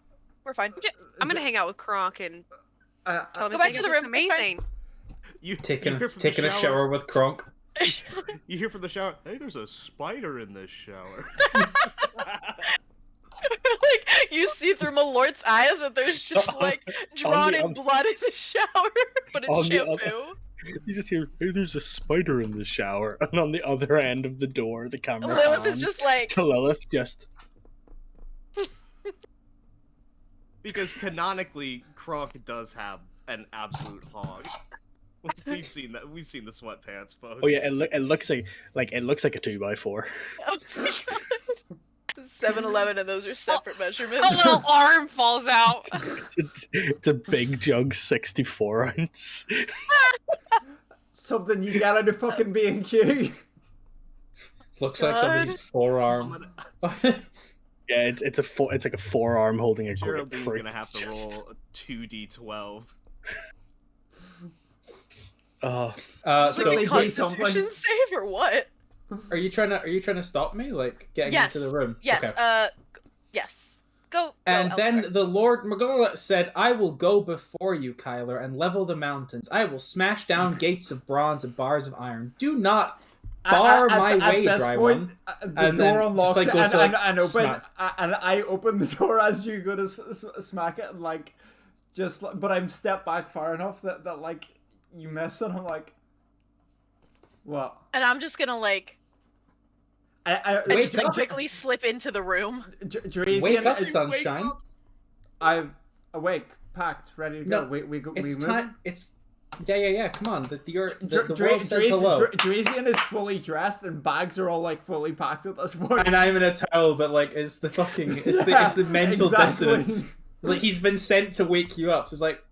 We're fine. I'm gonna hang out with Kronk and tell him Go back his to makeup the looks room, it's fine. amazing. You Taking you hear from the a shower with Kronk. You hear from the shower. Hey, there's a spider in this shower. Like you see through Malort's eyes that there's just like drawn in blood in the shower, but it's on the other- shampoo. You just hear, "Hey, there's a spider in the shower," and on the other end of the door, the camera Lilith pans is just like, to Lilith, just Because canonically, Kronk does have an absolute hog. We've seen that. We've seen the sweatpants, folks. oh yeah, it looks like it looks like a 2x4. oh my god. 7-Eleven, and those are separate measurements. A little arm falls out. It's a big jug, 64 ounce. Something you get out of fucking B&Q. Looks like somebody's forearm. Yeah, it's like a forearm holding a Geraldine's grapefruit. gonna have to Just- roll 2d12. Oh, So so they do something. Constitution save or what? are you trying to stop me, like getting Yes. into the room? Yes. Okay. Yes. Go. And then elsewhere. the Lord Morgullet said, "I will go before you, Kyler, and level the mountains. I will smash down gates of bronze and bars of iron. Do not bar my way, this Dry point, One." the And then door just, unlocks like, goes and, to, like, and open, smack. and I open the door as you go to smack it, and like, just like, but I'm stepped back far enough that like you miss, and I'm like, what? And I'm just gonna like I Wait, just up. quickly slip into the room. Drazian, Wake up, is- sunshine! I'm awake, packed, ready to go. No, we go. It's we time. move. It's yeah. Come on, the world Drazian says hello. is fully dressed, and bags are all like fully packed at this point. And I'm in a towel, but like, it's the fucking, it's the mental exactly. dissonance. It's like he's been sent to wake you up. So it's like,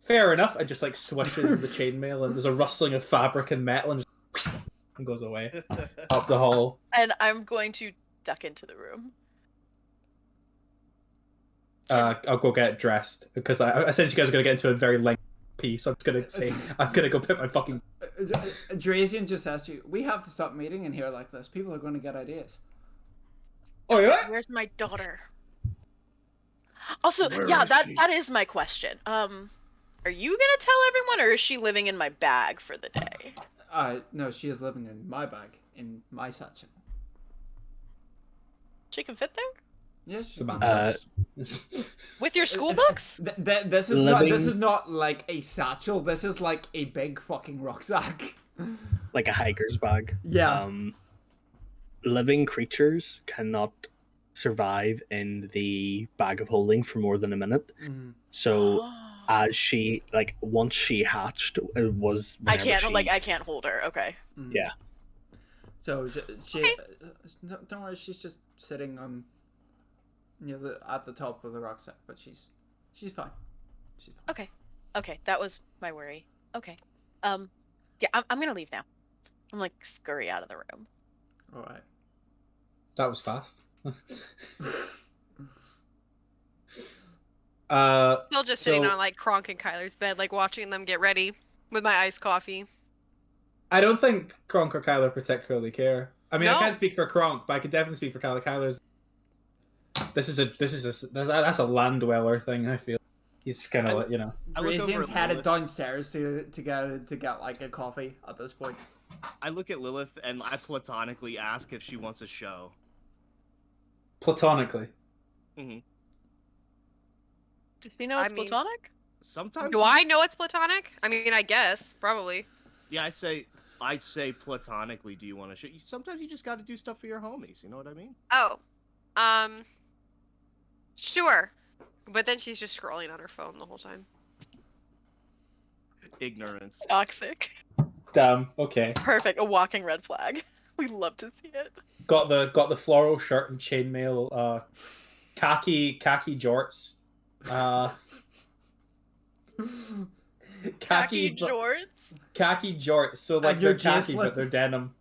fair enough. And just like swishes the chainmail, and there's a rustling of fabric and metal, and just and goes away up the hall. And I'm going to duck into the room. I'll go get dressed because I essentially you guys are gonna get into a very lengthy piece. So I'm just gonna say I'm gonna go put my fucking. Drazian just asked you, we have to stop meeting in here like this. People are going to get ideas. Oh yeah. Where's my daughter? Also, Where yeah, is that she? that is my question. Are you gonna tell everyone, or is she living in my bag for the day? No, she is living in my bag, in my satchel. She can fit there Yes, she Samantha. with your school books. This is not like a satchel. This is like a big fucking rucksack. like a hiker's bag. Yeah. Living creatures cannot survive in the bag of holding for more than a minute. Mhm. So as she once she hatched, it was I whenever can't she- I can't hold her. Okay. Yeah. So she Okay. no, don't worry. She's just sitting on at the top of the rucksack, but she's fine. She's fine. Okay. Okay. That was my worry. Okay. Yeah, I'm gonna leave now. I'm like scurry out of the room. All right. That was fast. Still just sitting So- on like Kronk and Kyler's bed, like watching them get ready with my iced coffee. I don't think Kronk or Kyler particularly care. I mean, I No. can't speak for Kronk, but I could definitely speak for Kyler. Kyler's. That's a land dweller thing. I feel he's kind of I look over Drazian's at headed Lilith. downstairs to get like a coffee at this point. I look at Lilith and I platonically ask if she wants a show. platonically. Does she know I it's mean- platonic? Sometimes. Do I know it's platonic? I mean, I guess probably. Yeah, I say platonically. Do you want to show? Sometimes you just got to do stuff for your homies. You know what I mean? Oh, sure. But then she's just scrolling on her phone the whole time. Ignorance. Toxic. Damn. Okay. Perfect. A walking red flag. We love to see it. Got the floral shirt and chainmail. Khaki jorts. Khaki Khaki jorts. So like And your they're khaki, but jacelets. they're denim.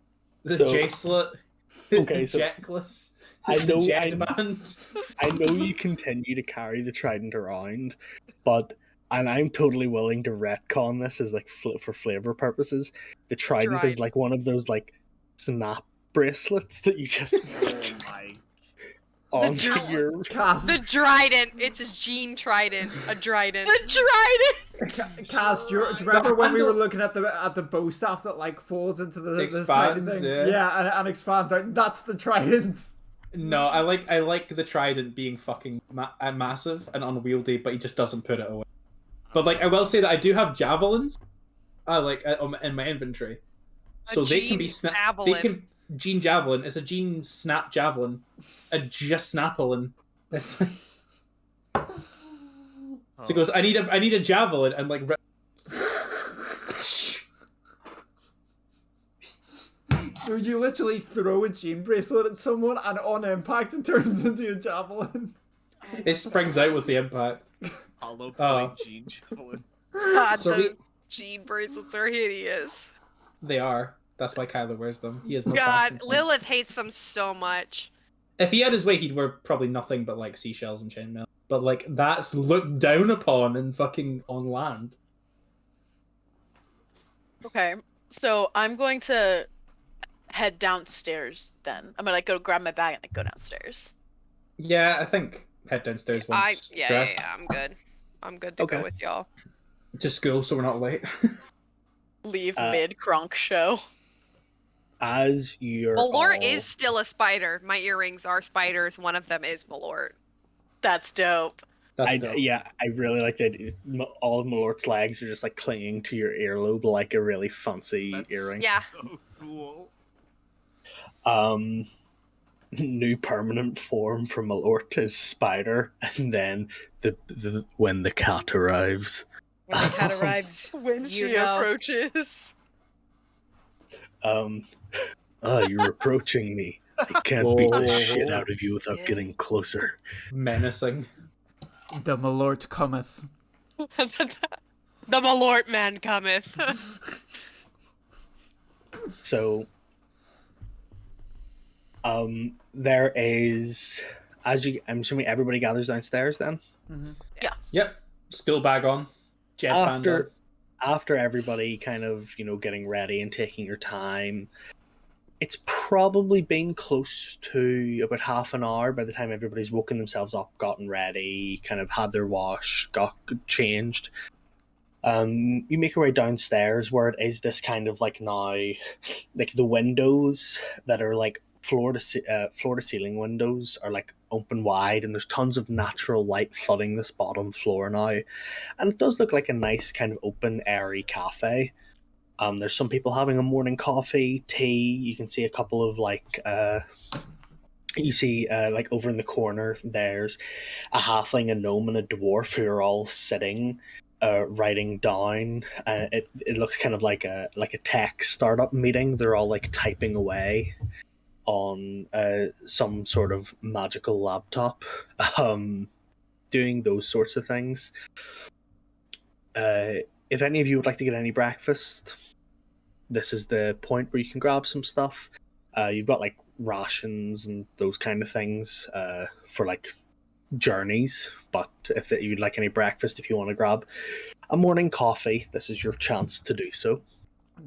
The So- jacelet. Okay, so- Jackless. I know- Jet band. I know you continue to carry the trident around, and I'm totally willing to retcon this as like for flavor purposes. The trident is Trident. like one of those like snap bracelets that you just Oh my. onto trident. your. Cass, The Trident. It's a Gene Trident. A Trident. The trident. Cass, do you remember when we were looking at the bow staff that like folds into this tiny Expands, thing? yeah. and expands out. That's the trident. No, I like the trident being fucking massive and unwieldy, but he just doesn't put it away. But like, I will say that I do have javelins, in my inventory, so they can be Gene snap. They Javelin. can Gene javelin. It's a Gene snap javelin, a just snappelin. It's like, so he goes, I need a javelin, and like. You literally throw a gene bracelet at someone, and on impact, it turns into a javelin. It springs out with the impact. Hollow Oh. point gene javelin. God, So those gene bracelets are hideous. They are. That's why Kyler wears them. He has no God, fashion sense. Lilith hates them so much. If he had his way, he'd wear probably nothing but like seashells and chainmail. But like that's looked down upon in fucking on land. Okay, so I'm going to head downstairs then. I'm gonna like go grab my bag and like go downstairs. Yeah, I think head downstairs once dressed I'm good. I'm good to Okay. go with y'all. to school so we're not late. Leave Uh, mid Kronk show. As you're Malort all- is still a spider. My earrings are spiders. One of them is Malort. That's dope. That's dope. Yeah, I really like that. All of Malort's legs are just like clinging to your earlobe like a really fancy That's earring. Yeah. so cool. New permanent form for Malort is spider, and then the when the cat arrives. When the cat arrives. When You she know. approaches. You're approaching me. I can't beat the Whoa. shit out of you without getting closer. Menacing. The Malort cometh. The Malort man cometh. So, there is, I'm assuming everybody gathers downstairs then? Yep. School bag on. Jet After everybody kind of, getting ready and taking your time, it's probably been close to about half an hour by the time everybody's woken themselves up, gotten ready, kind of had their wash, got changed. You make your way downstairs where it is this kind of like now, like the windows that are like floor to ceiling windows are like open wide, and there's tons of natural light flooding this bottom floor now, and it does look like a nice kind of open airy cafe. There's some people having a morning coffee, tea. You can see a couple of like like over in the corner there's a halfling, a gnome, and a dwarf who are all sitting writing down. It looks kind of like a tech startup meeting. They're all like typing away on some sort of magical laptop, doing those sorts of things. If any of you would like to get any breakfast, this is the point where you can grab some stuff. You've got like rations and those kind of things for like journeys, but if you'd like any breakfast, if you want to grab a morning coffee, this is your chance to do so.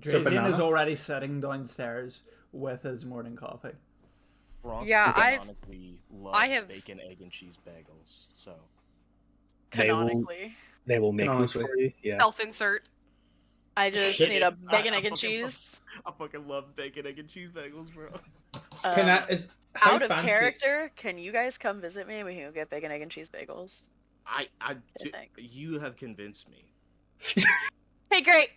So Drazian banana? is already sitting downstairs with his morning coffee. Bronk Yeah, canonically loves I have- bacon, egg, and cheese bagels. So They will- Canonically. They will make those Canonically. for you. Yeah. Self-insert. I just Shit, need a it's- bacon, I egg, and fucking love- cheese. I fucking love bacon, egg, and cheese bagels, bro. Can I, is how Out of fancy- character, can you guys come visit me and we can get bacon, egg, and cheese bagels? Thanks. You have convinced me. Hey, great!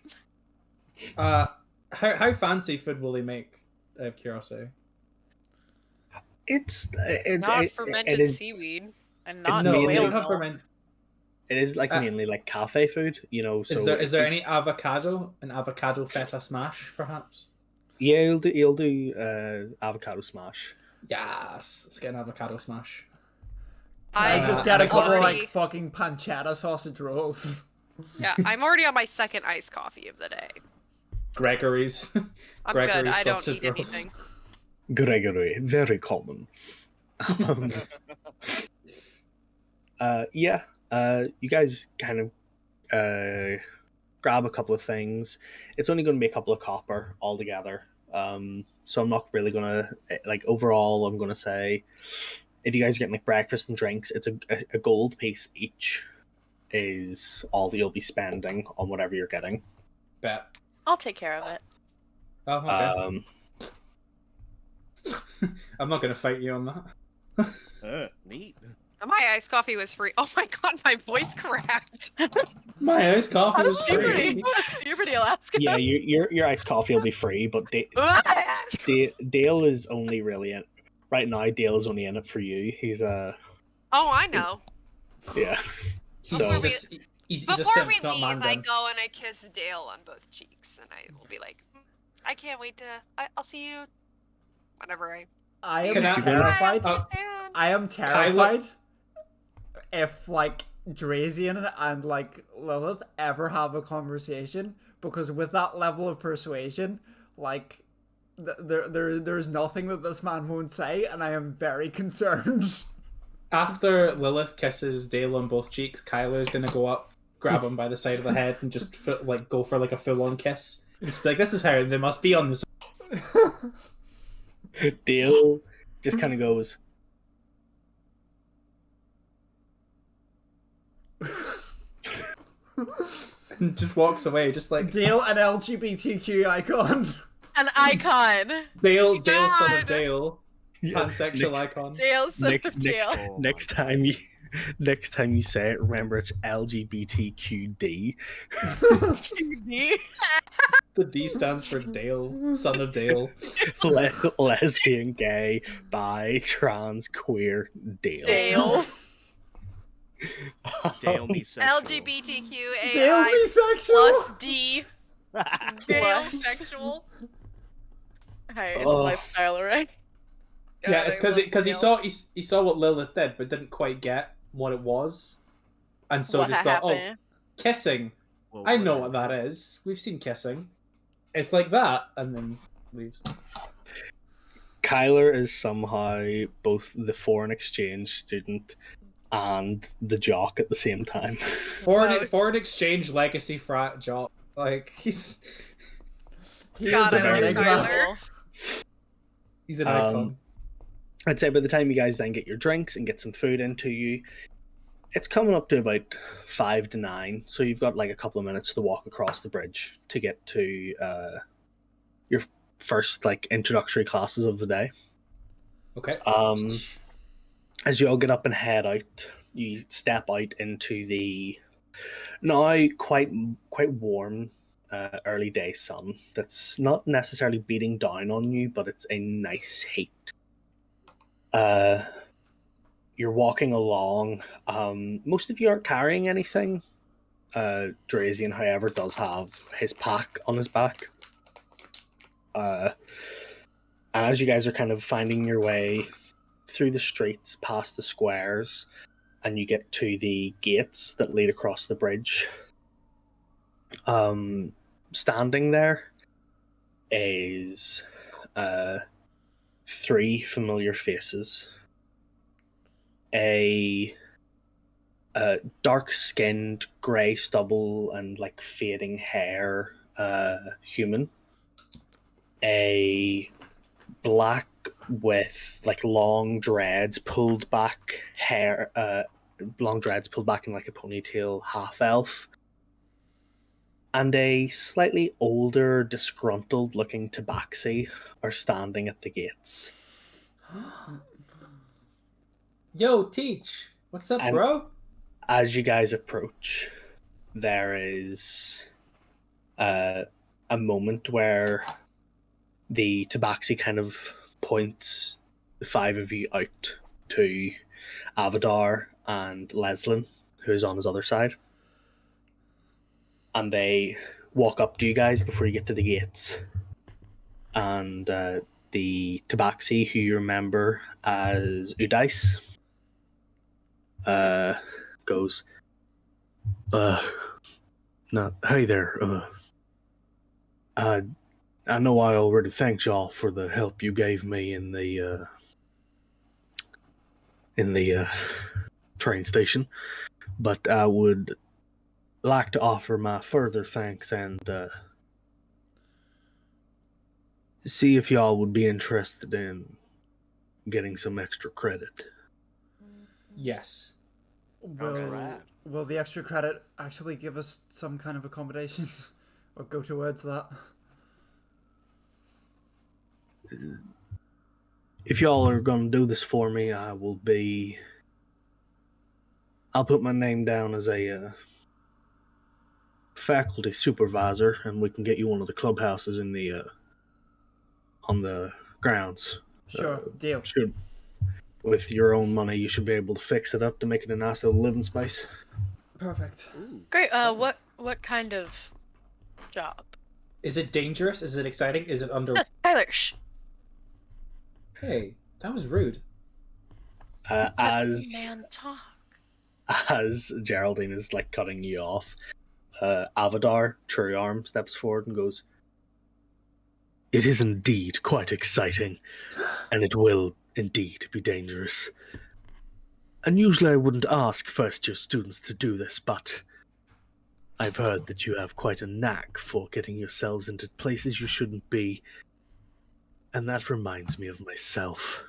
How fancy food will he make? I have curiosity. It's Not it fermented is, seaweed. And It's not No, mainly- we whale don't have milk. ferment. It is like Uh, mainly like cafe food, So Is there any avocado? An avocado feta smash, perhaps? Yeah, you'll do avocado smash. Yes, let's get an avocado smash. I Uh, just get a I'm couple of already- like fucking pancetta sausage rolls. Yeah, I'm already on my second iced coffee of the day. Gregory's. I'm good. Gregory's I don't sausage need rolls. anything. Gregory, very common. You guys kind of grab a couple of things. It's only going to be a couple of copper altogether. So I'm not really going to, like, overall, I'm going to say, if you guys are getting like breakfast and drinks, it's a gold piece each is all that you'll be spending on whatever you're getting. Bet. I'll take care of it. Oh, okay. I'm not going to fight you on that. Neat. My iced coffee was free. Oh my god, my voice cracked. My iced coffee was Puberty. free. Puberty, Alaska. Yeah, your iced coffee will be free, but Dale is only really in right now. Dale is only in it for you. He's Oh, I know. yeah. He's, So- he's a Before simp, we not leave, I Mandan. go and I kiss Dale on both cheeks, and I will be like, I can't wait to. I'll see you whenever I I Can am I- terrified. understand. I am terrified if like Drazian and like Lilith ever have a conversation, because with that level of persuasion, like there's nothing that this man won't say, and I am very concerned. After Lilith kisses Dale on both cheeks, Kyler's gonna go up, grab him by the side of the head, and just go for like a full-on kiss. Just like, this is how they must be on this. Dale just kind of goes, And just walks away, just like Dale, an LGBTQ icon. An icon. Dale, son God. of Dale, pansexual icon. Dale, son next, of Dale. Oh next my time you next time you say it, remember it's LGBTQD. The D stands for Dale, son of Dale. Lesbian, gay, bi, trans, queer, Dale. Dale. Dale bisexual. LGBTQAI Dale bisexual. plus D. Dale What? sexual. Hey, it's Oh. a lifestyle, right? Yeah, God, it's I love because he Dale. saw what Lilith did, but didn't quite get what it was, and so What just thought, oh, happened? kissing. Well, I know what whatever. that is. We've seen kissing. It's like that, and then leaves. Kyler is somehow both the foreign exchange student and the jock at the same time. Foreign exchange legacy frat job. Like he's He God, is I an love enigma. Kyler. he's an icon. I'd say by the time you guys then get your drinks and get some food into you, it's coming up to about 5 to 9. So you've got like a couple of minutes to walk across the bridge to get to your first like introductory classes of the day. Okay. As you all get up and head out, you step out into the now quite warm early day sun that's not necessarily beating down on you, but it's a nice heat. You're walking along. Most of you aren't carrying anything. Drazian, however, does have his pack on his back. And as you guys are kind of finding your way through the streets, past the squares, and you get to the gates that lead across the bridge, standing there is 3 familiar faces. A dark-skinned, grey stubble and like fading hair human. A black with like long dreads pulled back hair, long dreads pulled back in like a ponytail half elf. And a slightly older, disgruntled looking tabaxi are standing at the gates. Yo, Teach. What's up, And- bro? As you guys approach, there is a moment where the tabaxi kind of points the 5 of you out to Avadar and Leslin, who is on his other side. And they walk up to you guys before you get to the gates. And the tabaxi, who you remember as Udice, goes, no, hey there, I know I already thanked y'all for the help you gave me in the train station, but I would like to offer my further thanks and see if y'all would be interested in getting some extra credit. Yes. Alright. Will the extra credit actually give us some kind of accommodation or go towards that? If y'all are going to do this for me, I'll put my name down as a faculty supervisor, and we can get you one of the clubhouses in the on the grounds. Sure, deal. Should, with your own money, you should be able to fix it up to make it a nice little living space. Perfect. Great. What kind of job? Is it dangerous? Is it exciting? Is it under? Tyler, shh. Hey, that was rude. As Man, talk. as Geraldine is like cutting you off, Avadar, True Arm, steps forward and goes, "It is indeed quite exciting, and it will indeed be dangerous. And usually I wouldn't ask first-year students to do this, but I've heard that you have quite a knack for getting yourselves into places you shouldn't be, and that reminds me of myself."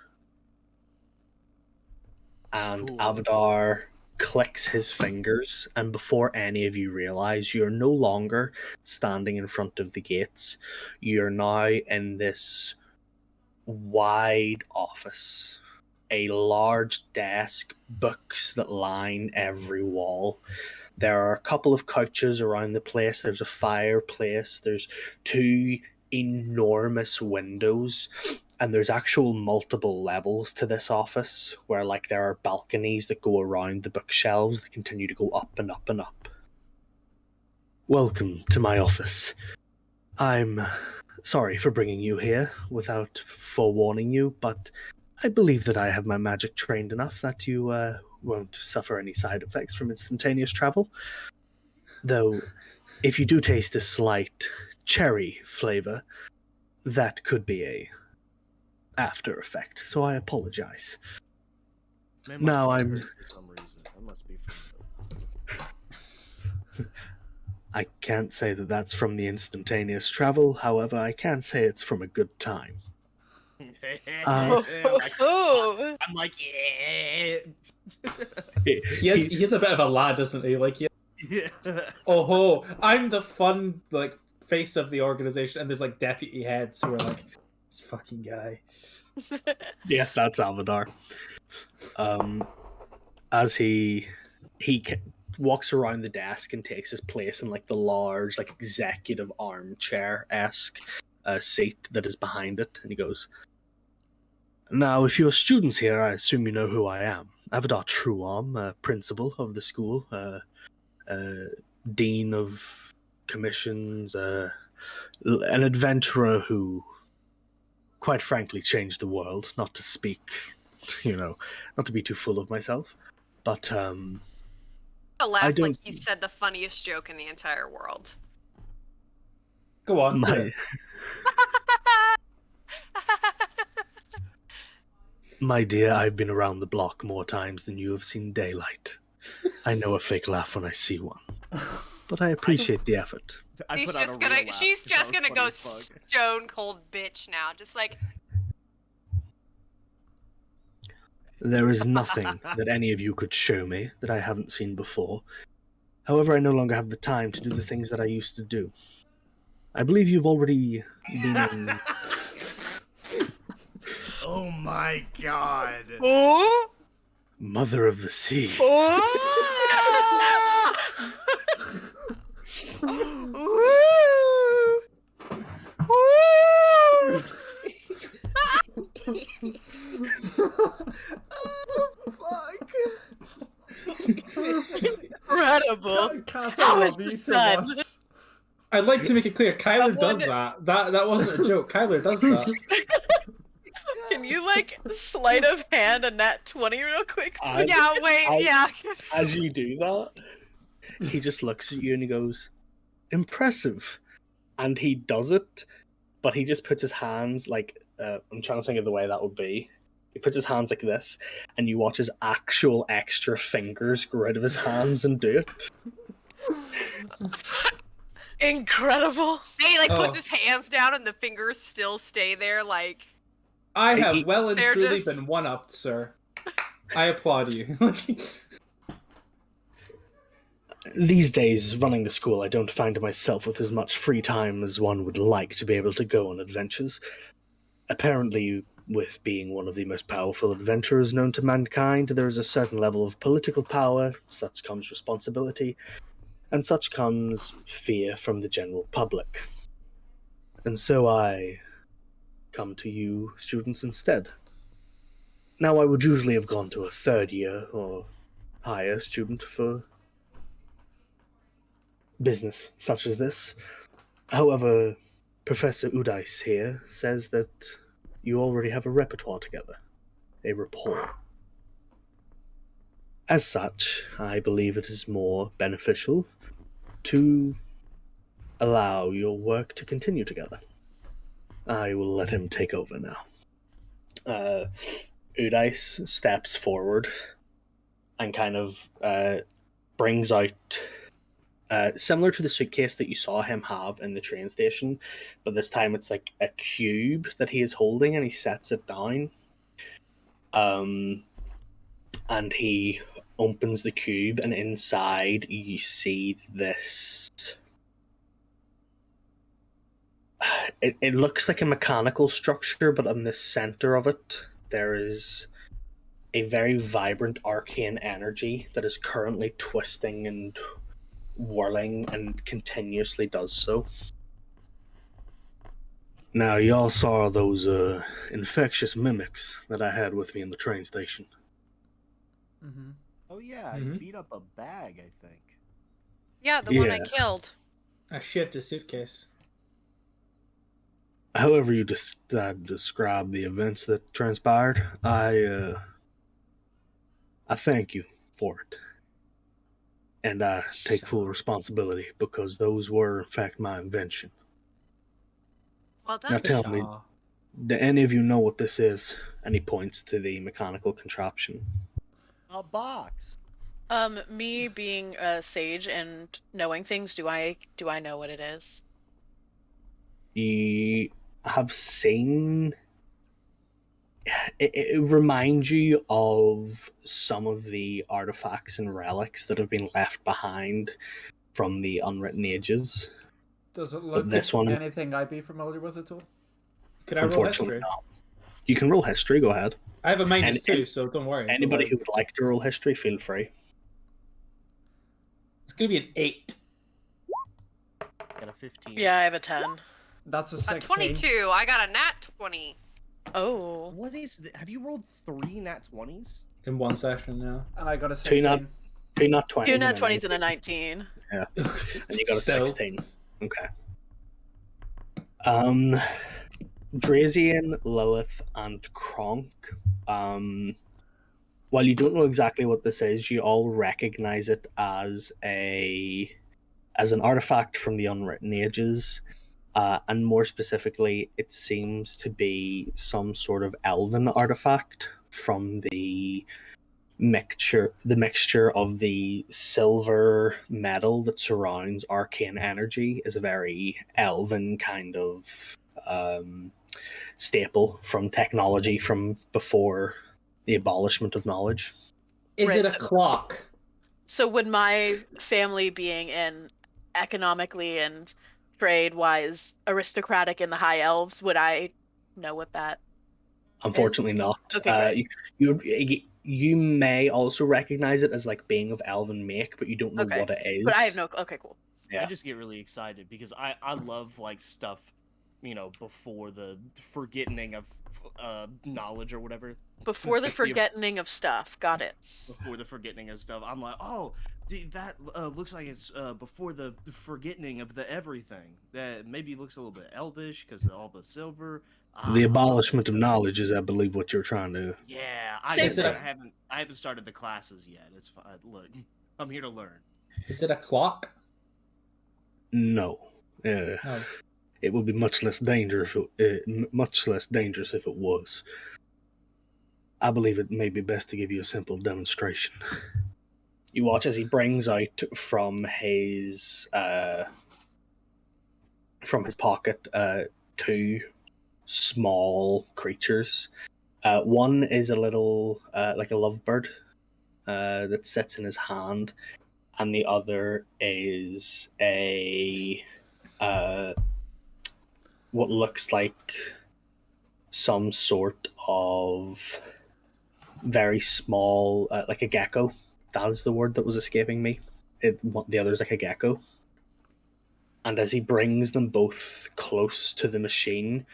And Cool. Avadar clicks his fingers, and before any of you realize, you're no longer standing in front of the gates. You're now in this wide office, a large desk, books that line every wall. There are a couple of couches around the place. There's a fireplace. There's two enormous windows, and there's actual multiple levels to this office where like there are balconies that go around the bookshelves that continue to go up and up and up. Welcome to my office. I'm sorry for bringing you here without forewarning you, but I believe that I have my magic trained enough that you won't suffer any side effects from instantaneous travel. Though, if you do taste a slight cherry flavor, that could be a after effect, so I apologize. Man, Now my I'm- hurt for some reason. That must be from I can't say that that's from the instantaneous travel, however, I can say it's from a good time. Like, Oh, I'm like, yeah. He has a bit of a lad, isn't he? Like, Yeah. oh, I'm the fun like face of the organization, and there's like deputy heads who are like, this fucking guy. Yeah, that's Avadar. As he walks around the desk and takes his place in like the large, like executive armchair-esque seat that is behind it, and he goes, "Now, if you're students here, I assume you know who I am. Avadar Truarm, principal of the school, dean of commissions, an adventurer who, quite frankly, changed the world. Not to speak, not to be too full of myself, but I laughed don't- like he said the funniest joke in the entire world. Go on. my dear, I've been around the block more times than you have seen daylight. I know a fake laugh when I see one, but I appreciate the effort. I She's put out just a real gonna laugh she's 'cause that just was gonna funny go as fuck. stone cold bitch now, just like There is nothing that any of you could show me that I haven't seen before. However, I no longer have the time to do the things that I used to do. I believe you've already been in... Oh my god. oh, Mother of the Sea. incredible. Cassie, I How love is you this so done? much. I'd like to make it clear, Kyler Someone- does that. That wasn't a joke. Kyler does that. Can you like sleight of hand a nat 20 real quick? yeah, wait, I- yeah. As you do that, he just looks at you and he goes, "Impressive." And he does it, but he just puts his hands like, I'm trying to think of the way that would be. He puts his hands like this, and you watch his actual extra fingers grow out of his hands and do it. Incredible. He like puts Oh. his hands down and the fingers still stay there, like I have well and They're truly just- been one-upped, sir. I applaud you. These days, running the school, I don't find myself with as much free time as one would like to be able to go on adventures. Apparently, with being one of the most powerful adventurers known to mankind, there is a certain level of political power, such comes responsibility, and such comes fear from the general public. And so I come to you, students, instead. Now, I would usually have gone to a third year or higher student for business such as this. However, Professor Udais here says that you already have a repertoire together, a rapport. As such, I believe it is more beneficial to allow your work to continue together. I will let him take over now. Udice steps forward and kind of brings out, similar to the suitcase that you saw him have in the train station, but this time it's like a cube that he is holding, and he sets it down. And he opens the cube, and inside you see this. It looks like a mechanical structure, but on the center of it, there is a very vibrant arcane energy that is currently twisting and whirling and continuously does so. Now, y'all saw those infectious mimics that I had with me in the train station. Mm-hmm. Oh yeah, I beat up a bag, I think. Yeah, the one I Yeah. killed. I shipped a suitcase. However you describe the events that transpired, I thank you for it. And I take full responsibility, because those were, in fact, my invention. Well Now done. tell me, do any of you know what this is? And he points to the mechanical contraption. A box. Me being a sage and knowing things, do I know what it is? You have seen... It reminds you of some of the artifacts and relics that have been left behind from the Unwritten Ages. Does it look this one- anything I'd be familiar with at all? Could I roll Unfortunately history? not. You can roll history, go ahead. I have a minus And- 2, so don't worry. Anybody But, who would like to roll history, feel free. It's going to be an 8. Got a 15. Yeah, I have a 10. That's a A 16. 22. I got a nat 20. Oh. What is have you rolled 3 nat 20s? In one session now. And I got a Two 16. nat- 2 nat 20s. 2 nat and 20s and a 19. and you got a Still. 16. Okay. Drazian, Lilith, and Kronk. While you don't know exactly what this is, you all recognize it as an artifact from the Unwritten Ages, and more specifically, it seems to be some sort of elven artifact from the mixture of the silver metal that surrounds arcane energy is a very elven kind of staple from technology from before the abolishment of knowledge. Is Right, it a so- clock? So would my family being in economically and trade-wise aristocratic in the High Elves, would I know what that? Unfortunately not. Okay, You may also recognize it as like being of elven make, but you don't know Okay. what it is. But I have no. Okay, cool. Yeah. I just get really excited because I love like stuff, before the forgetting of knowledge or whatever. Before the Yeah. forgetting of stuff. Got it. Before the forgetting of stuff, I'm like, oh, that looks like it's before the forgetting of the everything. That maybe looks a little bit elvish because of all the silver. The abolishment of knowledge is, I believe, what you're trying to. Yeah, I Same get it. thing. I haven't started the classes yet. It's fine. Look, I'm here to learn. Is it a clock? No. Oh. It would be much less dangerous if it was. I believe it may be best to give you a simple demonstration. You watch as he brings out from his pocket 2 small creatures. One is a little like a lovebird that sits in his hand, and the other is a what looks like some sort of very small, like a gecko. That is the word that was escaping me. The other is like a gecko. And as he brings them both close to the machine,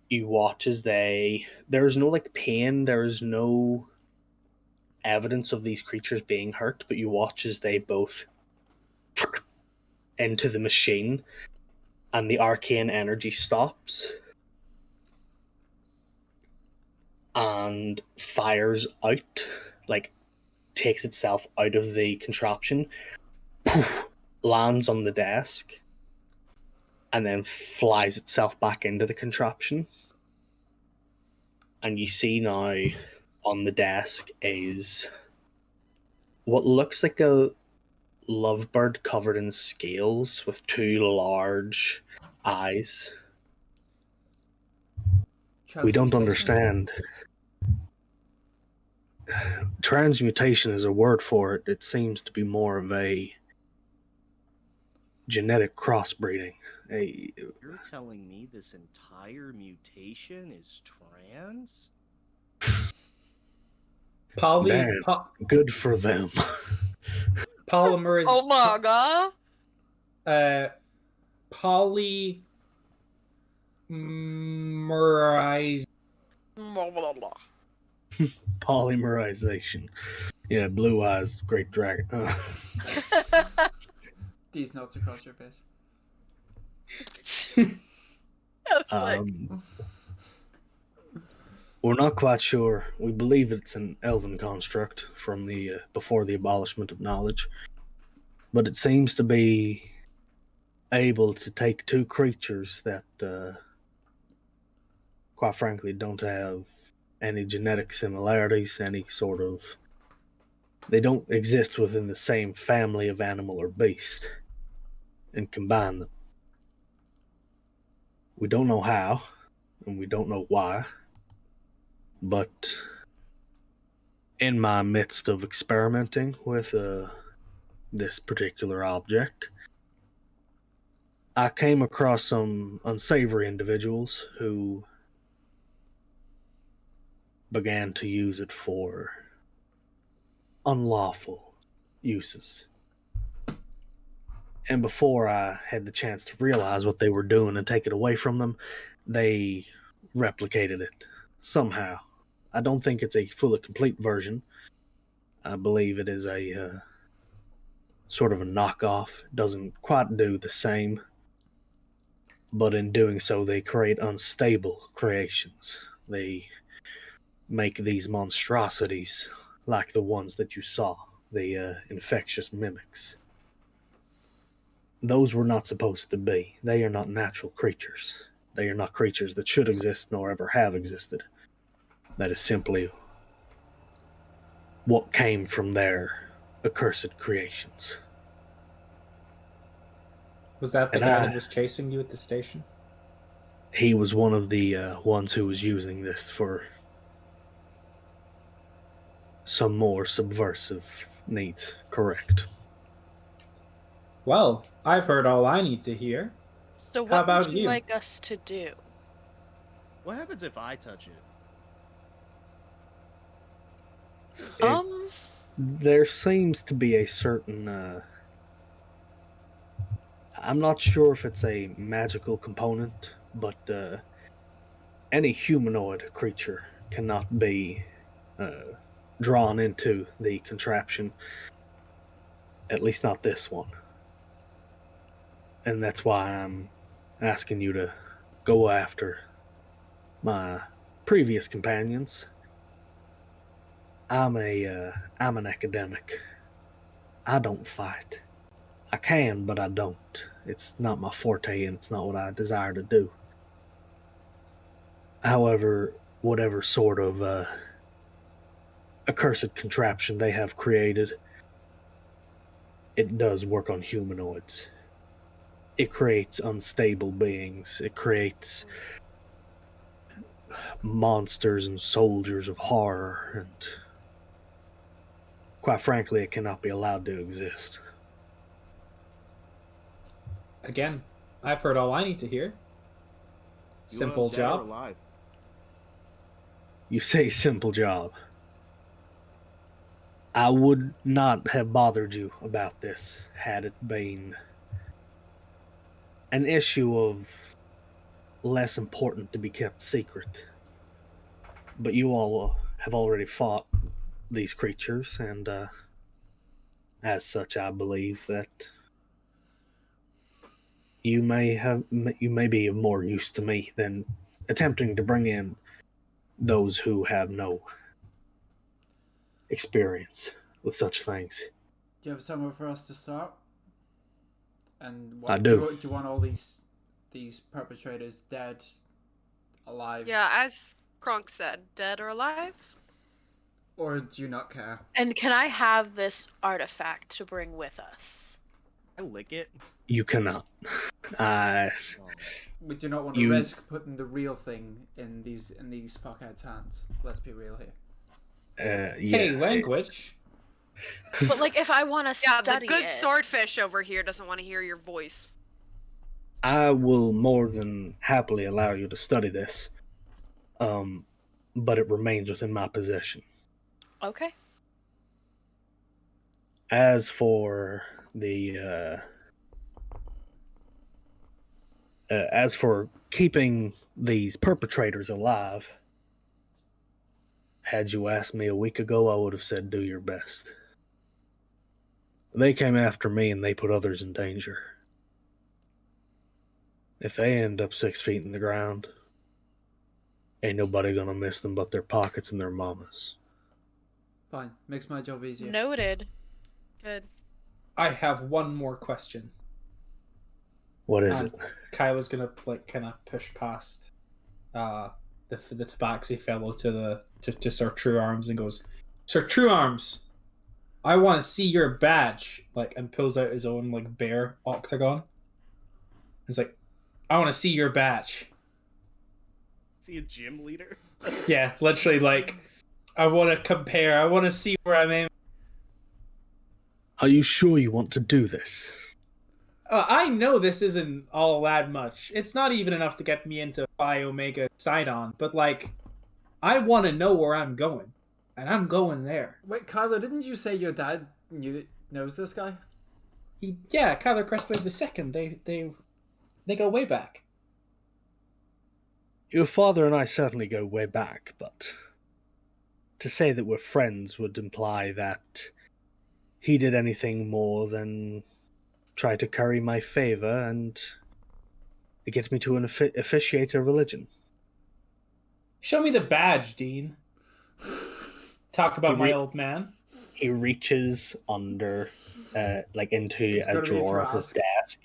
you watch as there's no like pain, there is no evidence of these creatures being hurt, but you watch as they both into the machine, and the arcane energy stops. and fires out, like takes itself out of the contraption, poof, lands on the desk, and then flies itself back into the contraption. And you see now on the desk is what looks like a lovebird covered in scales with two large eyes. We don't understand. Transmutation is a word for it. It seems to be more of a genetic crossbreeding. You're telling me this entire mutation is trans? Damn, good for them. Polymer is... Oh my god! Polymerized... Polymerization. Yeah, blue eyes, great dragon. These notes across your face. We're not quite sure. We believe it's an elven construct from the before the abolishment of knowledge, but it seems to be able to take two creatures that, quite frankly, don't have any genetic similarities, any sort of... They don't exist within the same family of animal or beast, and combine them. We don't know how, and we don't know why, but in my midst of experimenting with this particular object, I came across some unsavory individuals who began to use it for unlawful uses. And before I had the chance to realize what they were doing and take it away from them, they replicated it somehow. I don't think it's a fully complete version. I believe it is a sort of a knockoff. It doesn't quite do the same. But in doing so, they create unstable creations. They make these monstrosities like the ones that you saw, the infectious mimics. Those were not supposed to be. They are not natural creatures. They are not creatures that should exist nor ever have existed. That is simply what came from their accursed creations. Was that the guy that was chasing you at the station? He was one of the ones who was using this for some more subversive needs, correct? Well, I've heard all I need to hear. So How what about would you you? like us to do? What happens if I touch it? There seems to be a certain... I'm not sure if it's a magical component, but any humanoid creature cannot be drawn into the contraption. At least not this one. And that's why I'm asking you to go after my previous companions. I'm an academic. I don't fight. I can, but I don't. It's not my forte, and it's not what I desire to do. However, whatever sort of accursed contraption they have created, it does work on humanoids. It creates unstable beings. It creates monsters and soldiers of horror, and quite frankly, it cannot be allowed to exist. Again, I've heard all I need to hear. Simple Dead or job. alive? You say simple job. I would not have bothered you about this had it been an issue of less important to be kept secret. But you all have already fought these creatures, and as such, I believe that you may be of more use to me than attempting to bring in those who have no experience with such things. Do you have somewhere for us to start? And I do. Do you want all these perpetrators dead, alive? Yeah, as Kronk said, dead or alive? Or do you not care? And can I have this artifact to bring with us? I lick it. You cannot. We do not want to risk putting the real thing in these fuckheads' hands. Let's be real here. Yeah. Hey, language. But like, if I want to Yeah, study the good it, swordfish over here doesn't want to hear your voice. I will more than happily allow you to study this, but it remains within my possession. okay. As for the as for keeping these perpetrators alive, had you asked me a week ago, I would have said do your best. They came after me and they put others in danger. If they end up 6 feet in the ground, ain't nobody gonna miss them but their pockets and their mamas. Fine, makes my job easier. Noted. Good. I have one more question. What is it? Kyler's gonna kind of push past the tabaxi fellow to Sir True Arms and goes, Sir True Arms, I want to see your badge, and pulls out his own bear octagon. He's like, I want to see your badge. See a gym leader? Yeah, literally I want to compare. I want to see where I'm aiming. Are you sure you want to do this? I know this isn't all that much. It's not even enough to get me into Phi Omega Sidon, but I want to know where I'm going, and I'm going there. Wait, Kyler, didn't you say your dad knows this guy? Kyler Crestwave II. They go way back. Your father and I certainly go way back, but to say that we're friends would imply that he did anything more than try to curry my favor and get me to officiate a religion. Show me the badge, Dean. Talk about my old man. He reaches under, into It's a gotta be a drawer of his Trask. desk.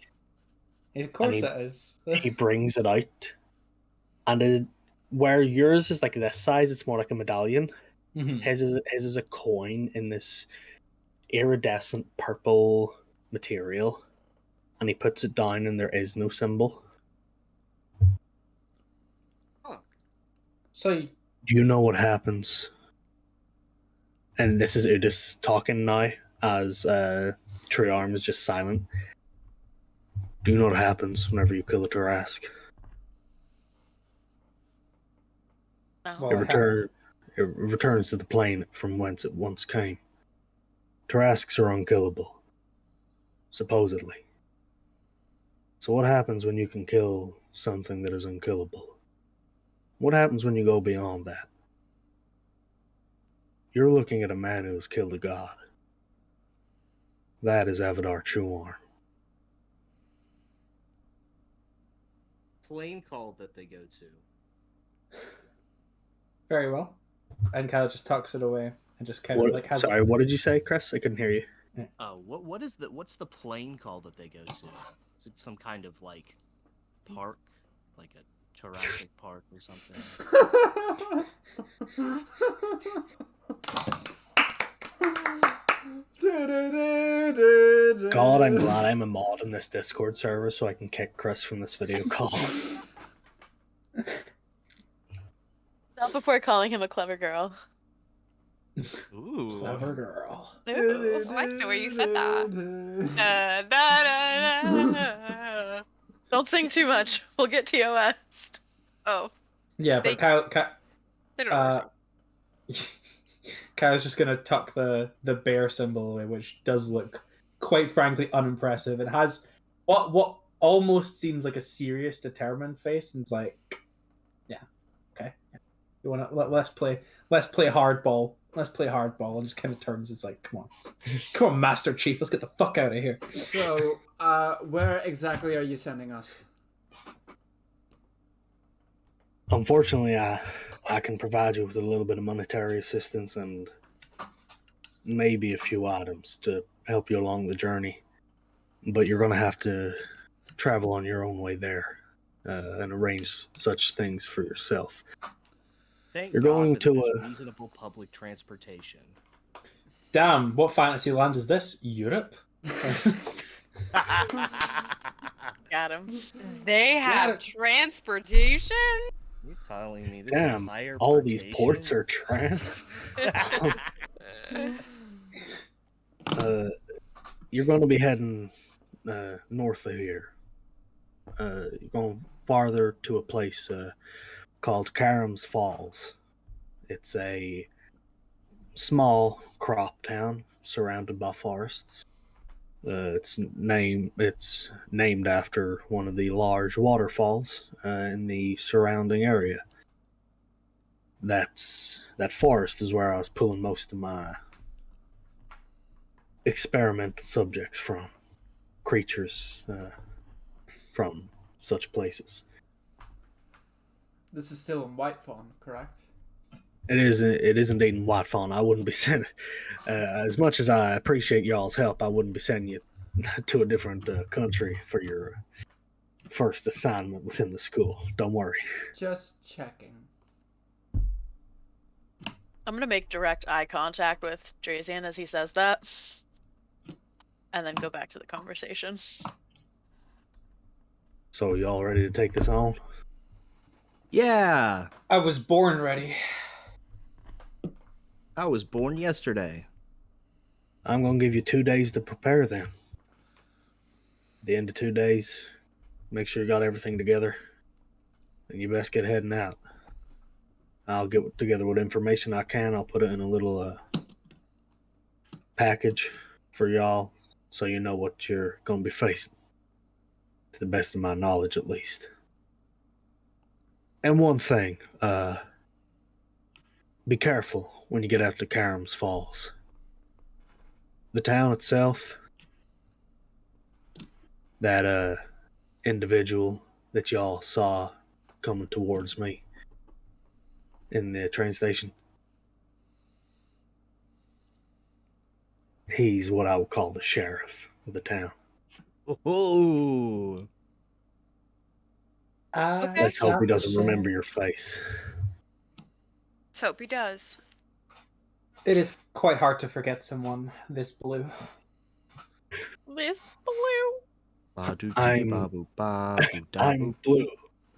Of course that is. He brings it out, and where yours is this size, it's more like a medallion. Mm-hmm. His is a coin in this iridescent purple material, and he puts it down, and there is no symbol. So, do you know what happens? And this is Udis talking now, as True Arm is just silent. Do you know what happens whenever you kill a Tarask? No. Well, It returns to the plane from whence it once came. Tarasks are unkillable, supposedly. So what happens when you can kill something that is unkillable? What happens when you go beyond that? You're looking at a man who has killed a god. That is Avidar Truearm. Plane call that they go to. very well. And Kyle just tucks it away and just kind of has. Sorry, what did you say, Chris? I couldn't hear you. What's the plane call that they go to? Is it some kind of park, like a Jurassic Park or something? God, I'm glad I'm a mod in this Discord server so I can kick Chris from this video call. Not before calling him a clever girl. Ooh. Clever girl. Ooh, I like the way you said that. Da, da, da. Don't sing too much. We'll get TOS. Oh, Yeah, but Kyle they don't know. Kyle's just gonna tuck the bear symbol away, which does look quite frankly unimpressive. It has what almost seems like a serious, determined face, and it's like, yeah, okay. You wanna let's play hardball. Let's play hardball, and just kind of turns. It's like, come on, Master Chief, let's get the fuck out of here. So, where exactly are you sending us? Unfortunately, I can provide you with a little bit of monetary assistance and maybe a few items to help you along the journey. But you're going to have to travel on your own way there and arrange such things for yourself. Thank You're God going that to there's a- reasonable public transportation. Damn, what fantasy land is this? Europe? Got him. They have Yeah. transportation? You're telling me this Damn, entire all these plantation? ports are trans. You're going to be heading north of here. You're going farther to a place called Karam's Falls. It's a small crop town surrounded by forests. It's named after one of the large waterfalls in the surrounding area. That forest is where I was pulling most of my experimental subjects from, creatures from such places. This is still in White Fawn, correct? It is indeed in White Fawn. I wouldn't be sending, as much as I appreciate y'all's help, I wouldn't be sending you to a different country for your first assignment within the school. Don't worry. Just checking. I'm gonna make direct eye contact with Drazian as he says that, and then go back to the conversation. So y'all ready to take this on? Yeah, I was born ready. I was born yesterday. I'm gonna give you 2 days to prepare then. At the end of 2 days, make sure you got everything together. And you best get heading out. I'll get together what information I can. I'll put it in a little package for y'all so you know what you're gonna be facing. To the best of my knowledge, at least. And one thing, be careful when you get out to Karam's Falls. The town itself, that individual that y'all saw coming towards me in the train station, he's what I would call the sheriff of the town. Oh, Okay. Let's hope he doesn't remember your face. Let's hope he does. It is quite hard to forget someone this blue. This blue. I'm blue.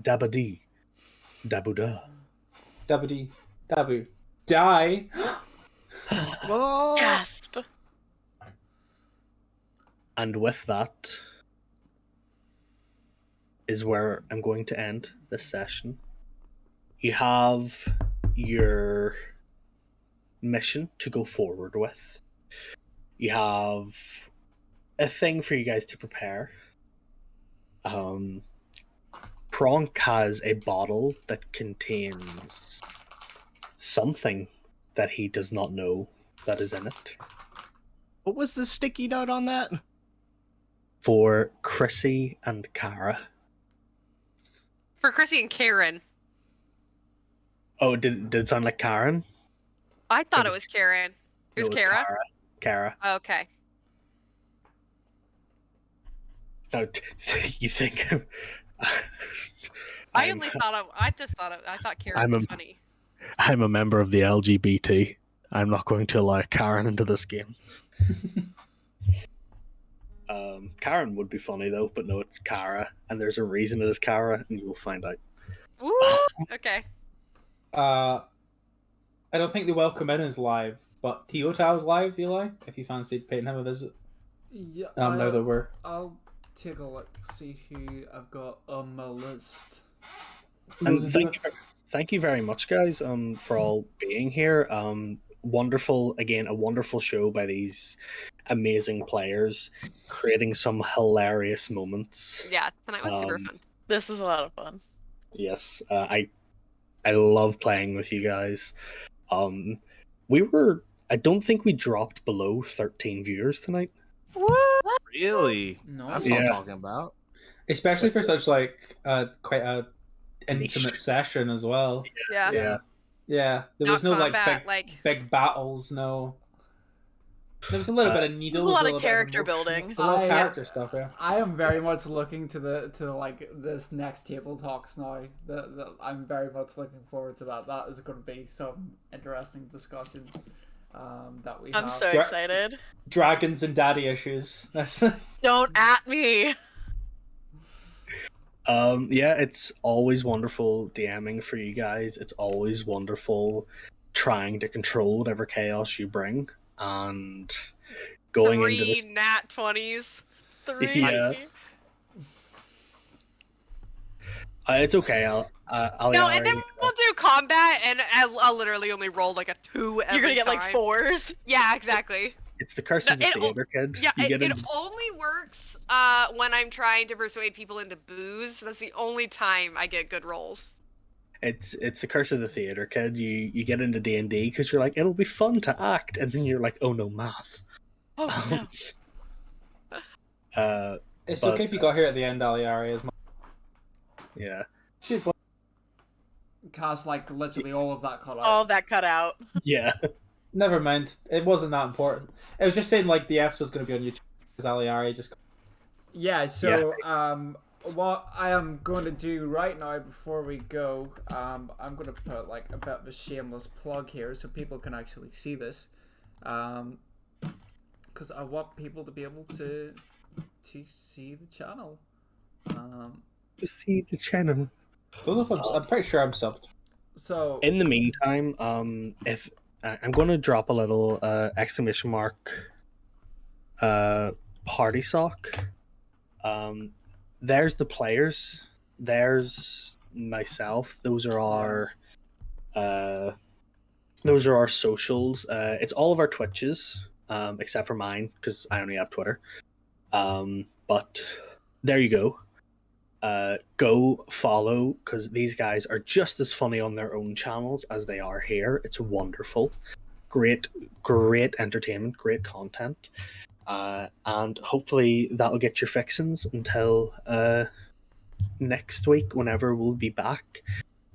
Dabba-dee. Dabu-da. Dabba-dee. Dabu. Die. Oh, Gasp. And with that is where I'm going to end this session. You have your mission to go forward with. You have a thing for you guys to prepare. Pronk has a bottle that contains something that he does not know that is in it. what was the sticky note on that? For Chrissy and Kara. For Chrissy and Karen. Oh, did it sound like Karen? I thought It it was- was Karen. It was Kara? Kara. Okay. No, you think I I'm, thought Karen I'm was a- funny. I'm a member of the LGBT. I'm not going to allow Karen into this game. Karen would be funny though, but no, it's Kara, and there's a reason it is Kara, and you will find out. Woo! Okay. I don't think the welcome in is live, but Teotao's live, Eli, if you fancied paying him a visit. Yeah. Now that we're... I'll take a look, see who I've got on my list. And thank you very much, guys, for all being here. Wonderful, again, a wonderful show by these amazing players, creating some hilarious moments. Yeah, tonight was super fun. This was a lot of fun. Yes, I love playing with you guys. I don't think we dropped below 13 viewers tonight. Really? No. That's what I'm Yeah. talking about. Especially for such, like, quite a intimate session as well. Yeah. Yeah. Yeah, there Not was no combat, big battles. No, there was a little bit of There's needles, a lot of little bit character emotional- building. a little I- character stuff. Yeah. I am very much looking to like this next table talks now. I'm very much looking forward to that. That is going to be some interesting discussions that we I'm have. so excited. Dragons and daddy issues. That's Don't at me. Yeah, it's always wonderful DMing for you guys. It's always wonderful trying to control whatever chaos you bring and going into Three this. nat 20s. Three. Yeah. It's okay. No, and then we'll do combat, and I'll literally only roll like a 2 every You're gonna get time. like 4s. Yeah, exactly. It's the curse of the theater, kid. Yeah, You get it in- only works when I'm trying to persuade people into booze. That's the only time I get good rolls. It's the curse of the theater, kid. You get into D&D because you're like, it'll be fun to act, and then you're like, oh no, math. Oh no. it's But- okay if you got here at the end, Aliari. As Yeah. Shit, what? Cast like literally all of that cut out. All of that cut out. Yeah. Never mind. It wasn't that important. It was just saying like the episode's going to be on YouTube because Aliari just. Yeah, so what I am going to do right now before we go, I'm going to put like a bit of a shameless plug here so people can actually see this. Because I want people to be able to see the channel. You see the channel. Don't know if I'm pretty sure I'm subbed. So In the meantime, if I'm going to drop a little exclamation mark party sock. There's the players. There's myself. Those are our socials. It's all of our Twitches, except for mine because I only have Twitter. But there you go. Go follow because these guys are just as funny on their own channels as they are here. It's wonderful. Great entertainment, great content. And hopefully that'll get your fixins until next week whenever we'll be back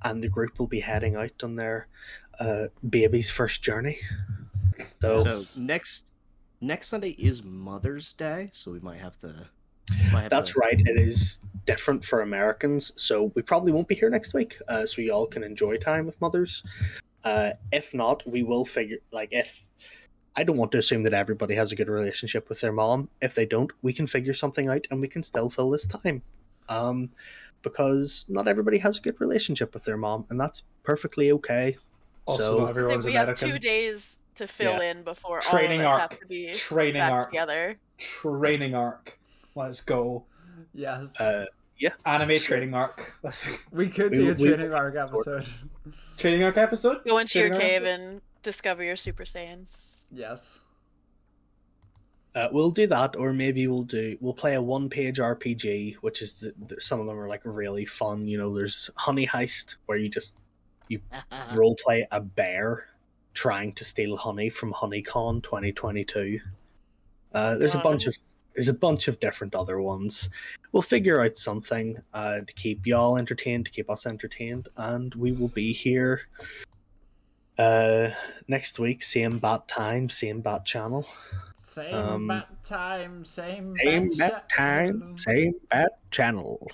and the group will be heading out on their baby's first journey. So next Sunday is Mother's Day, so we might have to. That's right. It is different for Americans, so we probably won't be here next week. So you all can enjoy time with mothers. If not, we will figure. If I don't want to assume that everybody has a good relationship with their mom. If they don't, we can figure something out, and we can still fill this time. Because not everybody has a good relationship with their mom, and that's perfectly okay. Also, not I everyone's think we have American. 2 days to fill in before Training all of us arc. have to be Training back arc. together. Training arc. Let's go. yes, Anime training arc. Let's we could do a we- training arc episode. training arc episode. Go into your Training arc? cave and discover your Super Saiyan. Yes. We'll do that, or maybe we'll play a 1-page RPG, which is some of them are like really fun. You know, there's Honey Heist, where you role play a bear trying to steal honey from HoneyCon 2022. There's a bunch of different other ones. We'll figure out something to keep y'all entertained, to keep us entertained, and we will be here next week. Same bat time, same bat channel. Same bat time, same Bat time, same bat channel.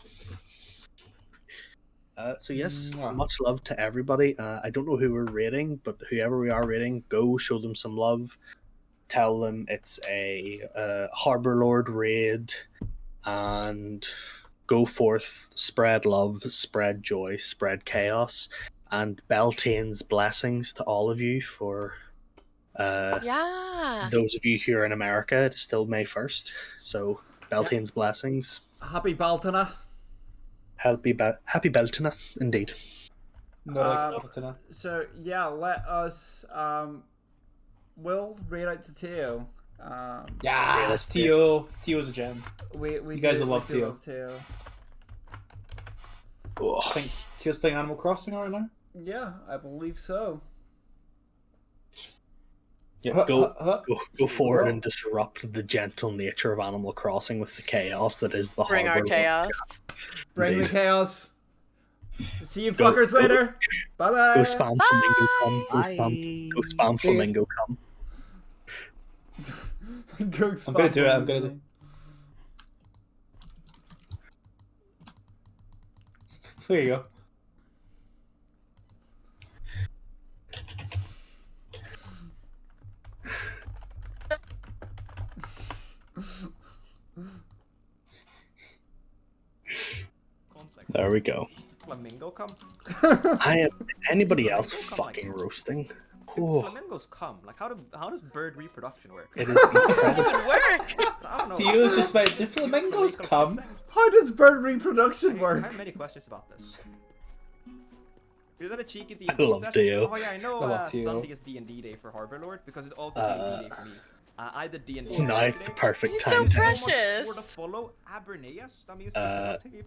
So yes, Mwah. much love to everybody. I don't know who we're rating, but whoever we are rating, go show them some love. Tell them it's a Harbor Lord raid, and go forth, spread love, spread joy, spread chaos, and Beltane's blessings to all of you for Yeah. those of you who are in America. It's still May 1st, so Beltane's blessings. Happy Baltana. Happy Beltana, indeed. No, like, So yeah, let us. We'll read out to Teo. yeah, that's Teo. Teo's a gem. We You guys will love do Teo. love Teo. I think Teo's playing Animal Crossing right now. Yeah, I believe so. Yeah, go forward and disrupt the gentle nature of Animal Crossing with the chaos that is the Bring our Harbor Lord. chaos. Bring the Indeed. chaos. See you Go- fuckers go- later. Bye bye. Go spam flamingo cum. Go spam See ya. flamingo cum. Go I'm gonna do it. I'm gonna do. There you go. There we go. Flamingo come? Anybody else fucking roasting? Oh, Flamingos come. Like how does bird reproduction work? it is It incredible. would work. I don't know. Theo's just like, the flamingos come. How does bird reproduction I work? have many questions about this. Is that a cheeky D&D I love session? Dio. Oh yeah, I know I love Dio. Sunday is D&D day for Harbor Lord because it's also D&D day for me. I did D&D. Now it's the perfect He's so time. fresh. So much for the follow, Aberneas. That means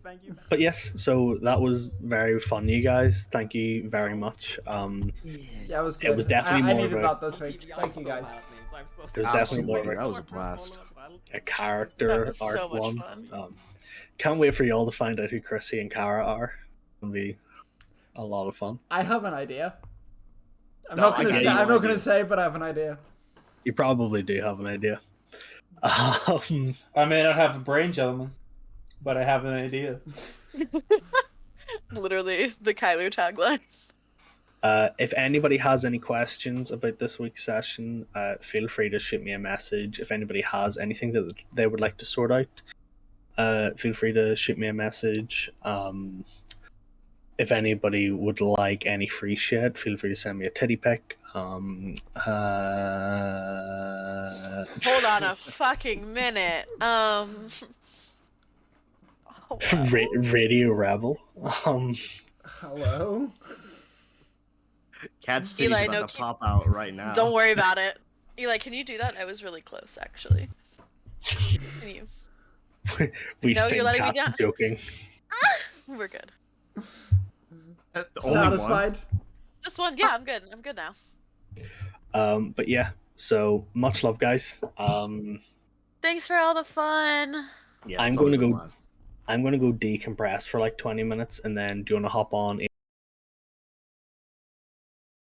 thank you. But yes, so that was very fun, you guys. Thank you very much. Yeah, it was good. It was definitely I more needed of a- that this week. Thank you guys. There's definitely more of Absolutely, that was a blast. a character That was so arc much one. fun. Can't wait for y'all to find out who Chrissy and Kara are. It'll be a lot of fun. I have an idea. I'm No, not I gonna got say. no I'm not idea. gonna say, but I have an idea. You probably do have an idea. I may not have a brain, gentlemen, but I have an idea. Literally the Kyler tagline. If anybody has any questions about this week's session, feel free to shoot me a message. If anybody has anything that they would like to sort out, feel free to shoot me a message. If anybody would like any free shit, feel free to send me a titty pic. Hold on a fucking minute. Oh, wow. Radio Rebel. Hello. Cat's Eli, titty's no, about to pop out right now. Don't worry about it. Eli, can you do that? I was really close, actually. Can you? We No, think you're letting me Cat's down. joking. We're good. The only one. Satisfied. Just one. Yeah, I'm good. I'm good now. But yeah, so much love, guys. Thanks for all the fun. Yeah, I'm it's gonna always a go- blast. I'm gonna go decompress for like 20 minutes, and then do you want to hop on